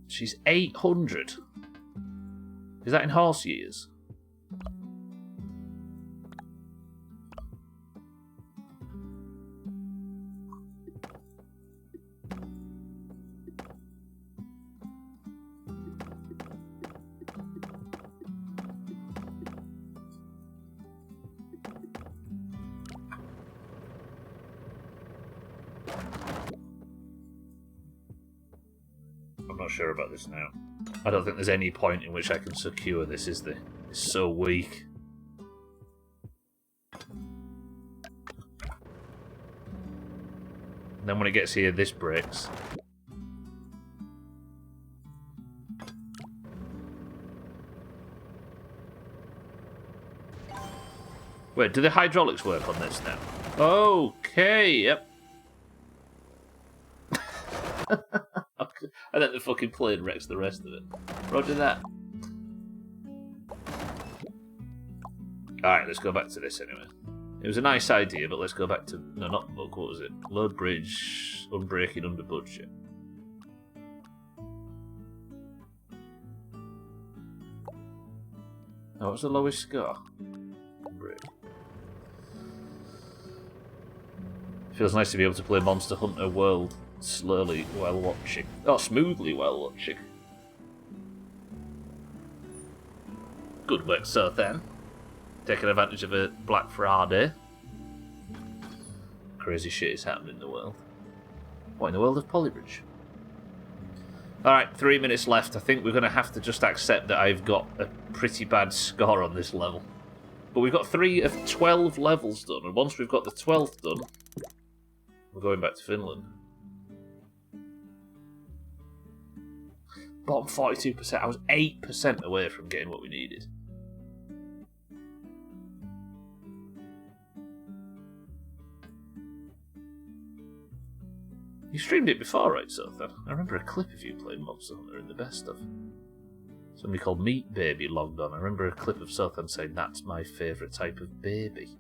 A: She's 800. Is that in horse years? I'm not sure about this now. I don't think there's any point in which I can secure this, is there? It's so weak. And then when it gets here, this breaks. Wait, do the hydraulics work on this now? Okay, yep. And then the fucking plane wrecks the rest of it. Roger that. Alright, let's go back to this anyway. It was a nice idea, but let's go back to... No, not book, what was it? Load bridge, unbreaking under budget. Oh, what's the lowest score? Unbreak. Feels nice to be able to play Monster Hunter World slowly while watching. Oh, smoothly while watching. Good work, so then. Taking advantage of a Black Friday. Crazy shit is happening in the world. What, in the world of Polybridge? Alright, 3 minutes left. I think we're going to have to just accept that I've got a pretty bad score on this level. But we've got 3 of 12 levels done, and once we've got the 12th done, we're going back to Finland. Bottom 42%. I was 8% away from getting what we needed. You streamed it before, right, Sothan? I remember a clip of you playing Monster Hunter in the best of. Somebody called Meat Baby logged on. I remember a clip of Sothan saying, "That's my favourite type of baby."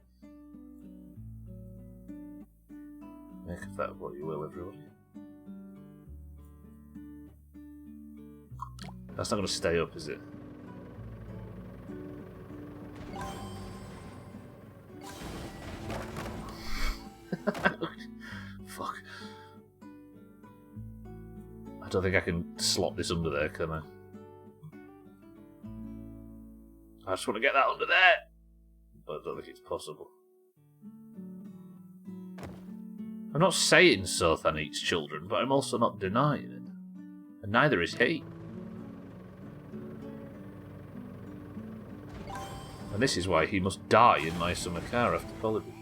A: Make of that what you will, everybody. That's not going to stay up, is it? Fuck. I don't think I can slot this under there, can I? I just want to get that under there! But I don't think it's possible. I'm not saying Sothan eats children, but I'm also not denying it. And neither is he. And this is why he must die in my summer car after Polybridge.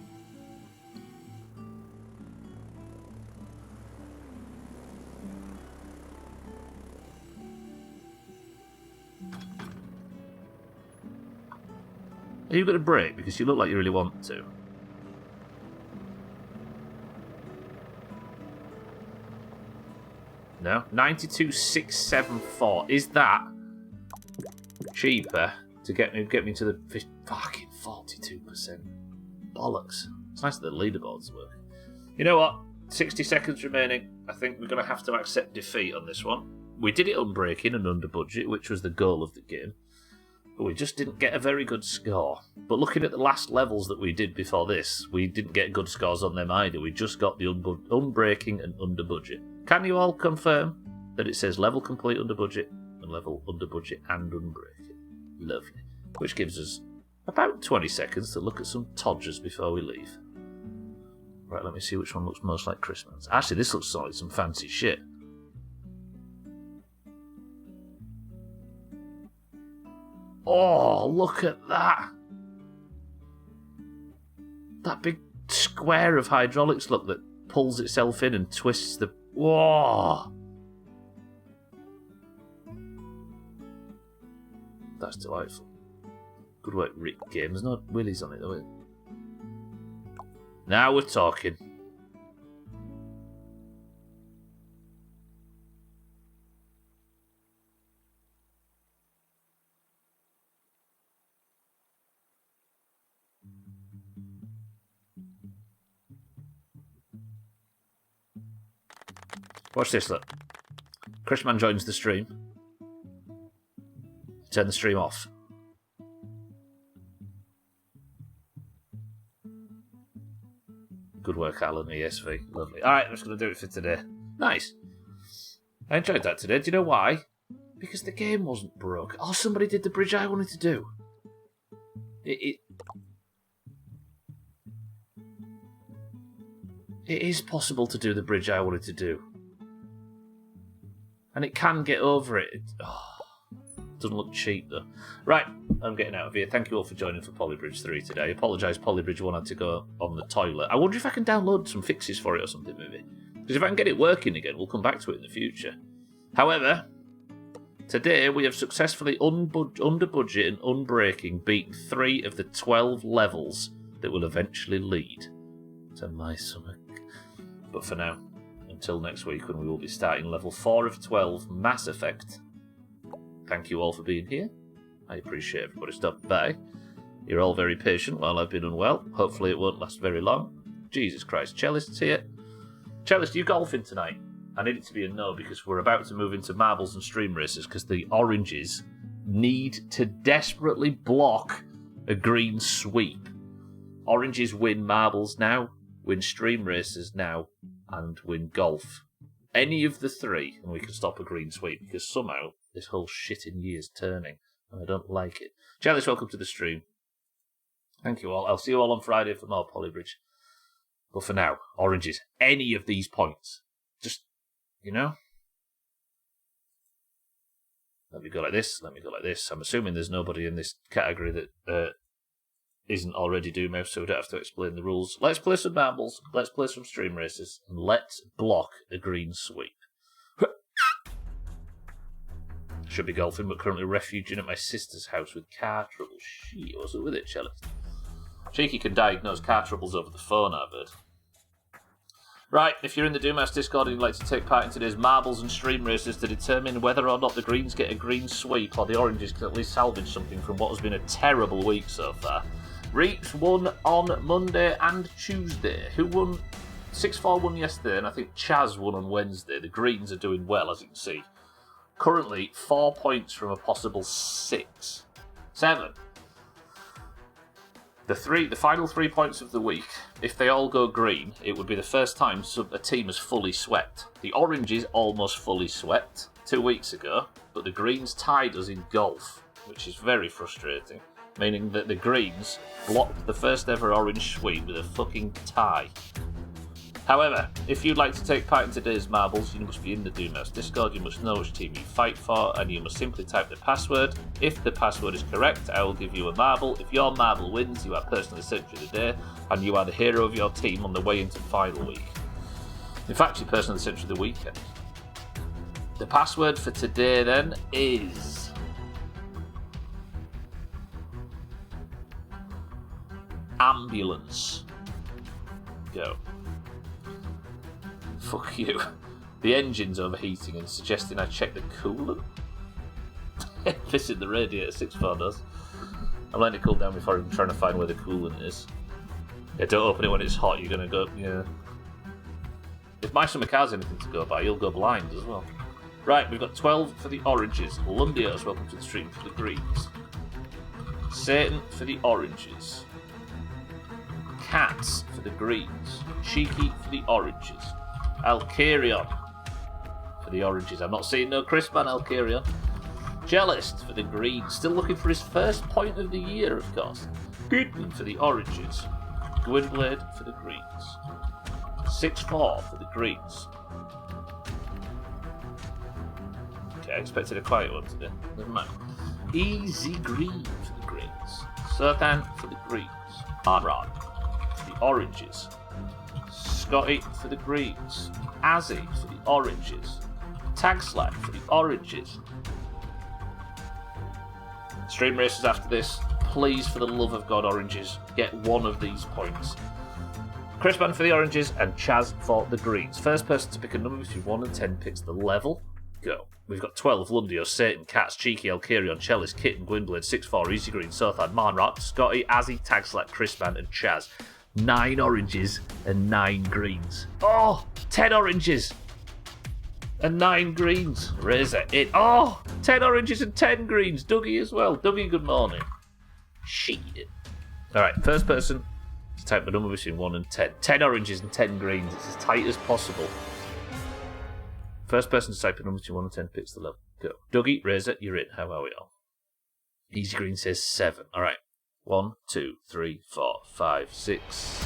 A: Are you going to brake? Because you look like you really want to. No? 92,674. Is that cheaper to get me to the fucking 42%? Bollocks. It's nice that the leaderboards work. You know what? 60 seconds remaining. I think we're going to have to accept defeat on this one. We did it unbreaking and under budget, which was the goal of the game. But we just didn't get a very good score. But looking at the last levels that we did before this, we didn't get good scores on them either. We just got the unbreaking and under budget. Can you all confirm that it says level complete under budget and level under budget and unbreaking? Lovely. Which gives us about 20 seconds to look at some Todgers before we leave. Right, let me see which one looks most like Christmas. Actually, this looks like some fancy shit. Oh, look at that! That big square of hydraulics, look, that pulls itself in and twists the... Whoa! That's delightful. Good work, Rick Game. There's no willies on it, though, is there? Now we're talking. Watch this, look. Chrisman joins the stream. Turn the stream off. Good work, Alan, ESV. Lovely. Alright, I'm just going to do it for today. Nice. I enjoyed that today. Do you know why? Because the game wasn't broke. Oh, somebody did the bridge I wanted to do. It is possible to do the bridge I wanted to do. And it can get over it. It doesn't look cheap, though. Right, I'm getting out of here. Thank you all for joining for Polybridge 3 today. I apologise, Polybridge 1 had to go on the toilet. I wonder if I can download some fixes for it or something, maybe. Because if I can get it working again, we'll come back to it in the future. However, today we have successfully, under budget and unbreaking, beaten 3 of the 12 levels that will eventually lead to my summer. But for now, until next week when we will be starting level 4 of 12, Mass Effect. Thank you all for being here. I appreciate everybody stopping by. You're all very patient while I've been unwell. Hopefully it won't last very long. Jesus Christ, Cellist's here. Cellist, you golfing tonight? I need it to be a no because we're about to move into marbles and stream races because the oranges need to desperately block a green sweep. Oranges win marbles now, win stream races now, and win golf. Any of the 3, and we can stop a green sweep, because somehow this whole shitting year's turning, and I don't like it. Charlie's welcome to the stream. Thank you all. I'll see you all on Friday for more Polybridge. But for now, oranges, any of these points. Just, you know? Let me go like this, let me go like this. I'm assuming there's nobody in this category that isn't already Doomhaus, so we don't have to explain the rules. Let's play some marbles, let's play some stream races, and let's block a green sweep. Should be golfing, but currently refuging at my sister's house with car trouble. Shit, what's up with it, Cellist? Cheeky can diagnose car troubles over the phone, I've heard. Right, if you're in the Doomhaus Discord and you'd like to take part in today's marbles and stream races to determine whether or not the greens get a green sweep or the oranges can at least salvage something from what has been a terrible week so far. Reeks won on Monday and Tuesday. Who won? 6-4 won yesterday, and I think Chaz won on Wednesday. The Greens are doing well, as you can see. Currently, 4 points from a possible 6. 7. The final 3 points of the week, if they all go green, it would be the first time a team has fully swept. The Oranges almost fully swept 2 weeks ago, but the Greens tied us in golf, which is very frustrating, meaning that the Greens blocked the first ever Orange sweep with a fucking tie. However, if you'd like to take part in today's marbles, you must be in the Doomhaus Discord, you must know which team you fight for, and you must simply type the password. If the password is correct, I will give you a marble. If your marble wins, you are Person of the Century of the Day, and you are the hero of your team on the way into final week. In fact, you're Person of the Century of the Weekend. The password for today, then, is... ambulance. Go. Fuck you. The engine's overheating and suggesting I check the coolant. Pissing the radiator, 6-4 does. I'm letting it cool down before I'm trying to find where the coolant is. Yeah, don't open it when it's hot, you're gonna go, yeah. If my summer car's anything to go by, you'll go blind as well. Right, we've got 12 for the oranges. Lundios, welcome to the stream for the greens. Satan for the oranges. Cats for the greens. Cheeky for the oranges. Alcarion for the oranges. I'm not seeing no crisp on Alcarion. Cellist for the greens. Still looking for his first point of the year, of course. Kitten for the oranges. Gwynblade for the greens. 6-4 for the greens. Okay, I expected a quiet one today. Never mind. Easy green for the greens. Sertan for the greens. Arrod for the oranges. Scotty for the greens. Azzy for the oranges. Tagslack for the oranges. Stream races after this. Please, for the love of God, oranges, get one of these points. Crispman for the oranges and Chaz for the greens. First person to pick a number between 1 and 10 picks the level. Go. We've got 12, Lundio, Satan, Cats, Cheeky, Alcarion, Cellist, Kitten, Gwynblade, 6-4, Easy Green, Sothan, Marnrock, Scotty, Azzy, Tagslack, Crispman and Chaz. 9 oranges and 9 greens. Oh, 10 oranges and 9 greens. Razor it. Oh, 10 oranges and 10 greens. Dougie as well. Dougie, good morning. Shit. Alright, first person to type the number between 1 and 10. 10 oranges and 10 greens. It's as tight as possible. First person to type a number between 1 and 10 picks the level. Go. Dougie, Razor, you're in. How are we all? Easy Green says 7. Alright. 1, 2, 3, 4, 5, 6,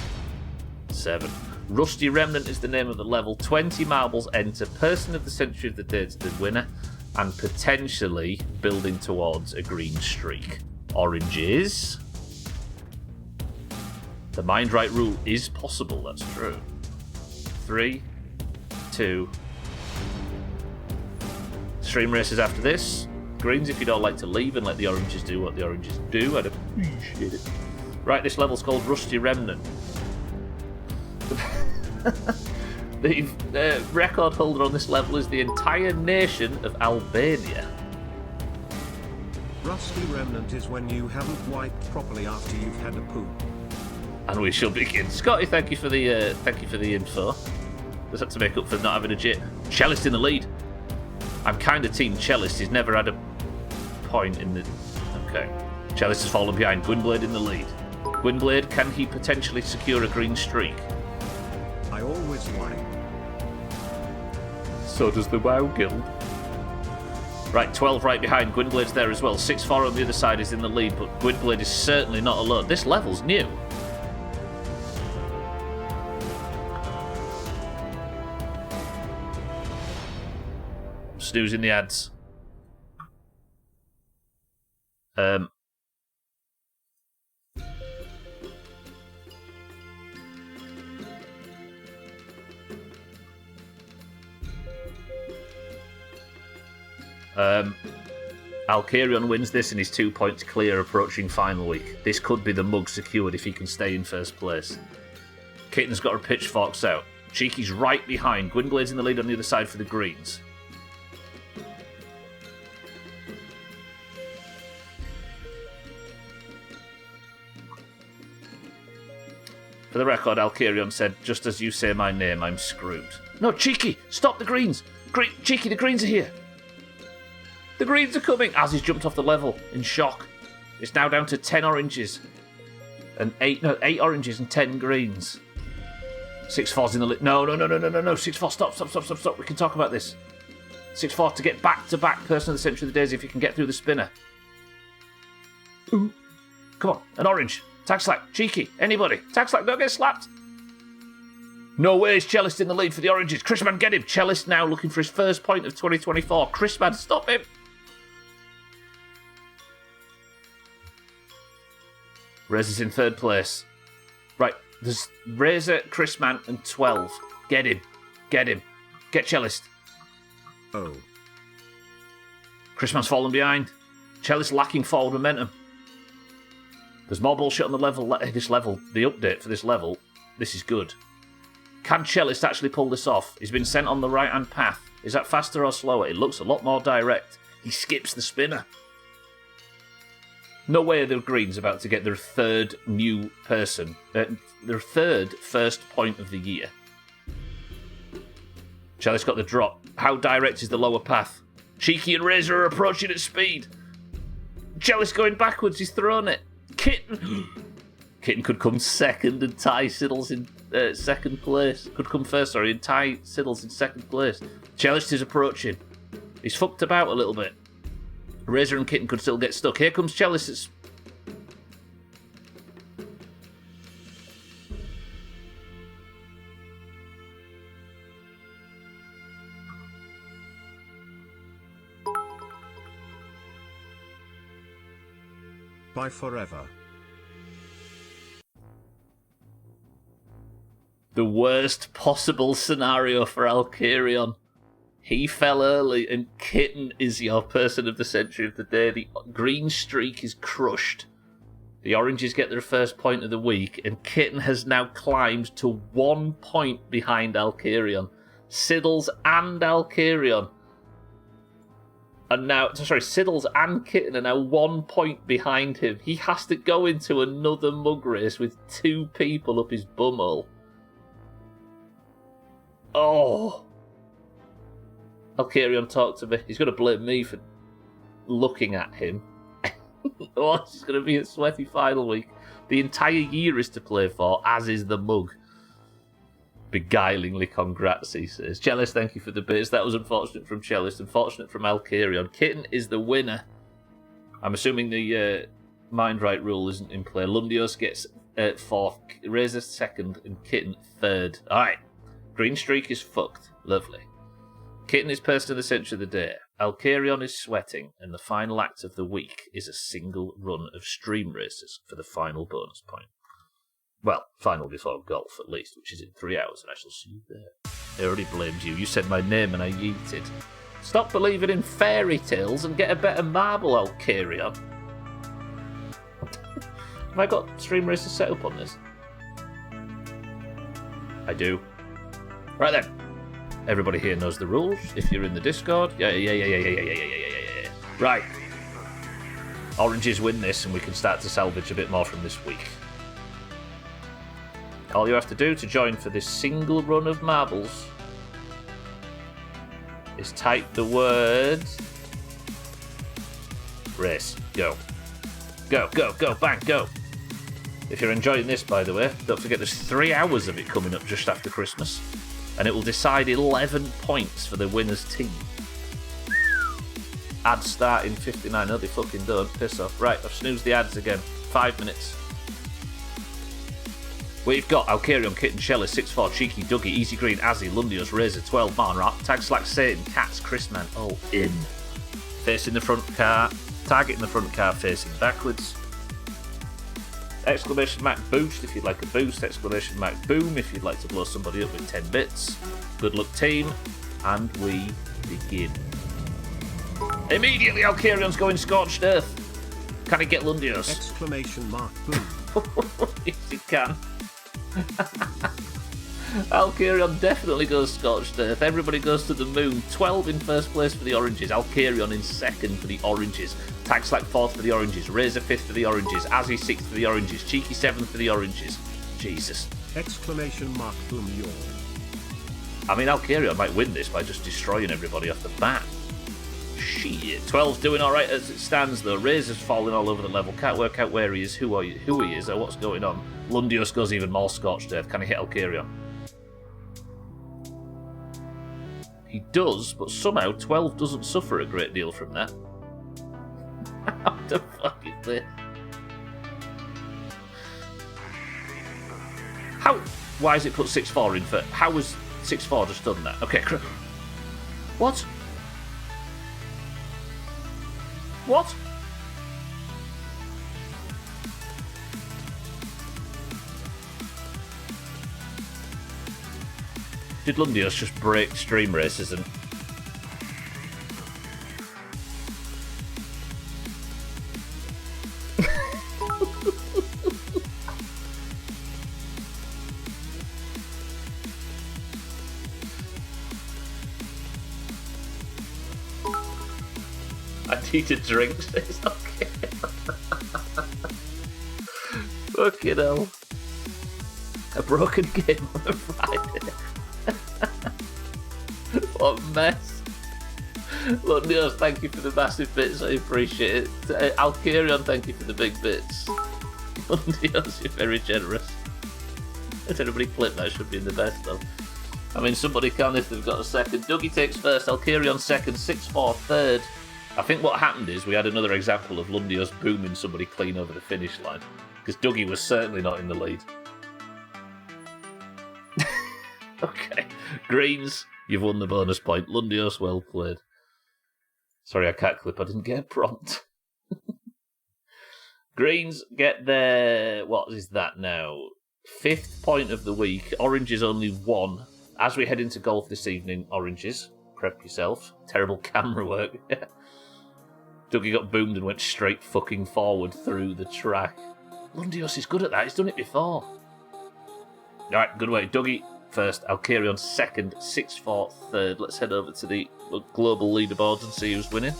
A: 7. Rusty Remnant is the name of the level. 20 marbles enter. Person of the Century of the Day to the winner. And potentially building towards a green streak. Oranges. The mind right rule is possible, that's true. 3, 2. Stream races after this. Greens, if you don't like to leave and let the oranges do what the oranges do, I'd appreciate it. Right, this level's called Rusty Remnant. The record holder on this level is the entire nation of Albania.
B: Rusty Remnant is when you haven't wiped properly after you've had a poo.
A: And we shall begin. Scotty, thank you for the info. Does that to make up for not having a jit? Cellist in the lead. I'm kind of team Cellist. He's never had a point in the... Okay. Cellist has fallen behind. Gwynblade in the lead. Gwynblade, can he potentially secure a green streak?
B: I always wipe.
A: So does the WoW Guild. Right, 12 right behind. Gwynblade's there as well. 6-4 on the other side is in the lead, but Gwynblade is certainly not alone. This level's new. Snoozing the ads. Alcarion wins this and he's 2 points clear approaching final week. This could be the mug secured if he can stay in first place. Kitten's got her pitchforks out. Cheeky's right behind. Gwynblade's in the lead on the other side for the greens. For the record, Alcarion said, just as you say my name, I'm screwed. No, Cheeky! Stop the greens! Cheeky, the greens are here! The greens are coming! As he's jumped off the level, in shock. It's now down to 10 oranges. And 8 oranges and 10 greens. 6-4's in the lead. No. 6-4, stop. We can talk about this. 6-4 to get back-to-back Person of the Century of the Days if you can get through the spinner. Ooh. Come on, an orange. Tag Slack, Cheeky, anybody. Tag Slack, don't get slapped. No way is Cellist in the lead for the Oranges. Chrisman, get him. Cellist now looking for his first point of 2024. Chrisman, stop him. Razor's in third place. Right, there's Razor, Chrisman, and 12. Get him. Get him. Get Cellist.
B: Oh.
A: Chrisman's fallen behind. Cellist lacking forward momentum. There's more bullshit on the level. This level, the update for this level. This is good. Can Cellist actually pull this off? He's been sent on the right-hand path. Is that faster or slower? It looks a lot more direct. He skips the spinner. No way are the Greens about to get their third new person. Their third first point of the year. Cellist got the drop. How direct is the lower path? Cheeky and Razor are approaching at speed. Cellist going backwards. He's thrown it. Kitten. Kitten could come second and tie Siddles in second place. Could come first, sorry, and tie Siddles in second place. Cellist is approaching. He's fucked about a little bit. Razor and Kitten could still get stuck. Here comes Cellist.
B: Bye forever.
A: The worst possible scenario for Alkarion. He fell early, and Kitten is your person of the century of the day. The green streak is crushed. The Oranges get their first point of the week, and Kitten has now climbed to 1 point behind Alkarion. Siddles and Alkarion. And now, sorry, Siddles and Kitten are now 1 point behind him. He has to go into another mug race with 2 people up his bumhole. Oh. Alkarion, talk to me. He's going to blame me for looking at him. Oh, it's going to be a sweaty final week. The entire year is to play for, as is the mug. Beguilingly congrats, he says. Cellist, thank you for the bits. That was unfortunate from Cellist, unfortunate from Alkarion. Kitten is the winner. I'm assuming the mind right rule isn't in play. Lundios gets fourth, Razor second, and Kitten third. Alright. Green streak is fucked. Lovely. Kitten is person of the century of the day. Alkarion is sweating, and the final act of the week is a single run of stream races for the final bonus point. Well, final before golf, at least, which is in 3 hours, and I shall see you there. I already blamed you. You said my name and I yeeted. Stop believing in fairy tales and get a better marble, Alkarion. Have I got stream races set up on this? I do. Right then. Everybody here knows the rules. If you're in the Discord, yeah. Right. Oranges win this, and we can start to salvage a bit more from this week. All you have to do to join for this single run of marbles is type the word race. Go. Go, go, go, bang, go. If you're enjoying this, by the way, don't forget there's 3 hours of it coming up just after Christmas, and it will decide 11 points for the winner's team. Ads start in 59. No, they fucking don't. Piss off. Right, I've snoozed the ads again. 5 minutes. We've got Alkarion, Kitten, Shella, 6-4, Cheeky, Dougie, Easy Green, Azzy, Lundios, Razor, 12, Marn, Tag Slack, Satan, Cats, Chrisman, all in. Facing the front car. Targeting the front car, facing backwards. Exclamation mark boost if you'd like a boost. Exclamation mark boom if you'd like to blow somebody up with 10 bits. Good luck, team. And we begin. Immediately, Alkarion's going Scorched Earth. Can he get Lundios?
B: Exclamation mark boom.
A: Yes, he can. Alkarion definitely goes Scorched Earth. Everybody goes to the moon. 12 in first place for the Oranges. Alkarion in second for the Oranges. Tag Slack 4th for the Oranges. Razor 5th for the Oranges. Azzy 6th for the Oranges. Cheeky 7th for the Oranges. Jesus.
B: Exclamation mark boom yawn.
A: I mean, Alkarion might win this by just destroying everybody off the bat. Shit. 12's doing alright as it stands, though. Razor's falling all over the level. Can't work out where he is, who he is, or what's going on. Lundios goes even more Scorched Earth. Can he hit Alkarion? He does, but somehow 12 doesn't suffer a great deal from that. How the fuck is this? Why has it put 6-4 in for... How has 6-4 just done that? Okay, what? What? Did Lundios just break stream racism? I need a drink. It's okay. Fucking hell. A broken game on a Friday. What a mess. Lundios, thank you for the massive bits. I appreciate it. Alkarion, thank you for the big bits. Lundios, you're very generous. Let everybody clip that. Should be in the best though. I mean, somebody can if they've got a second. Dougie takes first, Alkarion second, 6-4 third. I think what happened is we had another example of Lundios booming somebody clean over the finish line. Because Dougie was certainly not in the lead. Okay. Greens, you've won the bonus point. Lundios, well played. Sorry, I can't clip. I didn't get a prompt. Greens get their... What is that now? 5th point of the week. Orange is only 1. As we head into golf this evening, Oranges, prep yourself. Terrible camera work. Dougie got boomed and went straight fucking forward through the track. Lundios is good at that. He's done it before. Alright, good way. Dougie first, Alkarion second, 6-4 third. Let's head over to the global leaderboards and see who's winning.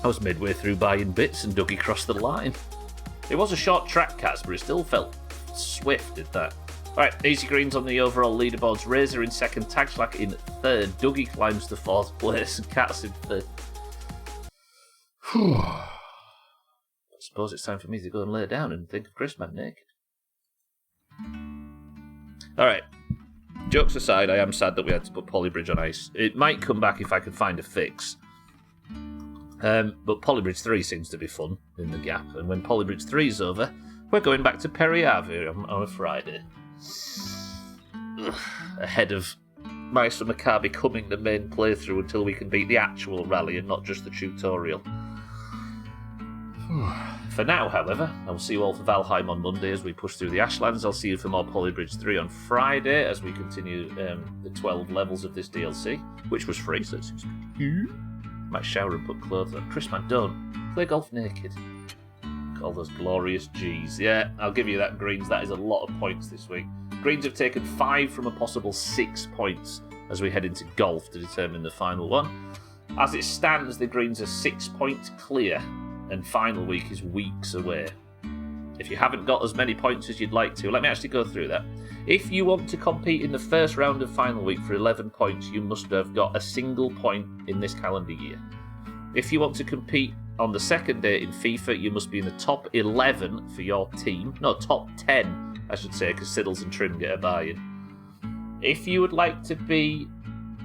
A: I was midway through buying bits and Dougie crossed the line. It was a short track, Cats, but it still felt swift, did that. Alright, Easy Greens on the overall leaderboards. Razor in second, Tagslack in third. Dougie climbs to 4th place and Cats in 5th. I suppose it's time for me to go and lay down and think of Chris Man naked. Alright, jokes aside, I am sad that we had to put Polybridge on ice. It might come back if I can find a fix. But Polybridge 3 seems to be fun in the gap, and when Polybridge 3 is over, we're going back to Periave on a Friday. Ahead of Meister Macabre becoming the main playthrough until we can beat the actual rally and not just the tutorial. For now, however, I will see you all for Valheim on Monday as we push through the Ashlands. I'll see you for more Polybridge 3 on Friday as we continue the 12 levels of this DLC, which was free, so it's might shower and put clothes on. Chris, man, don't play golf naked. All those glorious G's. Yeah, I'll give you that, Greens. That is a lot of points this week. Greens have taken 5 from a possible 6 points as we head into golf to determine the final one. As it stands, the Greens are 6 points clear, and final week is weeks away. If you haven't got as many points as you'd like to, let me actually go through that. If you want to compete in the first round of final week for 11 points, you must have got a single point in this calendar year. If you want to compete on the second day in FIFA, you must be in the top 11 for your team. No, top 10, I should say, because Siddles and Trim get a buy-in. If you would like to be...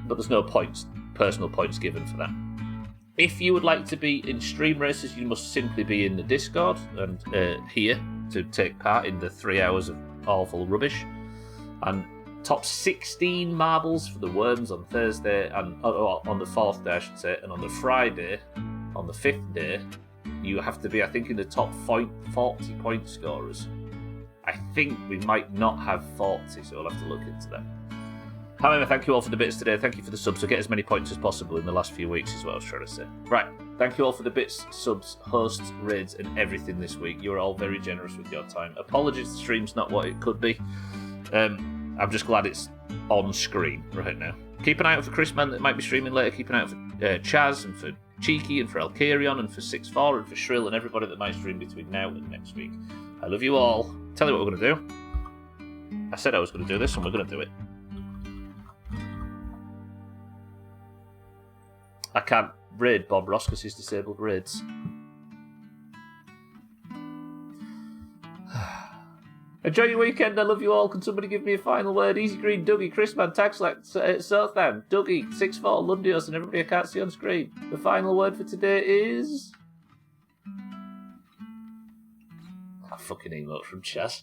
A: But there's no points, personal points given for that. If you would like to be in stream races, you must simply be in the Discord and here to take part in the 3 hours of awful rubbish. And top 16 marbles for the Worms on Thursday, and on the 4th day, I should say, and on the Friday, on the 5th day, you have to be, I think, in the top 40 point scorers. I think we might not have 40, so we'll have to look into that. However, thank you all for the bits today. Thank you for the subs. So get as many points as possible in the last few weeks is what I was trying to say. Right. Thank you all for the bits, subs, hosts, raids, and everything this week. You're all very generous with your time. Apologies, the stream's not what it could be. I'm just glad it's on screen right now. Keep an eye out for Chris Man that might be streaming later. Keep an eye out for Chaz and for Cheeky and for Alkarion and for 6-4 and for Shrill and everybody that might stream between now and next week. I love you all. Tell you what we're going to do. I said I was going to do this and we're going to do it. I can't raid Bob Ross because he's disabled raids. Enjoy your weekend. I love you all. Can somebody give me a final word? Easy Green, Dougie, Chrisman, Taxlack, Sotham, Dougie, 6-4, Lundios, and everybody I can't see on screen. The final word for today is... That fucking emote from Chaz.